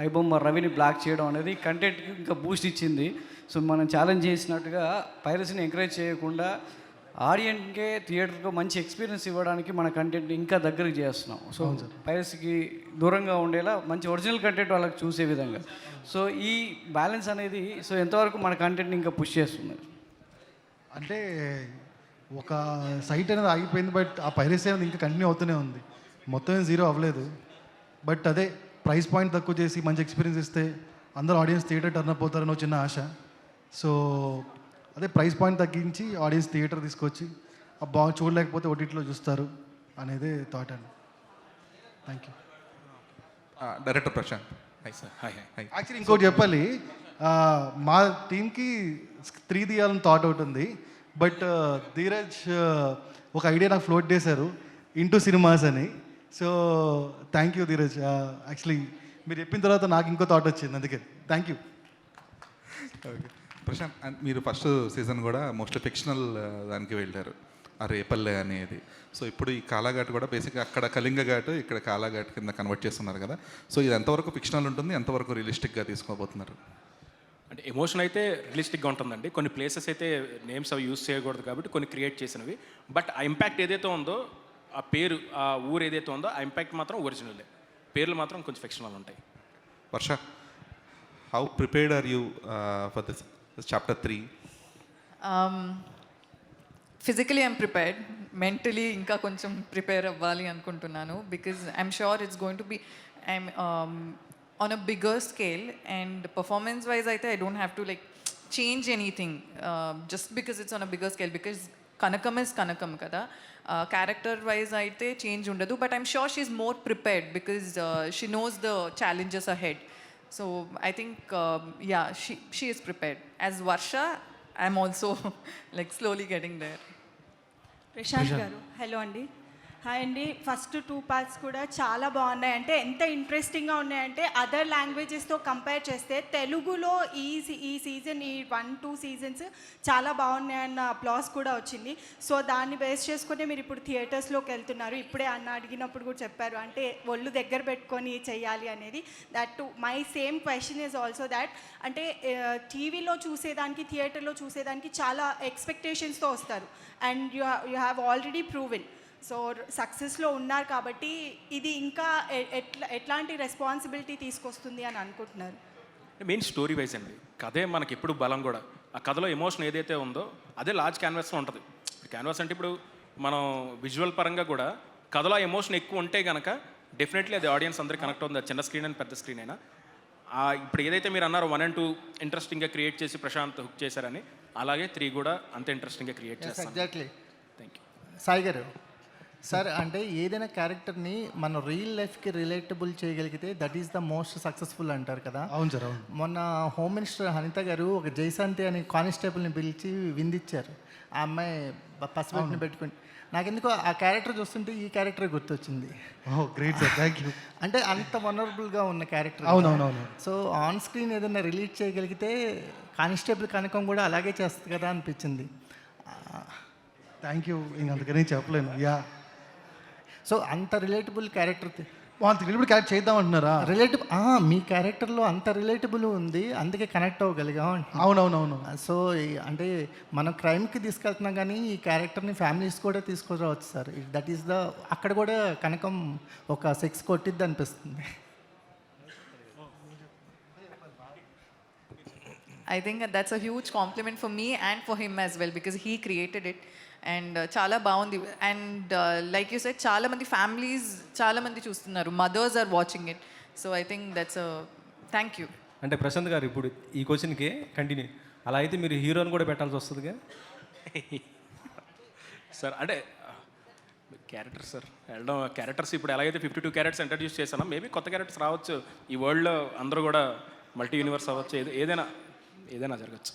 ఐబొమ్మ రవిని బ్లాక్ చేయడం అనేది కంటెంట్కి ఇంకా బూస్ట్ ఇచ్చింది. సో మనం ఛాలెంజ్ చేసినట్టుగా పైరసీని ఎంకరేజ్ చేయకుండా ఆడియన్కే థియేటర్కి మంచి ఎక్స్పీరియన్స్ ఇవ్వడానికి మన కంటెంట్ని ఇంకా దగ్గరికి చేస్తున్నాం. సో పైరసీకి దూరంగా ఉండేలా మంచి ఒరిజినల్ కంటెంట్ వాళ్ళకి చూసే విధంగా. సో ఈ బ్యాలెన్స్ అనేది సో ఎంతవరకు మన కంటెంట్ని ఇంకా పుష్ చేస్తుంది? అంటే ఒక సైట్ అనేది ఆగిపోయింది, బట్ ఆ పైరసీ అనేది ఇంకా కంటిన్యూ అవుతూనే ఉంది. మొత్తం జీరో అవ్వలేదు. బట్ అదే ప్రైస్ పాయింట్ తక్కువ చేసి మంచి ఎక్స్పీరియన్స్ ఇస్తే అందరూ ఆడియన్స్ థియేటర్ టర్న్ అప్ అవుతారని చిన్న ఆశ. సో అదే ప్రైస్ పాయింట్ తగ్గించి ఆడియన్స్ థియేటర్ తీసుకొచ్చి బాగా చూడలేకపోతే ఓటీటీలో చూస్తారు అనేది థాట్ అండి. Thank you. Director Prashanth. Hi sir. Hi hi. Actually ఇంకోటి చెప్పాలి, మా టీంకి 3 తీయాలని థాట్ ఒకటి ఉంది. బట్ ధీరజ్ ఒక ఐడియా నాకు ఫ్లోట్ చేశారు, ఇంటూ సినిమాస్ అని. So thank you Dheeraj. Actually మీరు చెప్పిన తర్వాత నాకు ఇంకో థాట్ వచ్చింది, అందుకే thank you. Okay Prashanth, and మీరు ఫస్ట్ సీజన్ కూడా మోస్ట్లీ ఫిక్షనల్ దానికి వెళ్ళారు, ఆ రేపల్లె అనేది. సో ఇప్పుడు ఈ కాలాఘాట్ కూడా బేసిక్గా అక్కడ కళింగ ఘాట్, ఇక్కడ కాలాఘాట్ కింద కన్వర్ట్ చేస్తున్నారు కదా. సో ఇది ఎంతవరకు ఫిక్షనల్ ఉంటుంది, ఎంతవరకు రియలిస్టిక్గా తీసుకోబోతున్నారు? అంటే ఎమోషన్ అయితే రియలిస్టిక్గా ఉంటుందండి. కొన్ని ప్లేసెస్ అయితే నేమ్స్ అవి యూస్ చేయకూడదు కాబట్టి కొన్ని క్రియేట్ చేసినవి. బట్ ఆ ఇంపాక్ట్ ఏదైతే ఉందో, ఆ పేరు, ఆ ఊరు ఏదైతే ఉందో, ఆ ఇంపాక్ట్ మాత్రం ఒరిజినలే. పేర్లు మాత్రం కొంచెం ఫిక్షనల్ ఉంటాయి. Varsha, how prepared are you for this chapter 3? Physically I'm prepared, mentally ఇంకా కొంచెం ప్రిపేర్ అవ్వాలి అనుకుంటున్నాను. Because I'm sure it's going to be I'm on a bigger scale, and performance wise I don't have to like change anything just because it's on a bigger scale, because Kanakam is Kanakam kada. Character wise aithe change undadu, but I'm sure she's more prepared because she knows the challenges ahead. So I think yeah, she is prepared. As Varsha, I'm also like slowly getting there. Prashanth గారు, hello అండి. Hi అండి. First 2 parts కూడా చాలా బాగున్నాయి. అంటే ఎంత ఇంట్రెస్టింగ్గా ఉన్నాయంటే అదర్ లాంగ్వేజెస్తో కంపేర్ చేస్తే తెలుగులో ఈ సీజన్, ఈ 1-2 సీజన్స్ చాలా బాగున్నాయన్న అప్లాస్ కూడా వచ్చింది. సో దాన్ని బేస్ చేసుకుని మీరు ఇప్పుడు థియేటర్స్లోకి వెళ్తున్నారు. ఇప్పుడే అన్న అడిగినప్పుడు కూడా చెప్పారు, అంటే ఒళ్ళు దగ్గర పెట్టుకొని చెయ్యాలి అనేది. That my same question is also that, అంటే టీవీలో చూసేదానికి థియేటర్లో చూసేదానికి చాలా ఎక్స్పెక్టేషన్స్తో వస్తారు. And you have already proven. So సక్సెస్లో ఉన్నారు కాబట్టి ఇది ఇంకా ఎట్లాంటి రెస్పాన్సిబిలిటీ తీసుకొస్తుంది అని అనుకుంటున్నారు? మెయిన్ స్టోరీ వైజ్ అండి. కథే మనకి ఎప్పుడు బలం కూడా. ఆ కథలో ఎమోషన్ ఏదైతే ఉందో అదే లార్జ్ క్యాన్వాస్లో ఉంటుంది. క్యాన్వాస్ అంటే ఇప్పుడు మనం విజువల్ పరంగా కూడా కథలో ఎమోషన్ ఎక్కువ ఉంటే కనుక డెఫినెట్లీ అది ఆడియన్స్ అందరికీ కనెక్ట్ అవుతుంది. అది చిన్న స్క్రీన్ అని పెద్ద స్క్రీన్ అయినా. ఇప్పుడు ఏదైతే మీరు అన్నారో 1 and 2 ఇంట్రెస్టింగ్గా క్రియేట్ చేసి ప్రశాంత్ హుక్ చేశారని, అలాగే 3 కూడా అంతే ఇంట్రెస్టింగ్గా క్రియేట్ చేస్తారు. Exactly. Thank you. Sai garu, sir అంటే ఏదైనా క్యారెక్టర్ని మనం రియల్ లైఫ్కి రిలేటబుల్ చేయగలిగితే that is the most successful అంటారు కదా. అవును సార్, అవును. మొన్న హోమ్ మినిస్టర్ అనిత గారు ఒక జైశాంతి అని కానిస్టేబుల్ని పిలిచి విందిచ్చారు. ఆ అమ్మాయి పసిబెట్టిని పెట్టుకుని, నాకెందుకో ఆ క్యారెక్టర్ చూస్తుంటే ఈ క్యారెక్టర్ గుర్తొచ్చింది. Great sir, thank you. అంటే అంత వనరబుల్గా ఉన్న క్యారెక్టర్. అవునవునవును. సో ఆన్ స్క్రీన్ ఏదైనా రిలీజ్ చేయగలిగితే కానిస్టేబుల్ కనకం కూడా అలాగే చేస్తుంది కదా అనిపించింది. Thank you. ఇంక అందుకని చెప్పలేను. యా. సో అంత రిలేటబుల్ క్యారెక్టర్ రిలేటబుల్ క్యారెక్టర్ చేద్దామంటున్నారా? మీ క్యారెక్టర్లో అంత రిలేటబుల్ ఉంది, అందుకే కనెక్ట్ అవ్వగలిగాం. అవునవునవును. సో అంటే మనం క్రైమ్కి తీసుకెళ్తున్నాం కానీ ఈ క్యారెక్టర్ని ఫ్యామిలీస్ కూడా తీసుకురావచ్చు సార్. దట్ ఈస్ ద, అక్కడ కూడా కనకం ఒక 6 కొట్టిద్ది అనిపిస్తుంది. I think that's a huge compliment for me and for him as well, because he created it. And చాలా బాగుంది. అండ్ లైక్ యూ సెడ్, చాలా మంది ఫ్యామిలీస్, చాలా మంది చూస్తున్నారు, mothers are watching it. So I think that's thank you. అంటే ప్రశాంత్ గారు ఇప్పుడు ఈ క్వశ్చన్కి కంటిన్యూ, అలా అయితే మీరు హీరోని కూడా పెట్టాల్సి వస్తుందిగా సార్. అంటే క్యారెక్టర్ సార్ వెళ్ళడం, క్యారెక్టర్స్ ఇప్పుడు ఎలాగైతే 52 క్యారెక్టర్స్ ఇంట్రడ్యూస్ చేశానో మేబీ కొత్త క్యారెక్టర్స్ రావచ్చు. ఈ వరల్డ్లో అందరూ కూడా మల్టీ యూనివర్స్ అవ్వచ్చు, ఏదైనా జరగచ్చు.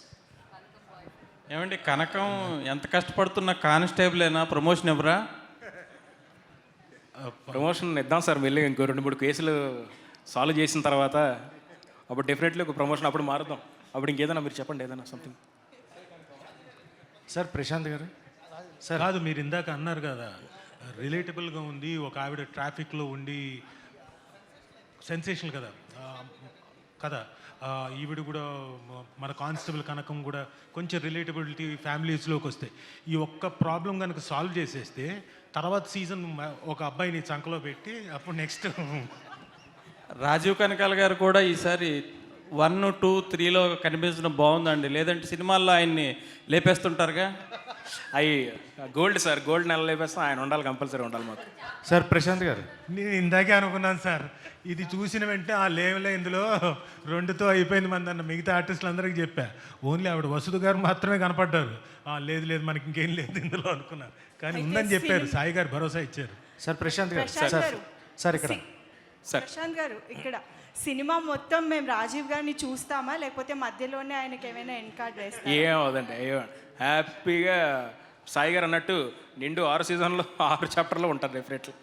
ఏమండి, కనకం ఎంత కష్టపడుతున్న కానిస్టేబుల్ ప్రమోషన్ ఎవరా? ప్రమోషన్ ఇద్దాం సార్, మళ్ళీ ఇంకో 2-3 కేసులు సాల్వ్ చేసిన తర్వాత అప్పుడు డెఫినెట్లీ ఒక ప్రమోషన్ అప్పుడు మారుద్దాం. అప్పుడు ఇంకేదైనా మీరు చెప్పండి, ఏదైనా సంథింగ్. సార్ ప్రశాంత్ గారు, సార్ కాదు, మీరు ఇందాక అన్నారు కదా రిలేటబుల్గా ఉంది, ఒక ఆవిడ ట్రాఫిక్లో ఉండి సెన్సేషనల్ కదా ఈవిడ కూడా మన కానిస్టేబుల్ కనకం కూడా కొంచెం రిలేటబిలిటీ ఫ్యామిలీస్లోకి వస్తాయి. ఈ ఒక్క ప్రాబ్లం కనుక సాల్వ్ చేసేస్తే తర్వాత సీజన్ ఒక అబ్బాయిని చంకలో పెట్టి అప్పుడు నెక్స్ట్ రాజీవ్ కనకాల గారు కూడా ఈసారి 1, 2, 3లో కనిపించడం బాగుందండి. లేదంటే సినిమాల్లో ఆయన్ని లేపేస్తుంటారుగా. అవి గోల్డ్ సార్, గోల్డ్ నెల లేపేస్తాం, ఆయన ఉండాలి, కంపల్సరీ ఉండాలి మాకు. సార్ ప్రశాంత్ గారు, నేను ఇందాకే అనుకున్నాను సార్, ఇది చూసిన వెంటనే ఆ లేవలే ఇందులో 2తో అయిపోయింది మంది అన్న మిగతా ఆర్టిస్టులు అందరికీ చెప్పా. ఓన్లీ ఆవిడ వసుధ గారు మాత్రమే కనపడ్డారు. లేదు లేదు మనకి ఇంకేం లేదు ఇందులో అనుకున్నాను, కానీ ఉందని చెప్పారు. సాయి గారు భరోసా ఇచ్చారు. సార్ ప్రశాంత్ గారు, ప్రశాంత్ సార్ గారు. సార్ ఇక్కడ ప్రశాంత్ గారు, ఇక్కడ సినిమా మొత్తం మేము రాజీవ్ గారిని చూస్తామా, లేకపోతే మధ్యలోనే ఆయనకి ఏమైనా ఎండ్ కార్డ్ వేస్తామా? ఏం అవదండి, హ్యాపీగా సాయి గారు అన్నట్టు నిండు 6 సీజన్లో 6 చాప్టర్లో ఉంటారు డెఫినెట్లీ.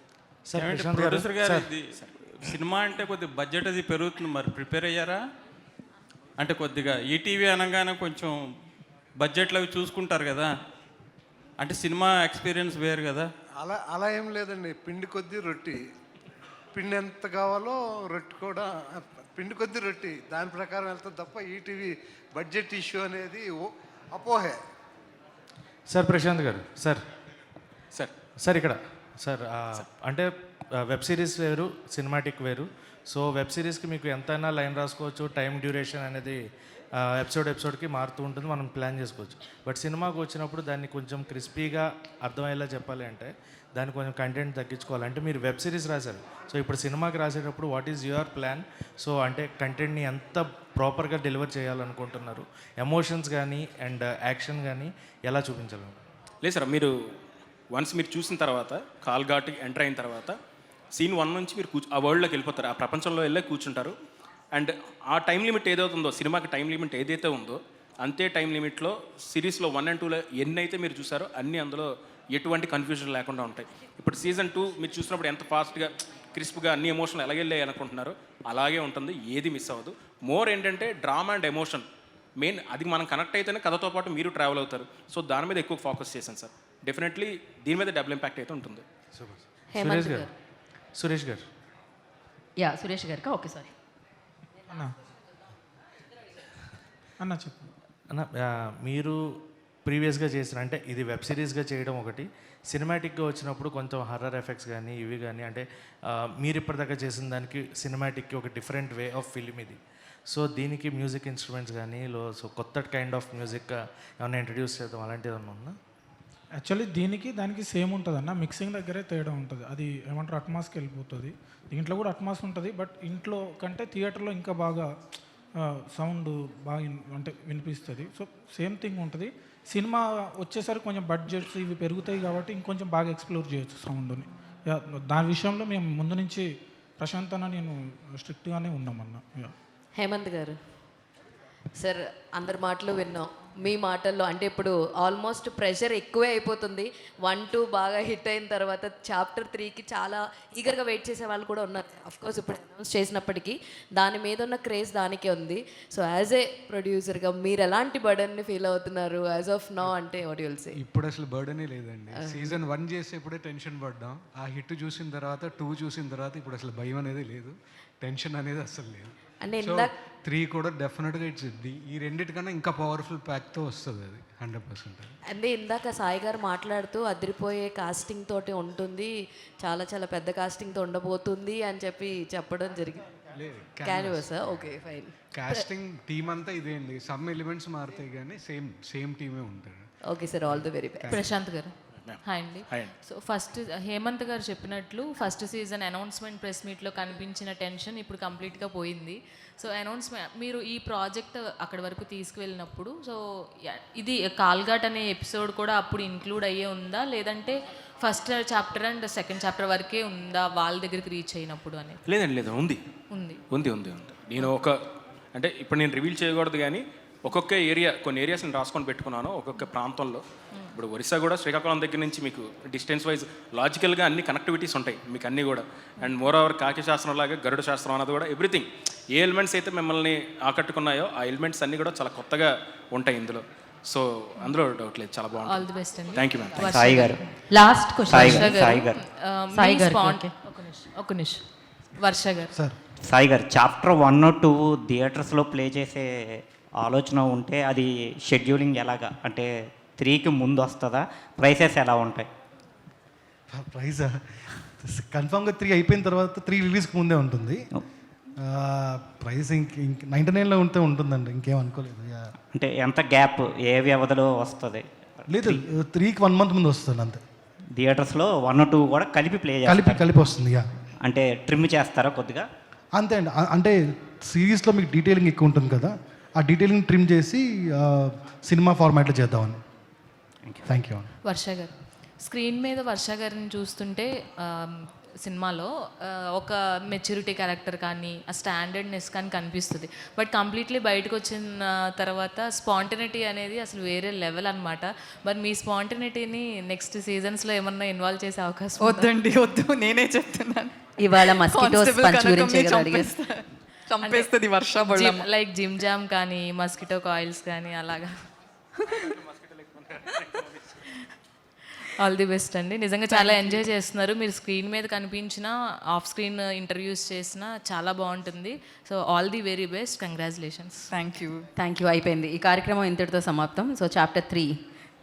సార్ ఏమంటే ప్రశాంత్ గారు, ప్రొడ్యూసర్ గారు, సార్. ఇది సినిమా అంటే కొద్దిగా బడ్జెట్ అది పెరుగుతుంది, మరి ప్రిపేర్ అయ్యారా? అంటే కొద్దిగా ఈటీవీ అనగానే కొంచెం బడ్జెట్లు అవి చూసుకుంటారు కదా, అంటే సినిమా ఎక్స్పీరియన్స్ వేరు కదా. అలా ఏం లేదండి. పిండి కొద్దీ రొట్టి, పిండి ఎంత కావాలో రొట్టి కూడా పిండి కొద్దీ రొట్టి, దాని ప్రకారం వెళ్తుంది తప్ప ఈటీవీ బడ్జెట్ ఇష్యూ అనేది అపోహే. సార్ ప్రశాంత్ గారు, సార్ సార్ సార్ ఇక్కడ సార్, అంటే వెబ్ సిరీస్ వేరు, సినిమాటిక్ వేరు. సో వెబ్ సిరీస్కి మీకు ఎంతైనా లైన్ రాసుకోవచ్చు, టైం డ్యూరేషన్ అనేది ఎపిసోడ్కి మారుతూ ఉంటుంది, మనం ప్లాన్ చేసుకోవచ్చు. బట్ సినిమాకి వచ్చినప్పుడు దాన్ని కొంచెం క్రిస్పీగా అర్థమయ్యేలా చెప్పాలి అంటే దాన్ని కొంచెం కంటెంట్ తగ్గించుకోవాలి. అంటే మీరు వెబ్ సిరీస్ రాశారు, సో ఇప్పుడు సినిమాకి రాసేటప్పుడు what is your plan? So అంటే కంటెంట్ని ఎంత ప్రాపర్గా డెలివర్ చేయాలనుకుంటున్నారు, ఎమోషన్స్ కానీ అండ్ యాక్షన్ కానీ ఎలా చూపించాలి? లేదు సార్, మీరు వన్స్ మీరు చూసిన తర్వాత కాల్ ఘాట్కి ఎంటర్ అయిన తర్వాత సీన్ 1 నుంచి మీరు ఆ వరల్డ్లోకి వెళ్ళిపోతారు, ఆ ప్రపంచంలో వెళ్ళే కూర్చుంటారు. అండ్ ఆ టైం లిమిట్ ఏదైతే ఉందో, సినిమాకి టైం లిమిట్ ఏదైతే ఉందో అంతే టైం లిమిట్లో సిరీస్లో 1 and 2లో ఎన్నైతే మీరు చూసారో అన్నీ అందులో ఎటువంటి కన్ఫ్యూజన్ లేకుండా ఉంటాయి. ఇప్పుడు సీజన్ 2 మీరు చూసినప్పుడు ఎంత ఫాస్ట్గా క్రిస్ప్గా అన్ని ఎమోషన్లు ఎలాగెళ్ళాయి అనుకుంటున్నారో అలాగే ఉంటుంది, ఏది మిస్ అవ్వదు. మోర్ ఏంటంటే డ్రామా అండ్ ఎమోషన్ మెయిన్, అది మనం కనెక్ట్ అయితేనే కథతో పాటు మీరు ట్రావెల్ అవుతారు. సో దాని మీద ఎక్కువ ఫోకస్ చేశాను సార్. డెఫినెట్లీ దీని మీద డబుల్ ఇంపాక్ట్ అయితే ఉంటుంది. హేమంత్ గారు, సురేష్ గారు. యా సురేష్ గారికి. ఓకే సారీ అన్న చెప్పు అన్న, మీరు ప్రీవియస్గా చేసిన, అంటే ఇది వెబ్ సిరీస్గా చేయడం ఒకటి, సినిమాటిక్గా వచ్చినప్పుడు కొంచెం హర్రర్ ఎఫెక్ట్స్ కానీ ఇవి కానీ, అంటే మీరు ఇప్పటిదాకా చేసిన దానికి సినిమాటిక్కి ఒక డిఫరెంట్ వే ఆఫ్ ఫిలిం ఇది. సో దీనికి మ్యూజిక్ ఇన్స్ట్రుమెంట్స్ కానీ సో కొత్త కైండ్ ఆఫ్ మ్యూజిక్ ఏమైనా ఇంట్రడ్యూస్ చేద్దాం, అలాంటిది ఏమన్నా ఉందా? యాక్చువల్లీ దీనికి దానికి సేమ్ ఉంటుంది అన్న, మిక్సింగ్ దగ్గరే తేడా ఉంటుంది. అది ఏమంటారు అట్మాస్కి వెళ్ళిపోతుంది. దీంట్లో కూడా అట్మాస్ ఉంటుంది, బట్ ఇంట్లో కంటే థియేటర్లో ఇంకా బాగా సౌండ్ బాగా అంటే వినిపిస్తుంది. సో సేమ్ థింగ్ ఉంటుంది. సినిమా వచ్చేసరికి కొంచెం బడ్జెట్స్ ఇవి పెరుగుతాయి కాబట్టి ఇంకొంచెం బాగా ఎక్స్ప్లోర్ చేయొచ్చు సౌండ్ని. దాని విషయంలో మేము ముందు నుంచి ప్రశాంత్ అన్న నేను స్ట్రిక్ట్గానే ఉన్నామన్న. హేమంత్ గారు, సార్ అందరి మాటలు విన్నాం, మీ మాటల్లో అంటే ఇప్పుడు ఆల్మోస్ట్ ప్రెషర్ ఎక్కువే అయిపోతుంది. 1, 2 బాగా హిట్ అయిన తర్వాత చాప్టర్ 3కి చాలా ఈగర్గా వెయిట్ చేసే వాళ్ళు కూడా ఉన్నారు. అఫ్కోర్స్ ఇప్పుడు అనౌన్స్ చేసినప్పటికీ దాని మీద ఉన్న క్రేజ్ దానికే ఉంది. సో యాజ్ ఏ ప్రొడ్యూసర్గా మీరు ఎలాంటి బర్డన్ని ఫీల్ అవుతున్నారు యాజ్ ఆఫ్ నౌ? అంటే వాట్ యు విల్ సే? ఇప్పుడు అసలు బర్డనే లేదండి. సీజన్ 1 చేసేప్పుడే టెన్షన్ పడ్డాం, ఆ హిట్ చూసిన తర్వాత 2 చూసిన తర్వాత ఇప్పుడు అసలు భయం అనేది లేదు, టెన్షన్ అనేది అసలు లేదు. అంటే 3 కూడా డెఫినెట్గా ఇట్స్ ఈ రెండింటికన్నా ఇంకా పవర్ఫుల్ ప్యాక్తో వస్తుంది అది 100%. అంటే ఇందాక సాయి గారు మాట్లాడుతూ అదిరిపోయే కాస్టింగ్ తోటి ఉంటుంది, చాలా చాలా పెద్ద కాస్టింగ్తో ఉండబోతుంది అని చెప్పడం జరిగింది. Canvas, okay fine. Casting team అంతా ఇదే అండి, సమ్ ఎలిమెంట్స్ మారుతాయి కానీ సేమ్ టీమే ఉంటుంది. Okay sir, all the very best. Prashanth గారు హాయ్ అండి. సో ఫస్ట్ హేమంత్ గారు చెప్పినట్లు ఫస్ట్ సీజన్ అనౌన్స్మెంట్ ప్రెస్ మీట్లో కనిపించిన టెన్షన్ ఇప్పుడు కంప్లీట్గా పోయింది. సో అనౌన్స్మెంట్ మీరు ఈ ప్రాజెక్ట్ అక్కడి వరకు తీసుకువెళ్ళినప్పుడు సో ఇది కాల్ఘాట్ అనే ఎపిసోడ్ కూడా అప్పుడు ఇంక్లూడ్ అయ్యే ఉందా, లేదంటే first chapter and second chapter వరకే ఉందా వాళ్ళ దగ్గరికి రీచ్ అయినప్పుడు అనేది? లేదండి, లేదు, ఉంది ఉంది ఉంది ఉంది ఉంది నేను అంటే ఇప్పుడు నేను రివీల్ చేయకూడదు కానీ ఒక్కొక్క ఏరియా, కొన్ని ఏరియాస్ నేను రాసుకొని పెట్టుకున్నాను ఒక్కొక్క ప్రాంతంలో. ఇప్పుడు ఒరిస్సా కూడా శ్రీకాకుళం దగ్గర నుంచి మీకు డిస్టెన్స్ వైజ్ లాజికల్గా అన్ని కనెక్టివిటీస్ ఉంటాయి మీకు అన్నీ కూడా. అండ్ మోర్ ఓవర్ కాకి శాస్త్రం లాగా గరుడ శాస్త్రం అన్నది కూడా ఎవ్రీథింగ్, ఏ ఎలిమెంట్స్ అయితే మిమ్మల్ని ఆకట్టుకున్నాయో ఆ ఎలిమెంట్స్ అన్నీ కూడా చాలా కొత్తగా ఉంటాయి ఇందులో. సో అందులో డౌట్ లేదు, చాలా బాగుంది. ఆల్ ది బెస్ట్ అండి. Thank you ma'am. Sai garu last question. ఒక నిమిషం వర్ష గారు. సాయి గారు, చాప్టర్ 1 or 2 థియేటర్స్లో ప్లే చేసే ఆలోచన ఉంటే అది షెడ్యూలింగ్ ఎలాగా, అంటే 3కి ముందు వస్తుందా, ప్రైసెస్ ఎలా ఉంటాయి? ప్రైజా కన్ఫామ్గా 3 అయిపోయిన తర్వాత 3 రిలీజ్కి ముందే ఉంటుంది. ప్రైస్ ఇంక 99లో ఉంటే ఉంటుందండి, ఇంకేం అనుకోలేదు. అంటే ఎంత గ్యాప్ ఏ వ్యవధిలో వస్తుంది? లేదు 3కి 1 మంత్ ముందు వస్తుంది అంతే. థియేటర్స్లో 1 or 2 కూడా కలిపి ప్లే కలిపి వస్తుంది. అంటే ట్రిమ్ చేస్తారా కొద్దిగా? అంతే అండి. అంటే సిరీస్లో మీకు డీటెయిలింగ్ ఎక్కువ ఉంటుంది కదా, ఆ డీటెయిలింగ్ ట్రిమ్ చేసి సినిమా ఫార్మాట్లో చేద్దామని. Thank you. వర్ష గారు, స్క్రీన్ మీద వర్ష గారిని చూస్తుంటే సినిమాలో ఒక మెచ్యూరిటీ క్యారెక్టర్ కానీ ఆ స్టాండర్డ్నెస్ కానీ కనిపిస్తుంది. బట్ కంప్లీట్లీ బయటకు వచ్చిన తర్వాత స్పాంటనిటీ అనేది అసలు వేరే లెవెల్ అనమాట. మరి మీ స్పాంటనిటీని నెక్స్ట్ సీజన్స్లో ఏమన్నా ఇన్వాల్వ్ చేసే అవకాశం? వద్దండి, వద్దు, నేనే చెప్తున్నాను. ఇవాళ మస్కిటోస్ పంచ్ గురించి చంపేస్తుంది వర్ష. లైక్ జిమ్ జామ్ కానీ మస్కిటో కాయిల్స్ కానీ అలాగా. ఆల్ ది బెస్ట్ అండి. నిజంగా చాలా ఎంజాయ్ చేస్తున్నారు. మీరు స్క్రీన్ మీద కనిపించిన, ఆఫ్ స్క్రీన్ ఇంటర్వ్యూస్ చేసిన చాలా బాగుంటుంది. So all the very best, congratulations. Thank you. అయిపోయింది ఈ కార్యక్రమం ఇంతటితో సమాప్తం. సో చాప్టర్ 3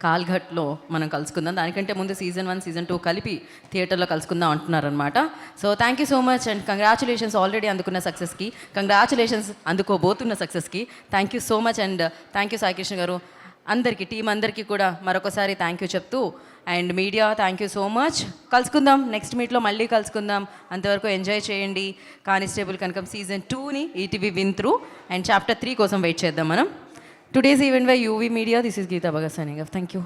కాల్ఘట్లో మనం కలుసుకుందాం. దానికంటే ముందు సీజన్ 1 సీజన్ 2 కలిపి థియేటర్లో కలుసుకుందాం అంటున్నారనమాట. So thank you so much and congratulations already అందుకున్న సక్సెస్కి, కంగ్రాచులేషన్స్ అందుకోబోతున్న సక్సెస్కి. Thank you so much and thank you Saikrishna garu. అందరికీ, టీం అందరికీ కూడా మరొకసారి థ్యాంక్ యూ చెప్తూ, and media thank you so much. కలుసుకుందాం నెక్స్ట్ మీట్లో, మళ్ళీ కలుసుకుందాం. అంతవరకు ఎంజాయ్ చేయండి కానిస్టేబుల్ కనకం సీజన్ 2ని ETV win through, and chapter 3 కోసం వెయిట్ చేద్దాం మనం. Today's event by UV Media. This is Geeta Bhagat signing off. Thank you.